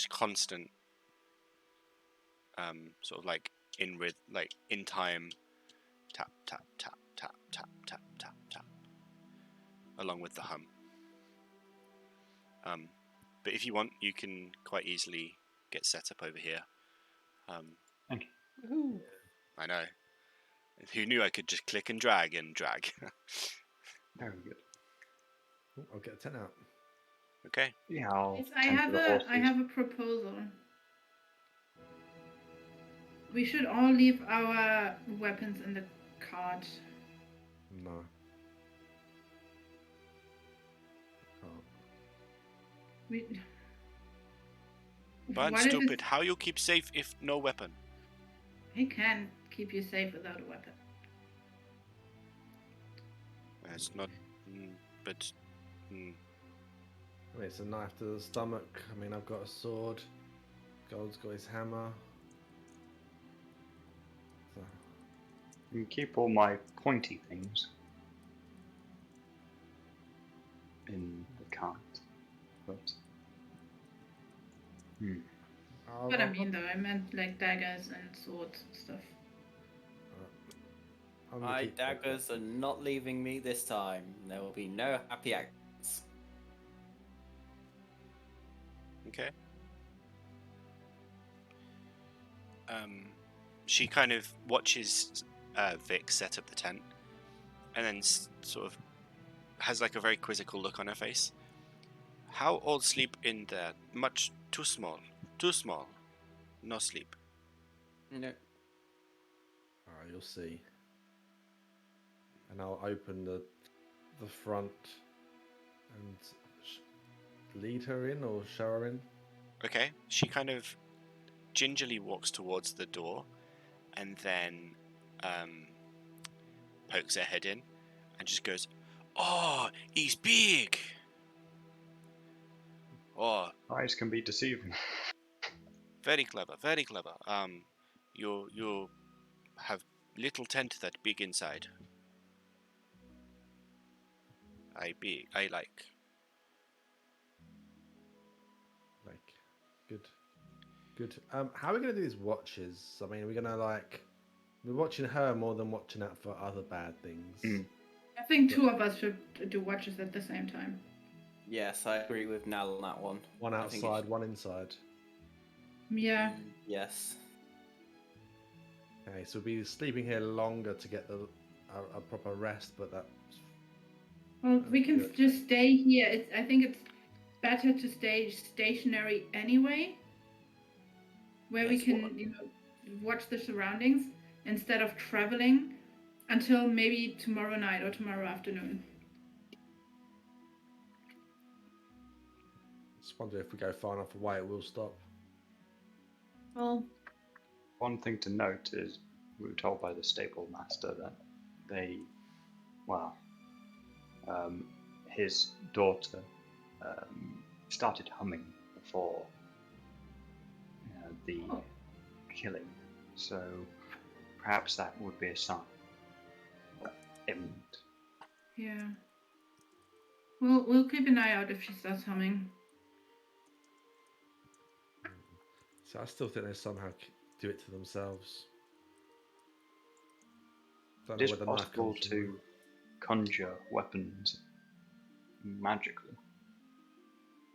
constant sort of like in time tap tap tap tap tap tap tap tap along with the hum. But if you want, you can quite easily get set up over here. Thank Ooh. I know. Who knew I could just click and drag and drag? Very good. Oh, I'll get a 10 out. Okay. Yeah, I'll Yes, I tend to have the horses. I have a proposal. We should all leave our weapons in the cart. No. Oh. Burn, What if stupid. it's- How you keep safe if no weapon? I can keep you safe without a weapon. It's not. But. I mean, it's a knife to the stomach. I mean, I've got a sword. Sköld's got his hammer. So, You can keep all my pointy things in the cart, but What I mean though, I meant like daggers and swords and stuff. I'm gonna My keep- daggers are not leaving me this time. There will be no happy accidents. Okay. She kind of watches Vic set up the tent, and then sort of has like a very quizzical look on her face. How old sleep in there? Much too small. Too small. No sleep. You know, you'll see. And I'll open the front and lead her in or show her in. Okay, she kind of gingerly walks towards the door and then pokes her head in and just goes, "Oh, he's big! Oh, Eyes can be deceiving. very clever, very clever. You have little tent that big inside. I like. Like, good. How are we gonna do these watches? I mean, are we gonna we're watching her more than watching out for other bad things. Mm. I think two of us should do watches at the same time. Yes, I agree with Nal on that one. One I think outside, one inside. Yeah. Yes. Okay, so we'll be sleeping here longer to get a proper rest, but that's Well, we can good. just stay here. I think it's better to stay stationary anyway, where we Yes, can watch the surroundings instead of traveling until maybe tomorrow night or tomorrow afternoon. Just wonder if we go far enough away, it will stop. Well, One thing to note is we were told by the stable master that his daughter started humming before the killing, so perhaps that would be a sign imminent. yeah. We'll keep an eye out if she starts humming. So I still think they somehow do it to themselves. Don't It know is where the knife possible comes from. to conjure weapons magically,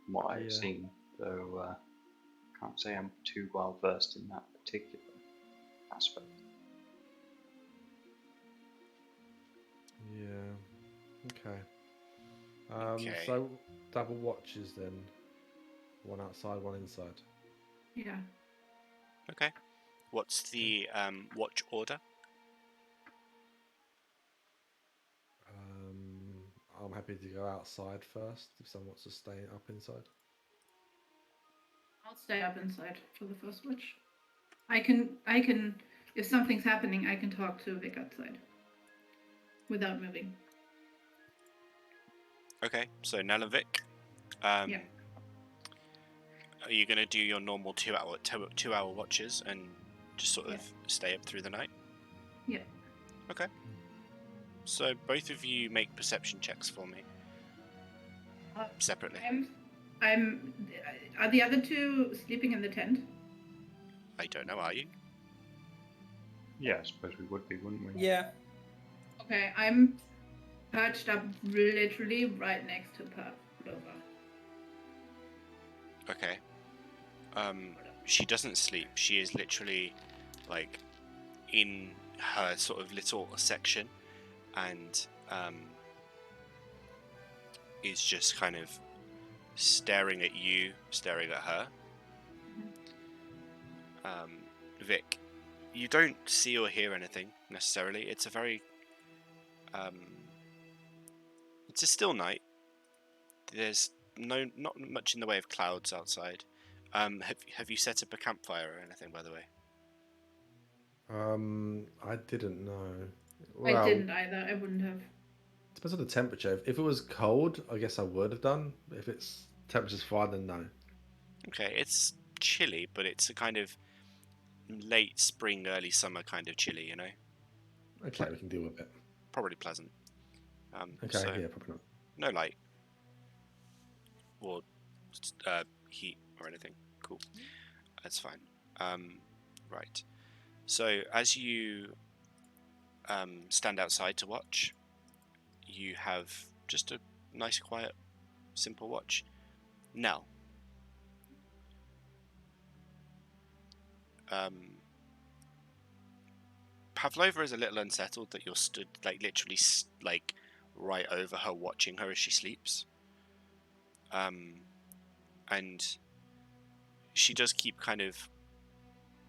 from what I've seen, though can't say I'm too well versed in that particular aspect. Yeah. Okay. Okay. So double watches then. One outside, one inside. Yeah. Okay. What's the watch order? I'm happy to go outside first if someone wants to stay up inside. I'll stay up inside for the first watch. I can if something's happening, I can talk to Vic outside without moving. Okay, so Nell and Vic. Yeah. Are you gonna do your normal 2-hour watches and just sort of stay up through the night? Yeah. Okay. So both of you make perception checks for me separately. I'm. Are the other two sleeping in the tent? I don't know. Are you? Yeah, I suppose we would be, wouldn't we? Yeah. Okay, I'm perched up literally right next to Pavlova. Okay. She doesn't sleep. She is literally like in her sort of little section and is just kind of staring at you, staring at her. Vic, you don't see or hear anything necessarily. It's a very it's a still night. There's not much in the way of clouds outside. Have you set up a campfire or anything, by the way? I didn't know. I didn't either. I wouldn't have. Depends on the temperature. If it was cold, I guess I would have done. If it's temperature's fine, then no. Okay, it's chilly, but it's a kind of late spring, early summer kind of chilly, you know? Okay, we can deal with it. Probably pleasant. Okay, so yeah, probably not. no light or heat or anything. Cool. That's fine. Right. So as you stand outside to watch, you have just a nice, quiet, simple watch. Now, Pavlova is a little unsettled that you're stood like literally like right over her, watching her as she sleeps. And she does keep kind of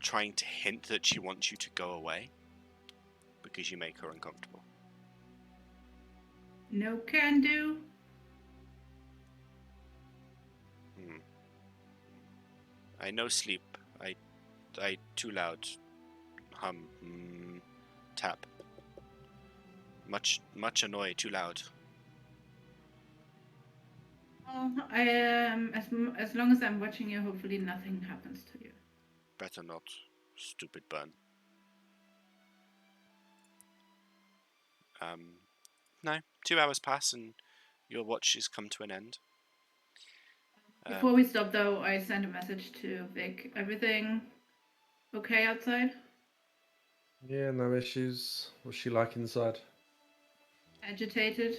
trying to hint that she wants you to go away. because you make her uncomfortable. No can do. I no sleep. I too loud. Hum. Tap. Much annoy. Too loud. Well, I as long as I'm watching you, hopefully nothing happens to you. Better not. Stupid burn. No. 2 hours pass and your watch has come to an end. Before we stop, though, I sent a message to Vic. Everything okay outside? Yeah, no issues. What's she like inside? Agitated,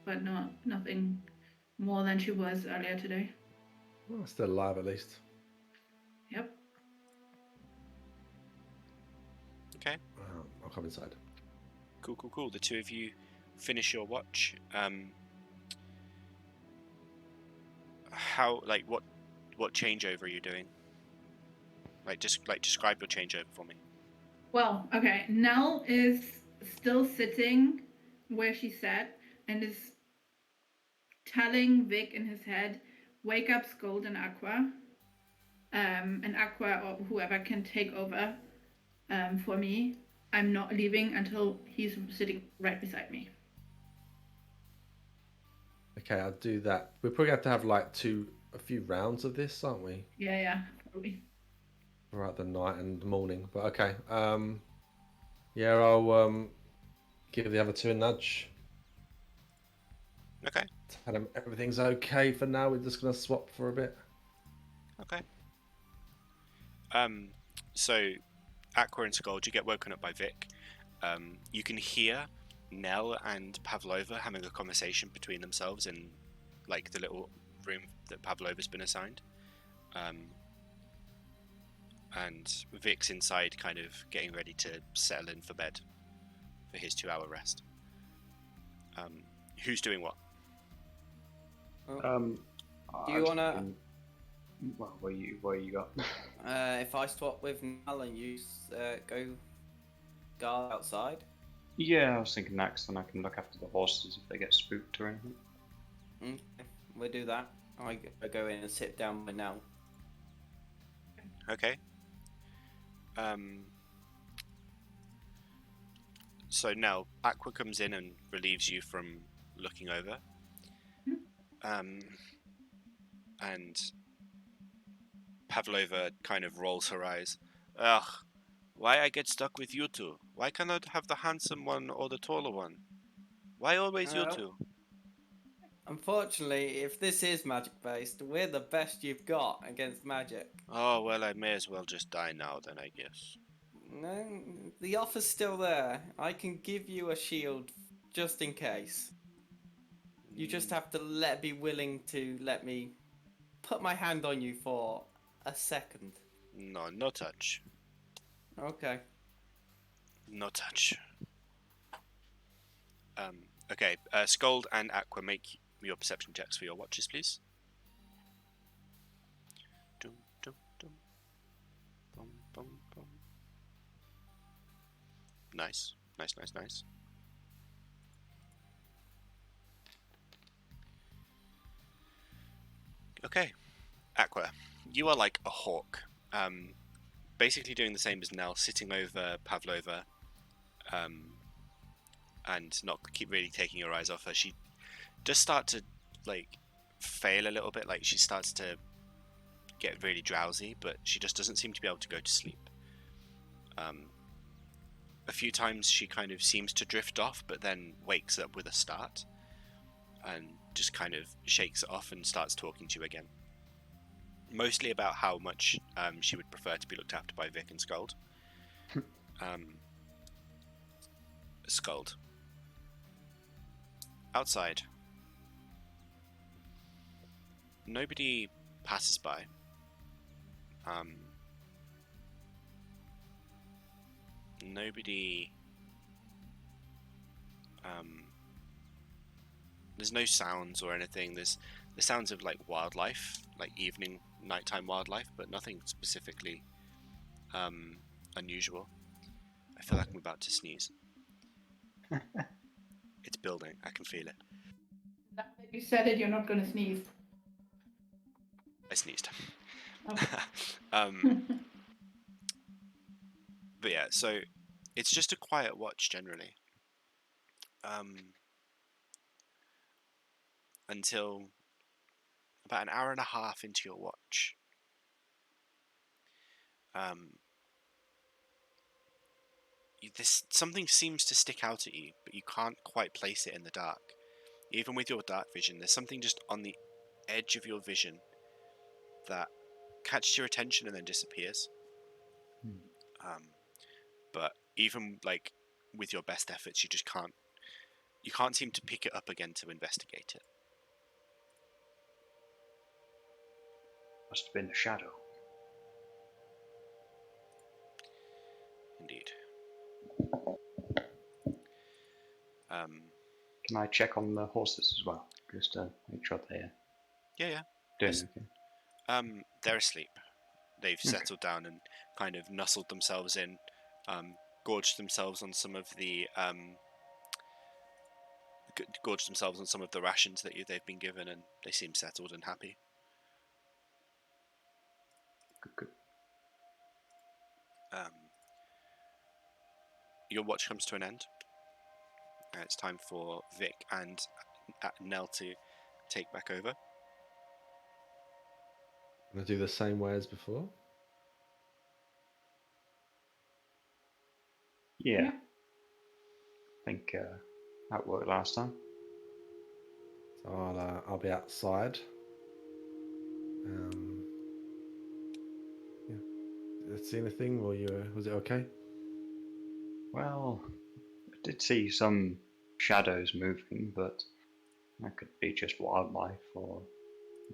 but nothing more than she was earlier today. Well, still alive at least. Yep. Okay. I'll come inside. Cool. The two of you finish your watch. What changeover are you doing? Describe your changeover for me. Well, okay. Nell is still sitting where she sat and is telling Vic in his head, "Wake up, Sköld and Aqua." And Aqua or whoever can take over for me. I'm not leaving until he's sitting right beside me. Okay, I'll do that. We're probably going to have a few rounds of this, aren't we? Yeah, probably. Throughout the night and morning. But okay. Yeah, I'll give the other two a nudge. Okay. Tell them everything's okay for now. We're just going to swap for a bit. Okay. So, Aqua and Sköld, you get woken up by Vic. You can hear Nell and Pavlova having a conversation between themselves in, the little room that Pavlova's been assigned. And Vic's inside, kind of getting ready to settle in for bed for his 2-hour rest. Who's doing what? Do you wanna? Well, what you got? If I swap with Nell and you go guard outside. Yeah, I was thinking that, 'cause then I can look after the horses if they get spooked or anything. Okay, we'll do that. I go in and sit down with Nell. Okay. So now Aqua comes in and relieves you from looking over. And Pavlova kind of rolls her eyes. Ugh, why I get stuck with you two? Why cannot have the handsome one or the taller one? Why always you two? Unfortunately, if this is magic based, we're the best you've got against magic. Oh, well, I may as well just die now then, I guess. No, the offer's still there. I can give you a shield just in case. You just have to be willing to let me put my hand on you for a second. No touch. Okay. No touch. Okay, Sköld and Aqua, make your perception checks for your watches, please. Dum, dum, dum. Bum, bum, bum. Nice. Okay, Aqua, you are like a hawk. Basically doing the same as Nell, sitting over Pavlova, and not keep really taking your eyes off her. She does start to fail a little bit. She starts to get really drowsy, but she just doesn't seem to be able to go to sleep. A few times she kind of seems to drift off, but then wakes up with a start and just kind of shakes it off and starts talking to you again. Mostly about how much she would prefer to be looked after by Vic and Sköld. Sköld. Outside. Nobody passes by. There's no sounds or anything. There's the sounds of wildlife, evening, nighttime wildlife, but nothing specifically unusual. I feel like I'm about to sneeze. It's building. I can feel it. Now that you said it, you're not gonna sneeze. I sneezed. Okay. But yeah, so it's just a quiet watch generally. Until about an hour and a half into your watch. Something seems to stick out at you, but you can't quite place it in the dark. Even with your dark vision, there's something just on the edge of your vision that catches your attention and then disappears. But even like with your best efforts, you just can't. You can't seem to pick it up again to investigate it. Must have been a shadow. Indeed. Can I check on the horses as well, just to make sure they're Yeah. doing Yes. okay? They're asleep. They've settled down and kind of nuzzled themselves in, gorged themselves on some of the rations that they've been given, and they seem settled and happy. Good. Your watch comes to an end. It's time for Vic and Nell to take back over. Gonna do the same way as before. Yeah. I think that worked last time. So I'll be outside. Yeah. Did you see anything, or was it okay? Well, I did see some shadows moving, but that could be just wildlife or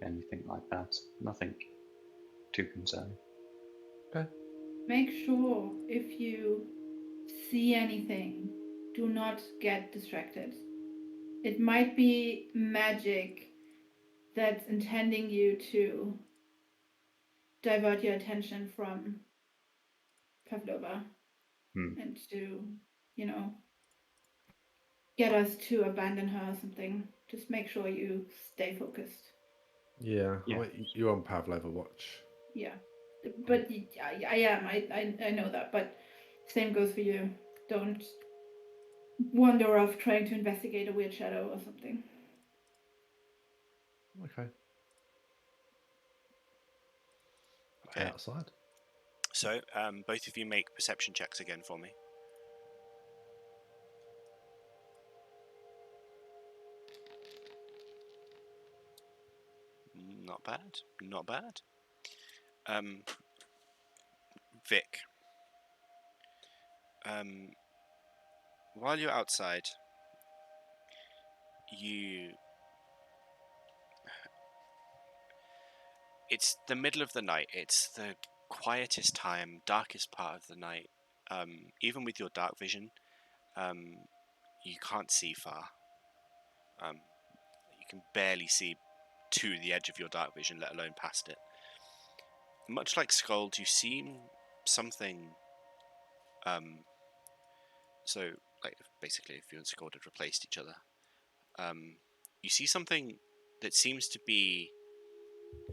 anything like that. Nothing too concerning. Okay. Make sure if you see anything, do not get distracted. It might be magic that's intending you to divert your attention from Pavlova and to, get us to abandon her or something. Just make sure you stay focused. Yeah. Yeah. You're on Pavlova watch. Yeah. But I am. I know that. But same goes for you. Don't wander off trying to investigate a weird shadow or something. Okay. Okay. Outside. So, both of you make perception checks again for me. Not bad. Not bad. Vic. While you're outside, it's the middle of the night. It's the quietest time, darkest part of the night. Even with your dark vision, you can't see far. You can barely see to the edge of your dark vision, let alone past it. Much like Sköld, you see something. So, like, basically, if you and Sköld had replaced each other, you see something that seems to be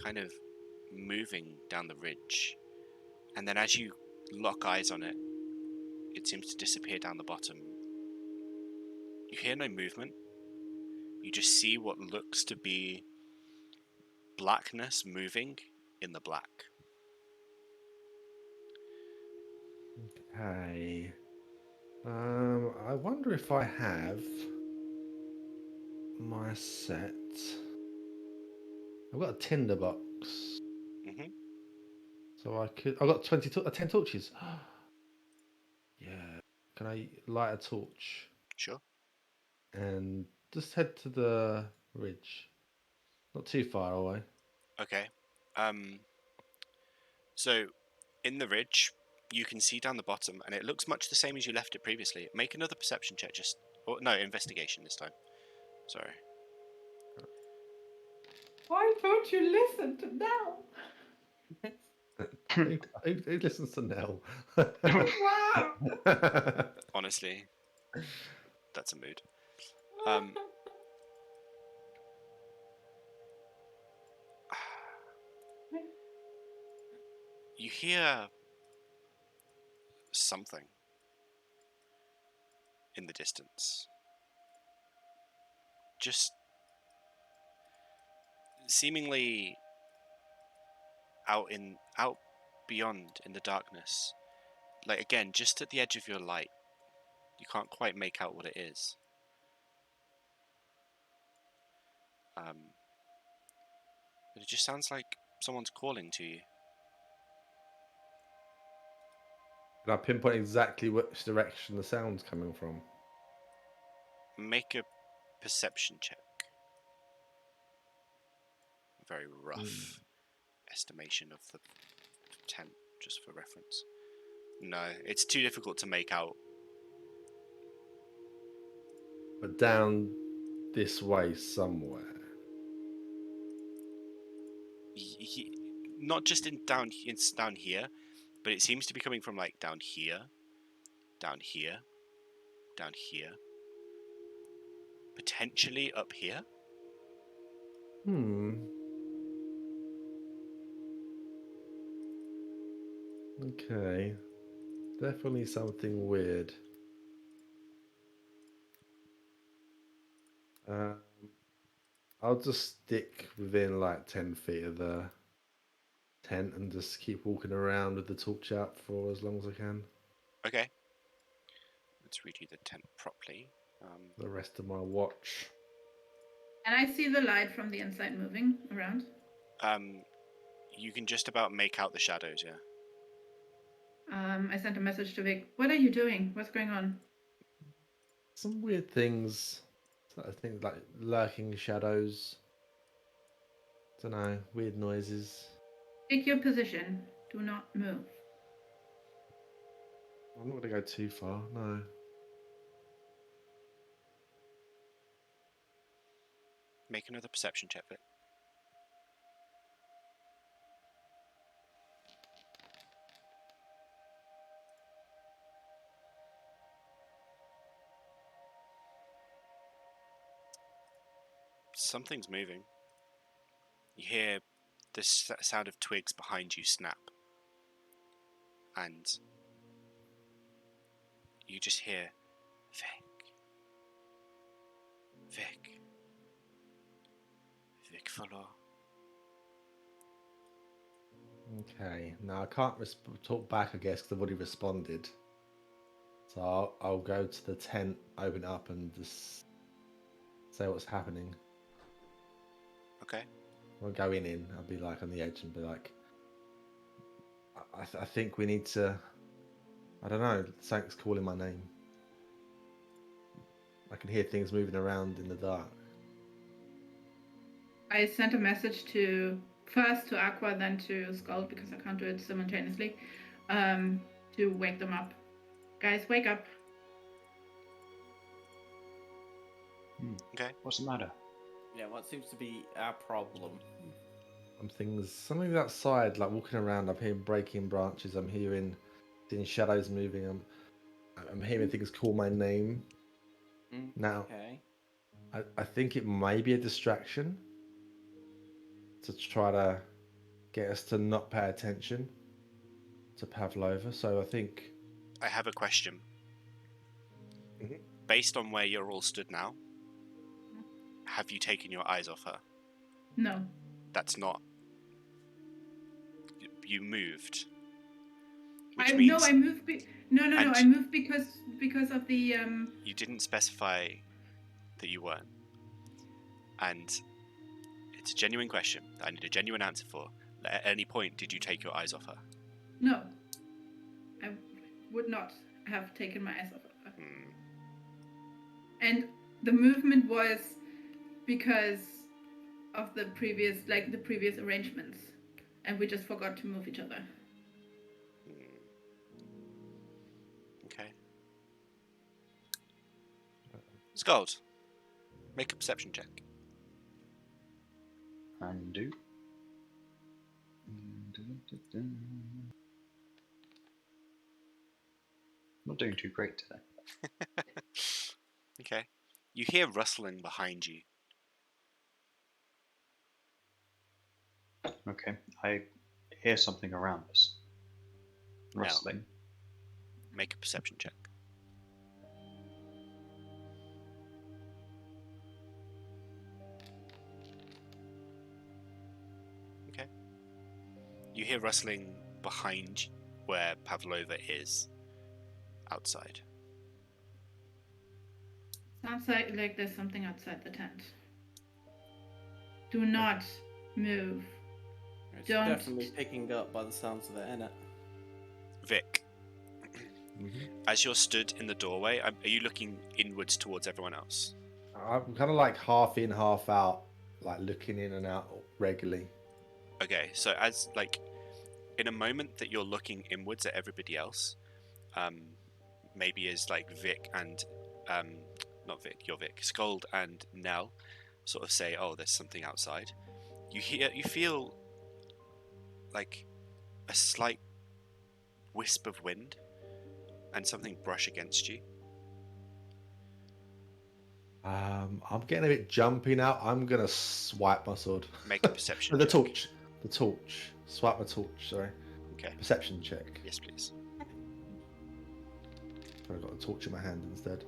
kind of moving down the ridge, and then as you lock eyes on it, it seems to disappear down the bottom. You hear no movement. You just see what looks to be blackness moving in the black. Okay. I wonder if I have my set. I've got a tinderbox. Mm-hmm. So I've got 10 torches. Yeah. Can I light a torch Sure. and just head to the ridge? Not too far away. Okay. So, in the ridge, you can see down the bottom, and it looks much the same as you left it previously. Make another perception check, investigation this time. Sorry. Why don't you listen to Nell? Who listens to Nell? Wow. Honestly. That's a mood. You hear something in the distance. Just seemingly out beyond in the darkness. Like again, just at the edge of your light. You can't quite make out what it is. But it just sounds like someone's calling to you. Can I pinpoint exactly which direction the sound's coming from? Make a perception check. A very rough estimation of the tent, just for reference. No, it's too difficult to make out. But down this way somewhere. Not just down here, but it seems to be coming from like down here, down here, down here, potentially up here. Okay. Definitely something weird. I'll just stick within like 10 feet of the tent and just keep walking around with the torch out for as long as I can. Okay. Let's redo the tent properly. The rest of my watch. And I see the light from the inside moving around. You can just about make out the shadows, yeah. I sent a message to Vic. What are you doing? What's going on? Some weird things. I think like lurking shadows. Don't know, weird noises. Take your position. Do not move. I'm not gonna go too far, no. Make another perception check, Vic. Something's moving. You hear the sound of twigs behind you snap. And you just hear, Vic follow. Okay, now I can't talk back, I guess, because I've already responded. So I'll go to the tent, open it up, and just say what's happening. Okay. I'll go in. I'll be like on the edge and be like, I think we need to. I don't know. Something's calling my name. I can hear things moving around in the dark. I sent a message first to Aqua, then to Sköld, because I can't do it simultaneously, to wake them up. Guys, wake up. Okay. What's the matter? Yeah, what seems to be our problem? Something's outside, like walking around. I'm hearing breaking branches. I'm seeing shadows moving. I'm hearing things call my name. Now, Okay. I think it may be a distraction to try to get us to not pay attention to Pavlova. So I think I have a question. Mhm. Based on where you're all stood now, have you taken your eyes off her? No. That's not. You moved. I moved. I moved because of the. You didn't specify that you weren't, and it's a genuine question that I need a genuine answer for. At any point, did you take your eyes off her? No. I would not have taken my eyes off her. And the movement was because of the previous arrangements, and we just forgot to move each other. Okay. Sköld, make a perception check. And do. Not doing too great today. Okay. You hear rustling behind you. Okay, I hear something around us. No. Rustling. Make a perception check. Okay. You hear rustling behind where Pavlova is, outside. Sounds like there's something outside the tent. Do not move. It's Don't. definitely picking up by the sounds of it, innit? Vic, as you're stood in the doorway, are you looking inwards towards everyone else? I'm kind of like half in, half out, like looking in and out regularly. Okay, so as like in a moment that you're looking inwards at everybody else, maybe as like Vic and not Vic, you're Vic, Sköld and Nell sort of say, "Oh, there's something outside." You feel like a slight wisp of wind and something brush against you. I'm getting a bit jumpy now. I'm gonna swipe my sword. Make a perception the check. torch. The torch. Swipe my torch. Sorry. Okay. Perception check. Yes, please. I've got a torch in my hand instead.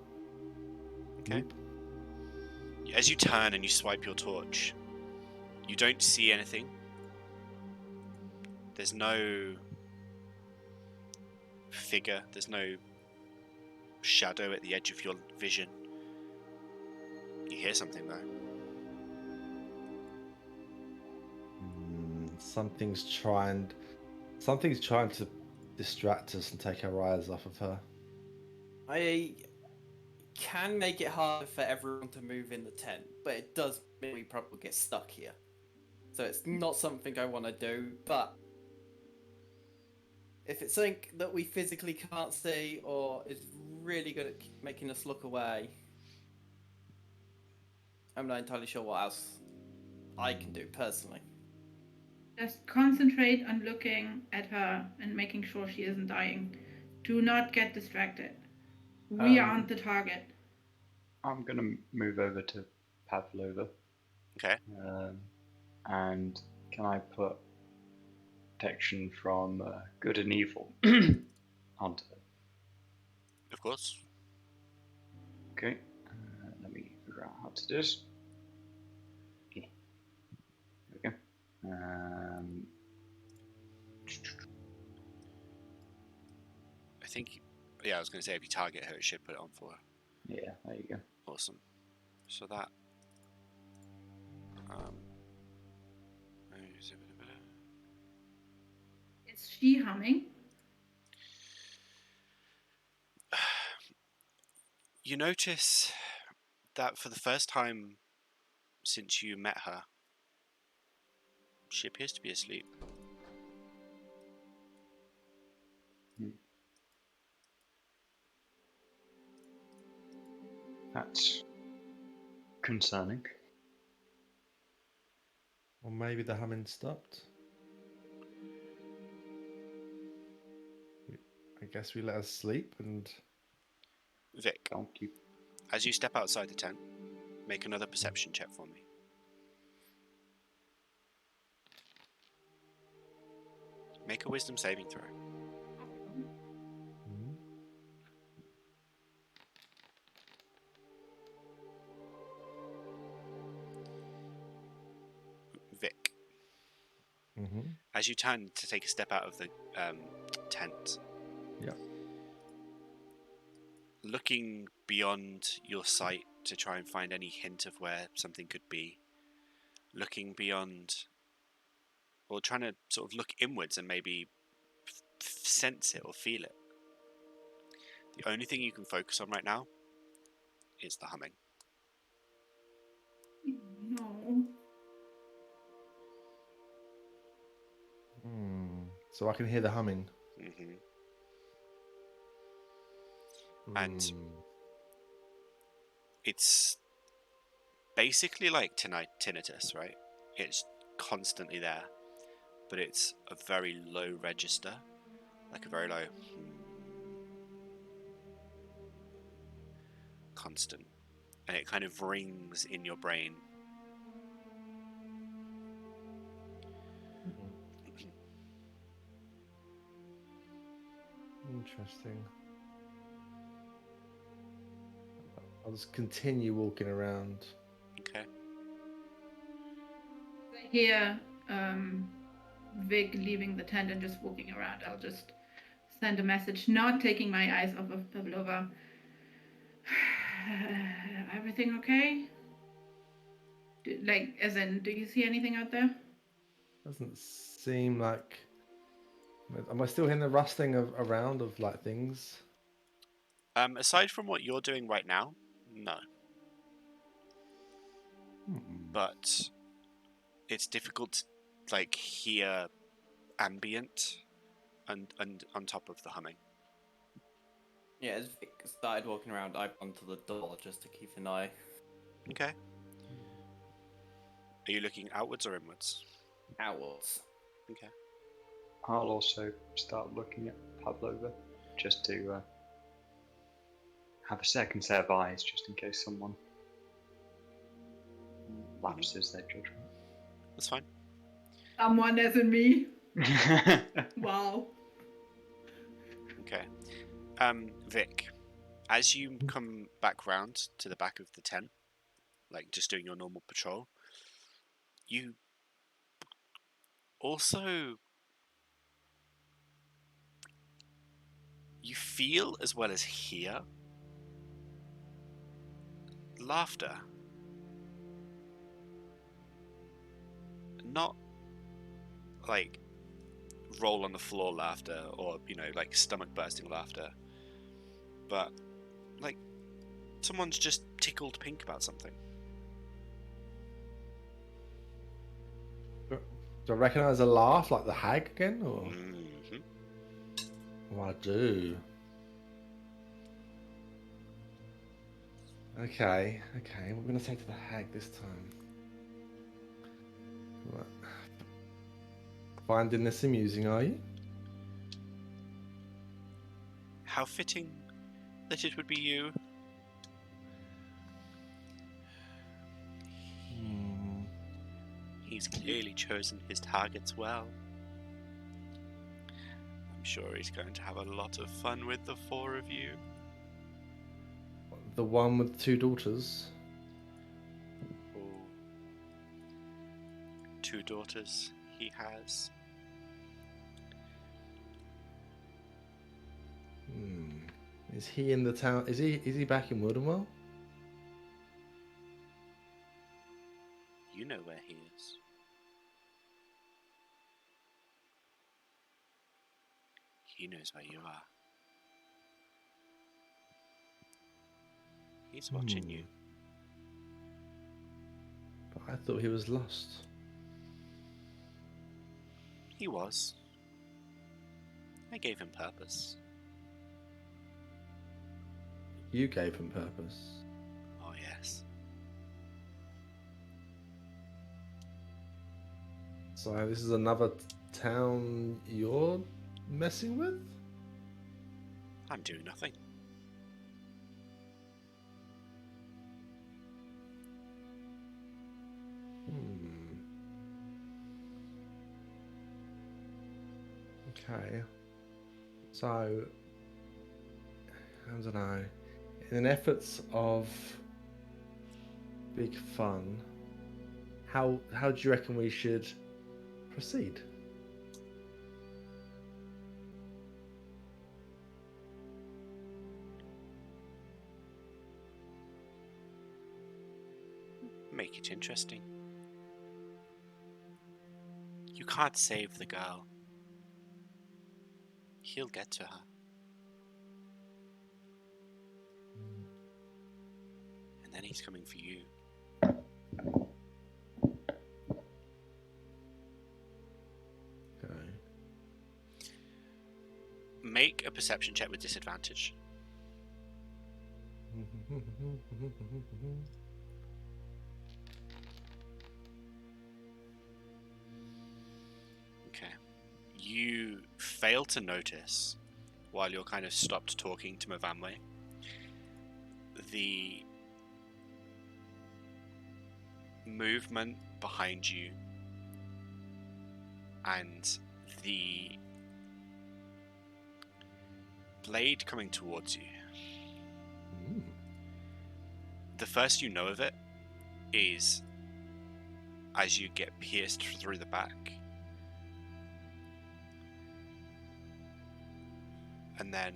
Okay. As you turn and you swipe your torch, you don't see anything. There's no figure. There's no shadow at the edge of your vision. You hear something though. Something's trying to distract us and take our eyes off of her. I can make it hard for everyone to move in the tent, but it does mean we probably get stuck here. So it's not something I want to do, but if it's something that we physically can't see or is really good at making us look away, I'm not entirely sure what else I can do personally. Just concentrate on looking at her and making sure she isn't dying. Do not get distracted. We aren't the target. I'm going to move over to Pavlova. Okay. And can I put protection from good and evil onto her? Of course. Okay. Let me figure out how to do this. Yeah. There we go. I think. Yeah, I was going to say if you target her, it should put it on for her. Yeah, there you go. Awesome. So that. Is she humming? You notice that for the first time since you met her, she appears to be asleep. That's concerning. Or maybe the humming stopped. I guess we let her sleep and... Vic, Thank you. as you step outside the tent, make another perception check for me. Make a wisdom saving throw. Vic, as you turn to take a step out of the tent, looking beyond your sight to try and find any hint of where something could be, looking beyond, or trying to sort of look inwards and maybe sense it or feel it. The only thing you can focus on right now is the humming. No. So I can hear the humming. Mm-hmm. And it's basically like tinnitus, right? It's constantly there, but it's a very low register, like a very low constant and it kind of rings in your brain. Interesting. I'll just continue walking around. Okay. Here, Vic leaving the tent and just walking around. I'll just send a message, not taking my eyes off of Pavlova. Everything okay? As in, do you see anything out there? Doesn't seem like. Am I still hearing the rustling around of like things? Aside from what you're doing right now, no. But it's difficult to like hear ambient and on top of the humming. Yeah, as Vic started walking around, I've gone to the door just to keep an eye. Okay. Are you looking outwards or inwards? Outwards. Okay. I'll also start looking at Pavlova, just to have a second set of eyes, just in case someone lapses their judgment. That's fine. Someone as in me? Wow. Okay. Vic, as you come back round to the back of the tent, like just doing your normal patrol, you also feel as well as hear laughter. Not like roll on the floor laughter or, like stomach bursting laughter, but like someone's just tickled pink about something. Do I recognise a laugh like the hag again? Or Mm-hmm. I do. Okay. What are we gonna say to the hag this time? What? Finding this amusing, are you? How fitting that it would be you. He's clearly chosen his targets well. I'm sure he's going to have a lot of fun with the four of you. The one with two daughters. Oh. 2 daughters he has. Is he in the town? Is he back in Wildenwell? You know where he is. He knows where you are. He's watching you. But I thought he was lost. He was. I gave him purpose. You gave him purpose. Oh, yes. So this is another town you're messing with? I'm doing nothing. Okay. So, I don't know. In efforts of big fun, how do you reckon we should proceed? Make it interesting. You can't save the girl. He'll get to her. And then he's coming for you. Okay. Make a perception check with disadvantage. Okay. You fail to notice, while you're kind of stopped talking to Mavamwe, the movement behind you, and the blade coming towards you. Ooh. The first you know of it is as you get pierced through the back. And then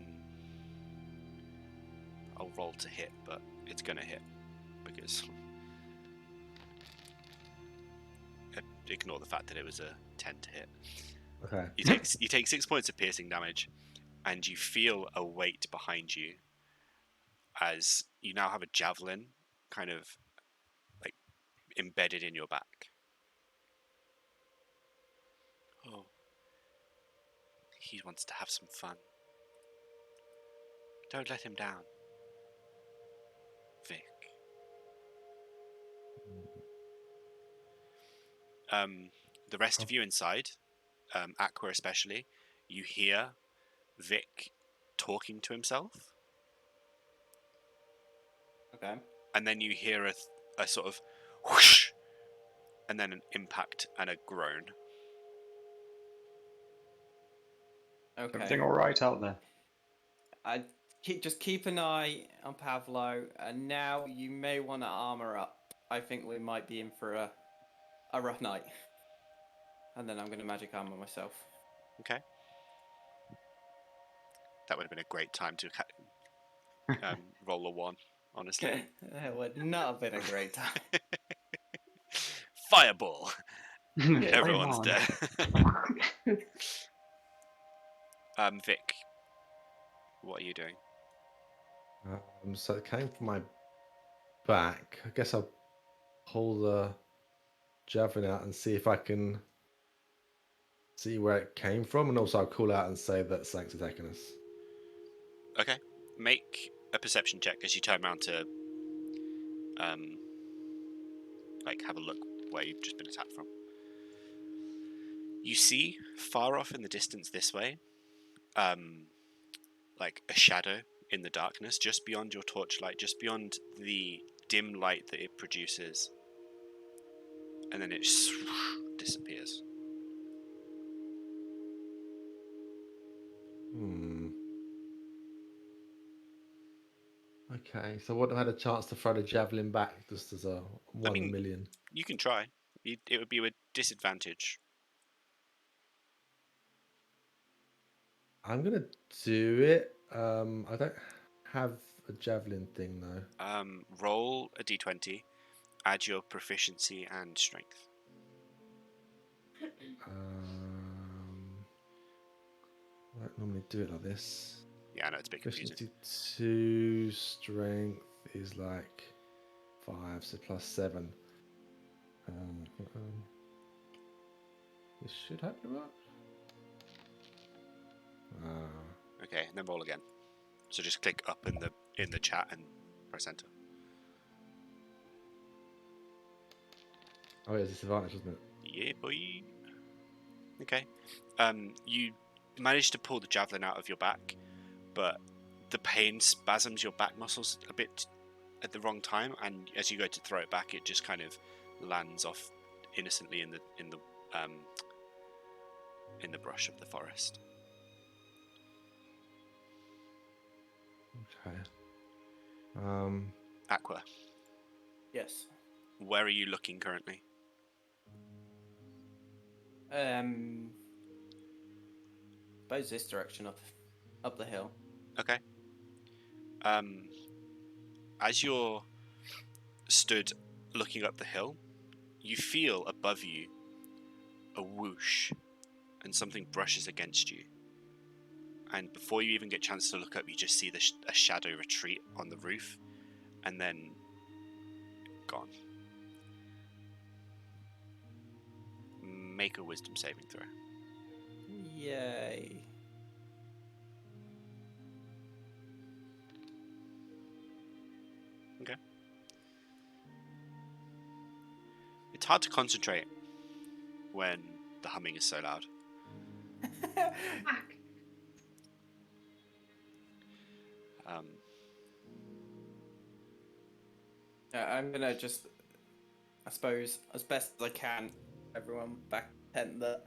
I'll roll to hit, but it's gonna hit because ignore the fact that it was a 10 to hit. Okay. You take 6 points of piercing damage, and you feel a weight behind you as you now have a javelin kind of like embedded in your back. Oh, he wants to have some fun. Don't let him down, Vic. The rest of you inside, Aqua especially, you hear Vic talking to himself, Okay. and then you hear a sort of whoosh, and then an impact and a groan. Okay. Everything all right out there? I just keep an eye on Pavlo, and now you may want to armor up. I think we might be in for a rough night. And then I'm going to magic armor myself. Okay. That would have been a great time to roll a 1, honestly. It would not have been a great time. Fireball! Flame Everyone's on. dead. Vic, what are you doing? So it came from my back. I guess I'll pull the javelin out and see if I can see where it came from, and also I'll call out and say that something's attacking us. Okay. Make a perception check as you turn around to have a look where you've just been attacked from. You see far off in the distance this way, like a shadow in the darkness, just beyond your torchlight, just beyond the dim light that it produces, and then it disappears. Okay, so I wouldn't have had a chance to throw the javelin back just as a 1 in a million. You can try. It would be with disadvantage. I'm gonna do it. I don't have a javelin thing though. Roll a d20, add your proficiency and strength. I don't normally do it like this. Yeah, I know it's a bit confusing. Proficiency 2, strength is like 5, so plus 7. This should help you out. Okay, and then roll again. So just click up in the chat and press enter. Oh, yeah, it's disadvantage, isn't it? Yeah, boy. Okay. You manage to pull the javelin out of your back, but the pain spasms your back muscles a bit at the wrong time, and as you go to throw it back, it just kind of lands off innocently in the brush of the forest. Okay. Aqua, Yes. where are you looking currently? Suppose this direction up the hill. Okay. As you're stood looking up the hill, you feel above you a whoosh, and something brushes against you. And before you even get a chance to look up, you just see a shadow retreat on the roof, and then gone. Make a wisdom saving throw. Yay. Okay. It's hard to concentrate when the humming is so loud. Fuck. I'm gonna just I suppose, as best as I can, everyone back in that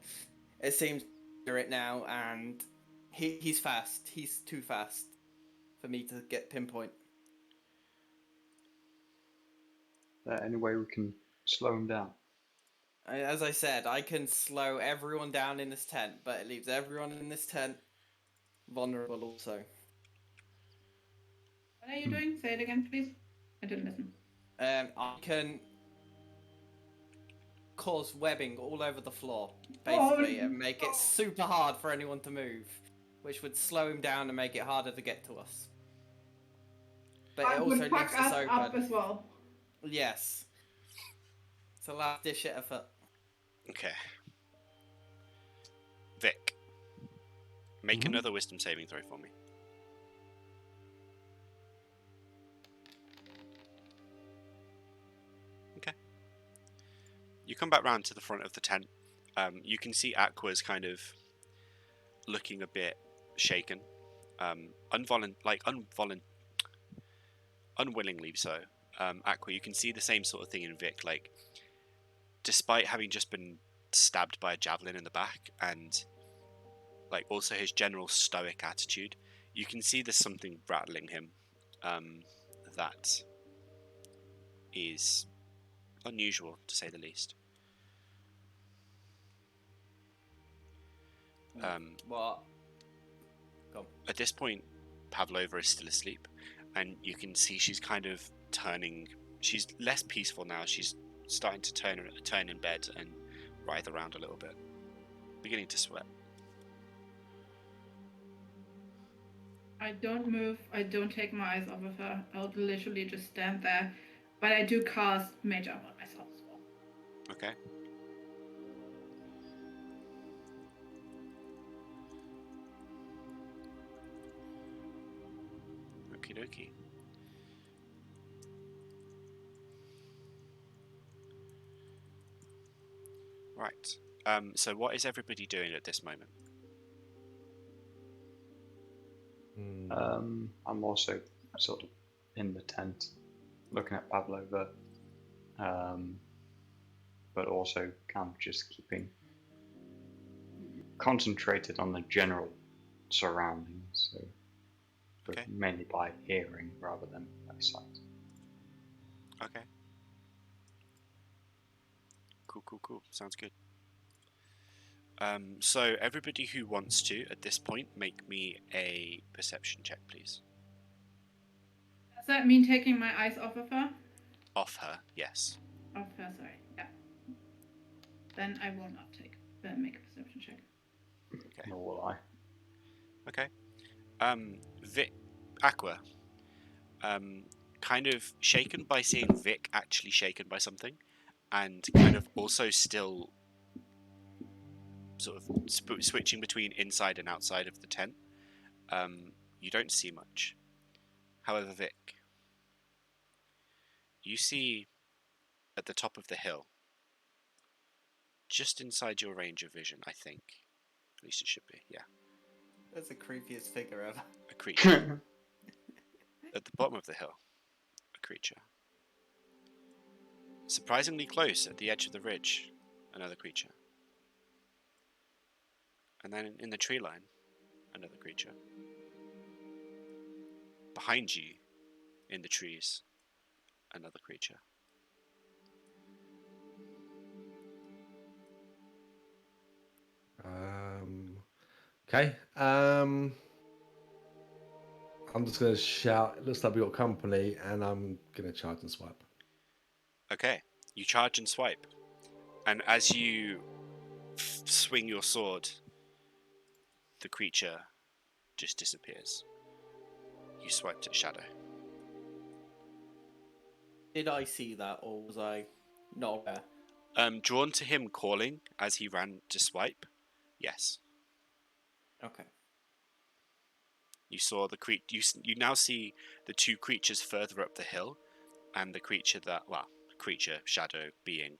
it seems to it now, and he's fast. He's too fast for me to get pinpoint. Any way we can slow him down? As I said, I can slow everyone down in this tent, but it leaves everyone in this tent vulnerable also. What are you doing? Say it again, please. I didn't listen. I can cause webbing all over the floor, basically, and make it super hard for anyone to move, which would slow him down and make it harder to get to us. But it also would fuck leaves us us up open. as well. Yes. It's a last ditch effort. Okay. Vic, make another wisdom saving throw for me. Okay. You come back round to the front of the tent. You can see Aqua's kind of looking a bit shaken, unwillingly so. Aqua, you can see the same sort of thing in Vic. Like, despite having just been stabbed by a javelin in the back, and like also his general stoic attitude, you can see there's something rattling him that is unusual, to say the least. What? Go on. At this point, Pavlova is still asleep, and you can see she's kind of turning. She's less peaceful now. She's starting to turn in bed and writhe around a little bit, beginning to sweat. I don't move. I don't take my eyes off of her. I'll literally just stand there. But I do cast Mage Armor on myself as well. Okay. Okie dokie. Right. So what is everybody doing at this moment? I'm also sort of in the tent, looking at Pavlova, but also kind of just keeping concentrated on the general surroundings, so but Okay. mainly by hearing rather than by sight. Okay. Cool. Sounds good. So everybody who wants to, at this point, make me a perception check, please. Does that mean taking my eyes off of her? Off her, yes. Off her, sorry. Yeah. Then I will not make a perception check. Okay. Nor will I. Okay. Vic, Aqua, kind of shaken by seeing Vic actually shaken by something, and kind of also still sort of switching between inside and outside of the tent. You don't see much. However, Vic, you see at the top of the hill, just inside your range of vision, I think. At least it should be, yeah. That's the creepiest figure ever. A creature. At the bottom of the hill, a creature. Surprisingly close at the edge of the ridge, another creature. And then in the tree line, another creature. Behind you, in the trees, another creature. Okay. I'm just going to shout, it looks like we got company, and I'm going to charge and swipe. Okay, you charge and swipe. And as you swing your sword, the creature just disappears. You swiped at Shadow. Did I see that, or was I not aware? Drawn to him calling as he ran to swipe, yes. Okay. You saw the you now see the two creatures further up the hill, and the creature shadow being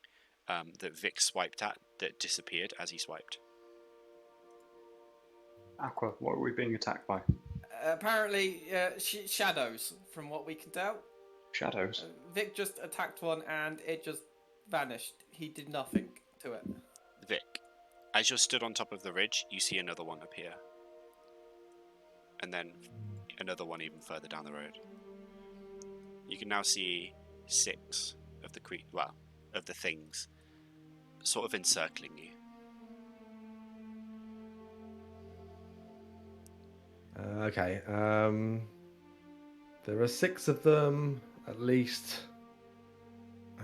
that Vic swiped at that disappeared as he swiped. Aqua, what are we being attacked by? Apparently, shadows, from what we can tell. Shadows? Vic just attacked one and it just vanished. He did nothing to it. Vic, as you're stood on top of the ridge, you see another one appear. And then another one even further down the road. You can now see 6 of the of the things sort of encircling you. Okay. There are 6 of them at least.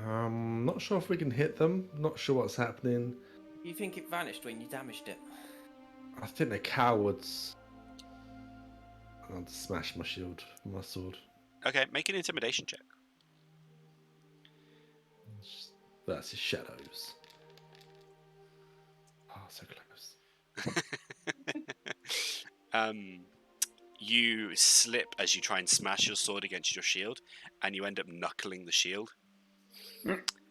Not sure if we can hit them. Not sure what's happening. You think it vanished when you damaged it? I think they're cowards. I'll smash my shield, my sword. Okay, make an intimidation check. Versus shadows. Oh, so close. You slip as you try and smash your sword against your shield, and you end up knuckling the shield.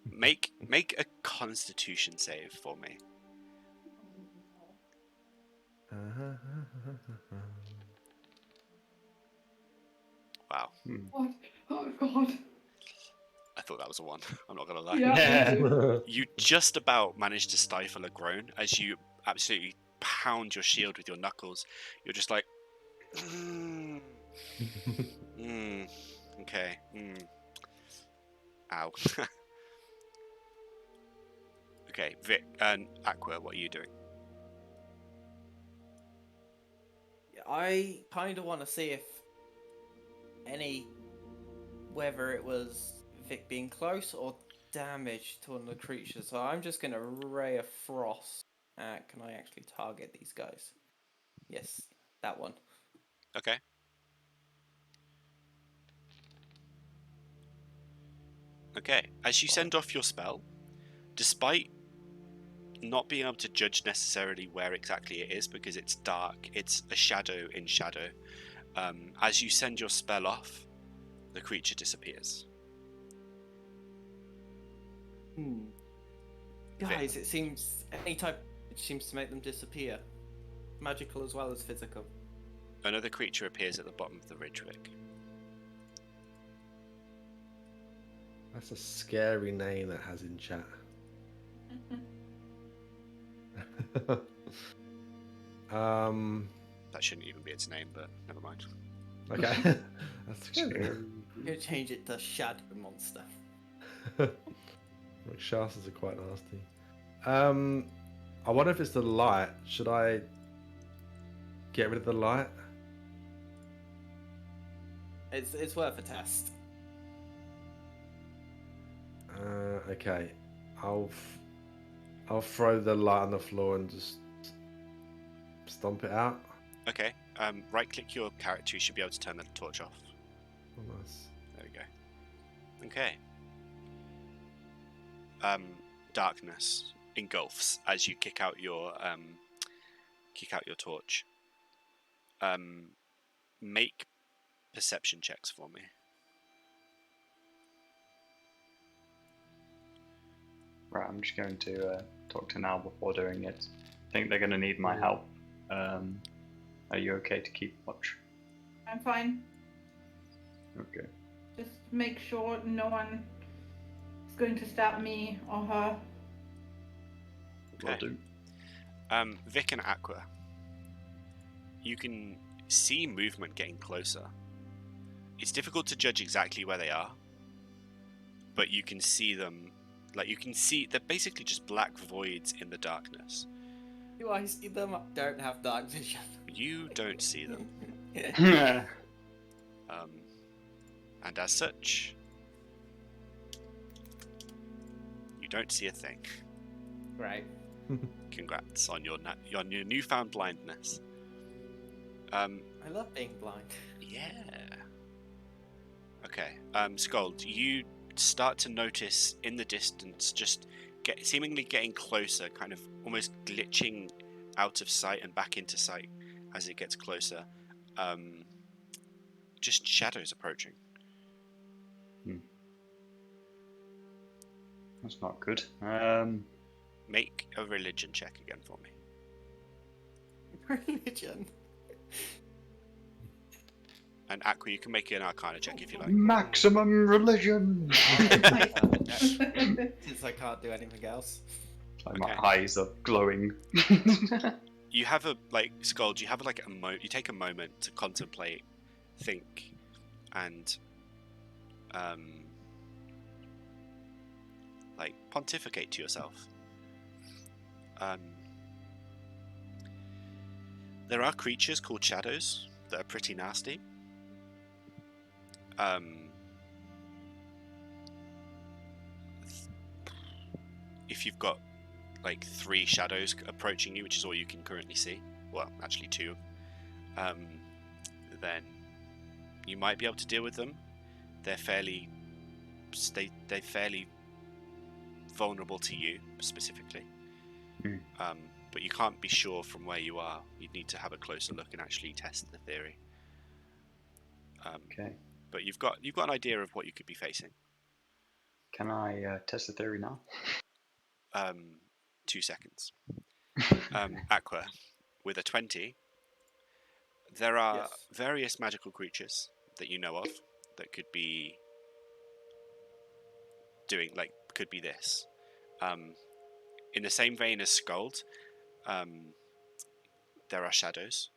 Make a Constitution save for me. Wow, What? Oh god. I thought that was a 1. I'm not gonna lie. Yeah. Me too. You just about manage to stifle a groan as you absolutely pound your shield with your knuckles. You're just like, okay, ow. Okay, Vic and Aqua, what are you doing? I kind of want to see if whether it was Vic being close or damage to one of the creatures. So I'm just going to Ray of Frost. Can I actually target these guys? Yes, that one. Okay. Okay, as you send off your spell, despite not being able to judge necessarily where exactly it is because it's dark, it's a shadow in shadow. As you send your spell off, the creature disappears. Guys, it seems any type it seems to make them disappear. Magical as well as physical. Another creature appears at the bottom of the ridge, Vic. That's a scary name that has in chat. That shouldn't even be its name, but never mind. Okay. That's scary. You change it to Shadow Monster. Shastas are quite nasty. I wonder if it's the light. Should I get rid of the light? It's worth a test. Okay. I'll throw the light on the floor and just stomp it out. Okay, right-click your character. You should be able to turn the torch off. Oh, nice. There we go. Okay. Darkness engulfs as you kick out your torch. Make perception checks for me. Right, I'm just going to talk to Nal before doing it. I think they're going to need my help. Are you okay to keep watch? I'm fine. Okay. Just make sure no one is going to stab me or her. Will Okay. do. Vic and Aqua, you can see movement getting closer. It's difficult to judge exactly where they are, but you can see them. Like, you can see they're basically just black voids in the darkness. Do I see them? I don't have dark vision. You don't see them. And as such, you don't see a thing. Great. Congrats on your newfound blindness. I love being blind. Yeah. Okay. Sköld, you start to notice in the distance, just seemingly getting closer, kind of almost glitching out of sight and back into sight as it gets closer. Just shadows approaching. That's not good. Make a religion check again for me. Religion. And Aqua, you can make an Arcana check if you like. Maximum religion. Since I can't do anything else. Like my Okay. eyes are glowing. You have a Sköld. You have like you take a moment to contemplate, think, and like pontificate to yourself. There are creatures called shadows that are pretty nasty. If you've got like 3 shadows approaching you, which is all you can currently see, well, actually 2, then you might be able to deal with them. They're fairly vulnerable to you specifically. But you can't be sure from where you are. You'd need to have a closer look and actually test the theory. Okay. But you've got an idea of what you could be facing. Can I test the theory now? 2 seconds. Aqua, with a 20, there are Yes. various magical creatures that you know of that could be doing, like, could be this. In the same vein as Sköld, there are shadows,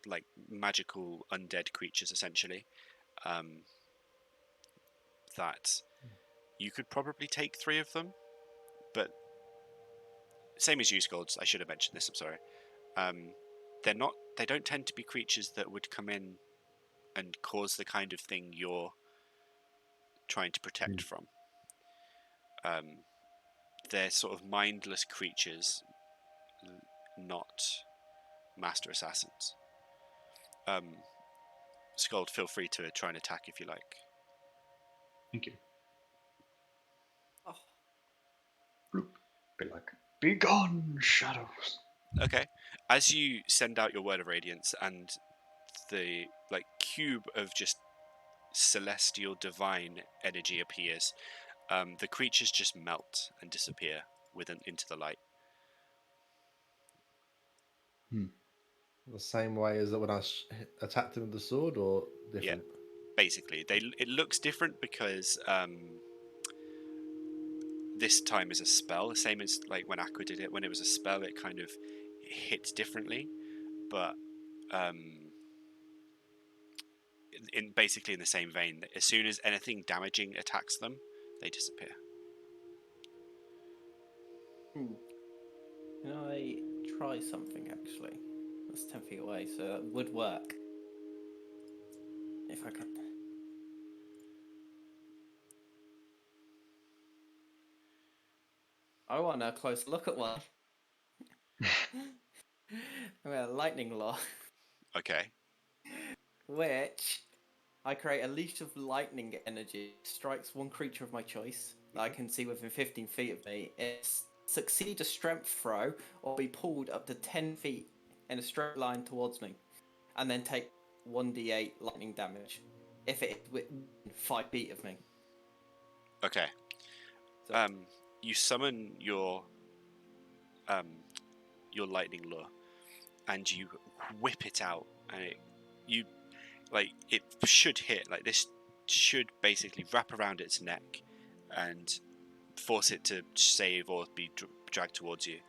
like magical undead creatures, essentially, that you could probably take 3 of them, but same as you, Sköld, I should have mentioned this, I'm sorry. They don't tend to be creatures that would come in and cause the kind of thing you're trying to protect from. They're sort of mindless creatures, not master assassins. Sköld, feel free to try and attack if you like. Thank you. Oh. Bloop. Be like, be gone, shadows. Okay. As you send out your word of radiance and the cube of just celestial divine energy appears, the creatures just melt and disappear into the light. The same way as that when I attacked him with the sword, or different? Yeah. Basically, it looks different because this time is a spell, the same as like when Aqua did it. When it was a spell, it kind of hits differently, but basically in the same vein. As soon as anything damaging attacks them, they disappear. Can I try something actually? That's 10 feet away, so that would work. If I can. I want a close look at one. I'm a lightning law. Okay. Which I create a leash of lightning energy, strikes one creature of my choice that I can see within 15 feet of me. It succeed a strength throw or be pulled up to 10 feet in a straight line towards me, and then take 1d8 lightning damage if it is within 5 feet of me. Okay. So, You summon your lightning lure, and you whip it out, and it should hit. Like, this should basically wrap around its neck and force it to save or be dragged towards you.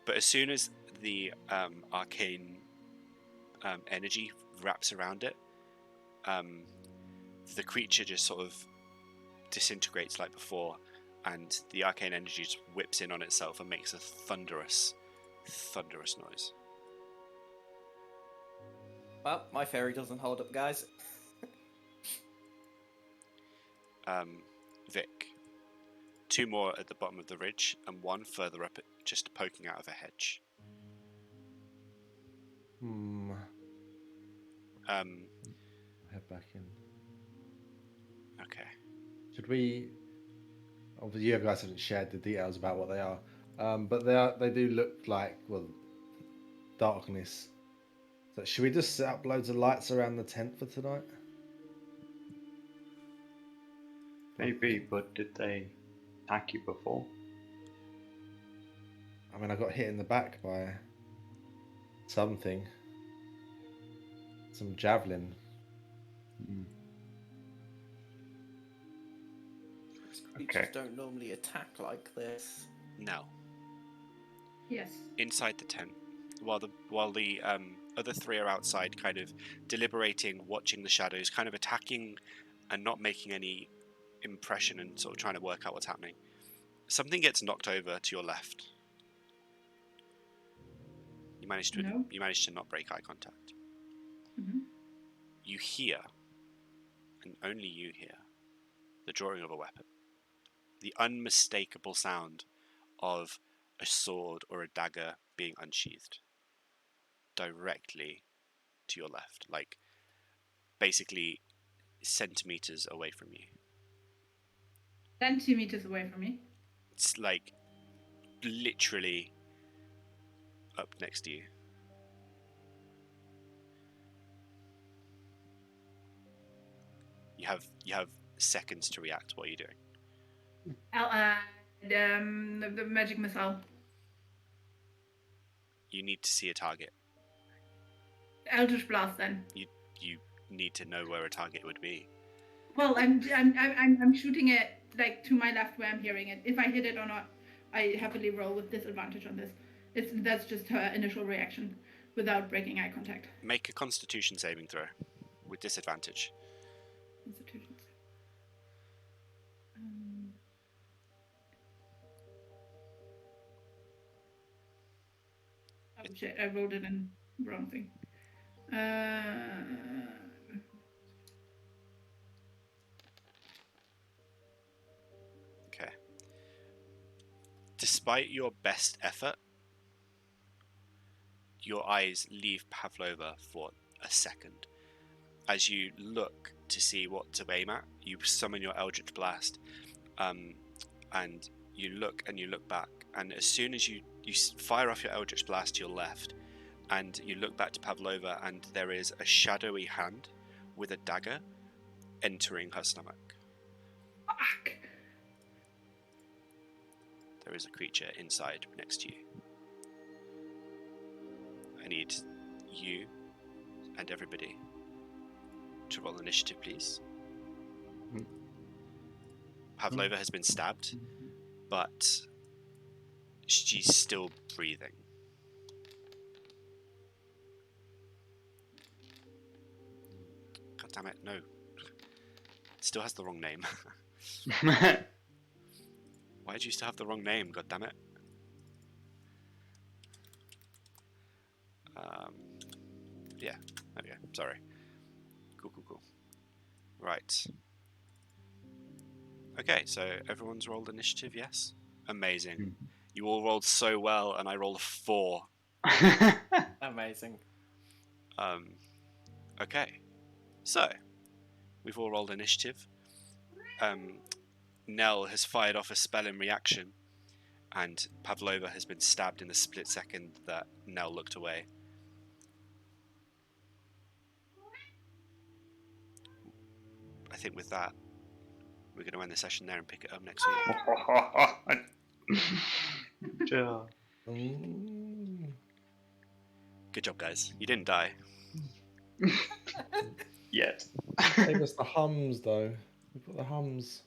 But as soon as the arcane energy wraps around it, the creature just sort of disintegrates like before, and the arcane energy just whips in on itself and makes a thunderous noise. well, my fairy doesn't hold up, guys. Vic, 2 more at the bottom of the ridge and 1 further up, just poking out of a hedge. Head back in. Okay. Should we? Obviously, you guys haven't shared the details about what they are, but they do look like, well, darkness. So should we just set up loads of lights around the tent for tonight? Maybe, but did they attack you before? I mean, I got hit in the back by something. Some javelin. Creatures don't normally attack like this. Now, Yes. inside the tent, while the other three are outside, kind of deliberating, watching the shadows, kind of attacking and not making any impression and sort of trying to work out what's happening, something gets knocked over to your left. You managed to not break eye contact. Mm-hmm. You hear, and only you hear, the drawing of a weapon. The unmistakable sound of a sword or a dagger being unsheathed directly to your left, like basically centimeters away from you. Centimeters away from me. It's like literally up next to you. You have seconds to react. What are you doing? The magic missile. You need to see a target. Eldritch blast then. You need to know where a target would be. Well, I'm shooting it like to my left where I'm hearing it. If I hit it or not, I happily roll with disadvantage on this. That's just her initial reaction without breaking eye contact. Make a Constitution saving throw with disadvantage. Constitution. Oh shit! I rolled it in wrong thing. Okay. Despite your best effort, your eyes leave Pavlova for a second. As you look to see what to aim at, you summon your Eldritch Blast, and you look back, and as soon as you fire off your Eldritch Blast to your left, and you look back to Pavlova, and there is a shadowy hand with a dagger entering her stomach. Fuck! There is a creature inside next to you. I need you and everybody to roll initiative, please. Pavlova has been stabbed, but she's still breathing. God damn it, no. Still has the wrong name. Why did you still have the wrong name, god damn it? Yeah, there we go, sorry. Cool. Right. Okay, so everyone's rolled initiative, yes? Amazing. You all rolled so well, and I rolled a 4. Amazing. Okay. So, we've all rolled initiative. Nell has fired off a spell in reaction, and Pavlova has been stabbed in the split second that Nell looked away. I think with that, we're going to end the session there and pick it up next week. Good job, guys. You didn't die. Yet. Gave us the hums, though. We've got the hums.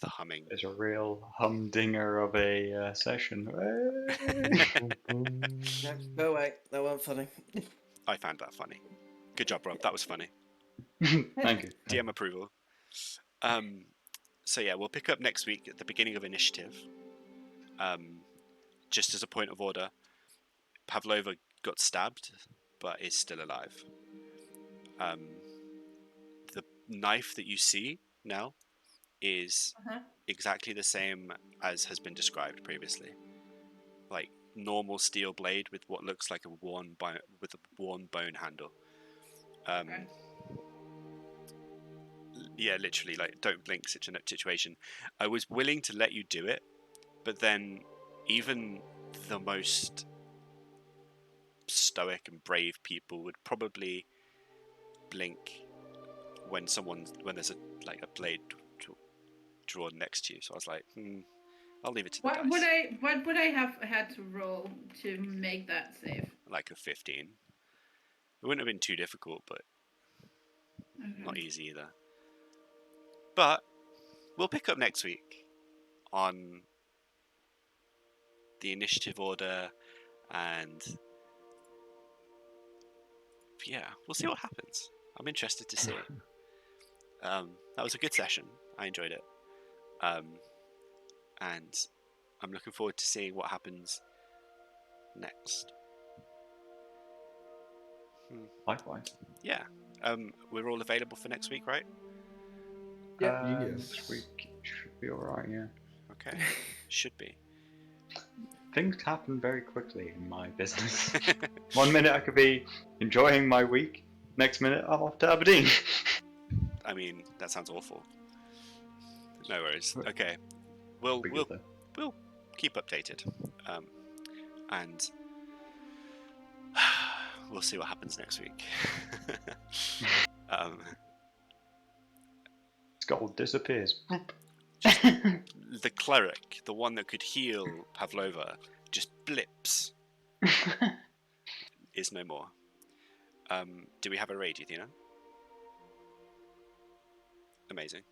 The humming. There's a real humdinger of a session. No, go away. That wasn't funny. I found that funny. Good job, Rob. That was funny. Thank you. DM approval. So yeah, we'll pick up next week at the beginning of initiative. Just as a point of order, Pavlova got stabbed, but is still alive. The knife that you see now is exactly the same as has been described previously. Like normal steel blade with what looks like a worn bone handle. Yeah, literally, like, don't blink situation. I was willing to let you do it, but then even the most stoic and brave people would probably blink when there's a blade drawn next to you. So I was like, I'll leave it to the dice. What would I have had to roll to make that save? Like a 15. It wouldn't have been too difficult, but Okay. not easy either. But we'll pick up next week on the initiative order, and yeah, we'll see what happens. I'm interested to see. That was a good session. I enjoyed it. And I'm looking forward to seeing what happens next. Likewise. Yeah. We're all available for next week, right? Yes. Next week should be alright, yeah. Okay. Should be. Things happen very quickly in my business. 1 minute I could be enjoying my week, next minute I'm off to Aberdeen. I mean, that sounds awful. No worries. Okay. Be good, though. We'll keep updated. And we'll see what happens next week. Sköld disappears. The cleric, the one that could heal Pavlova, just blips. Is no more. Do we have a raid, Yathina? Amazing.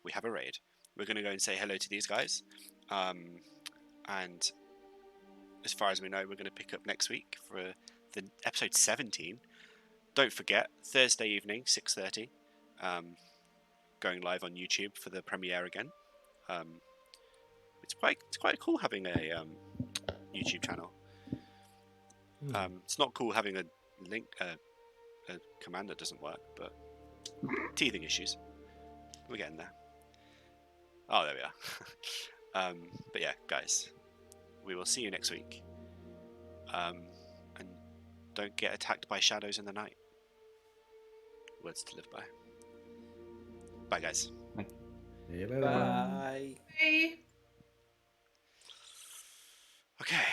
We have a raid. We're going to go and say hello to these guys. And as far as we know, we're going to pick up next week for the episode 17. Don't forget, Thursday evening, 6:30. Going live on YouTube for the premiere again. It's quite cool having a YouTube channel. It's not cool having a link, a command that doesn't work, but teething issues. We're getting there. Oh, there we are. But yeah, guys, we will see you next week. And don't get attacked by shadows in the night. Words to live by. Bye, guys. See you later. Bye. Bye. Okay.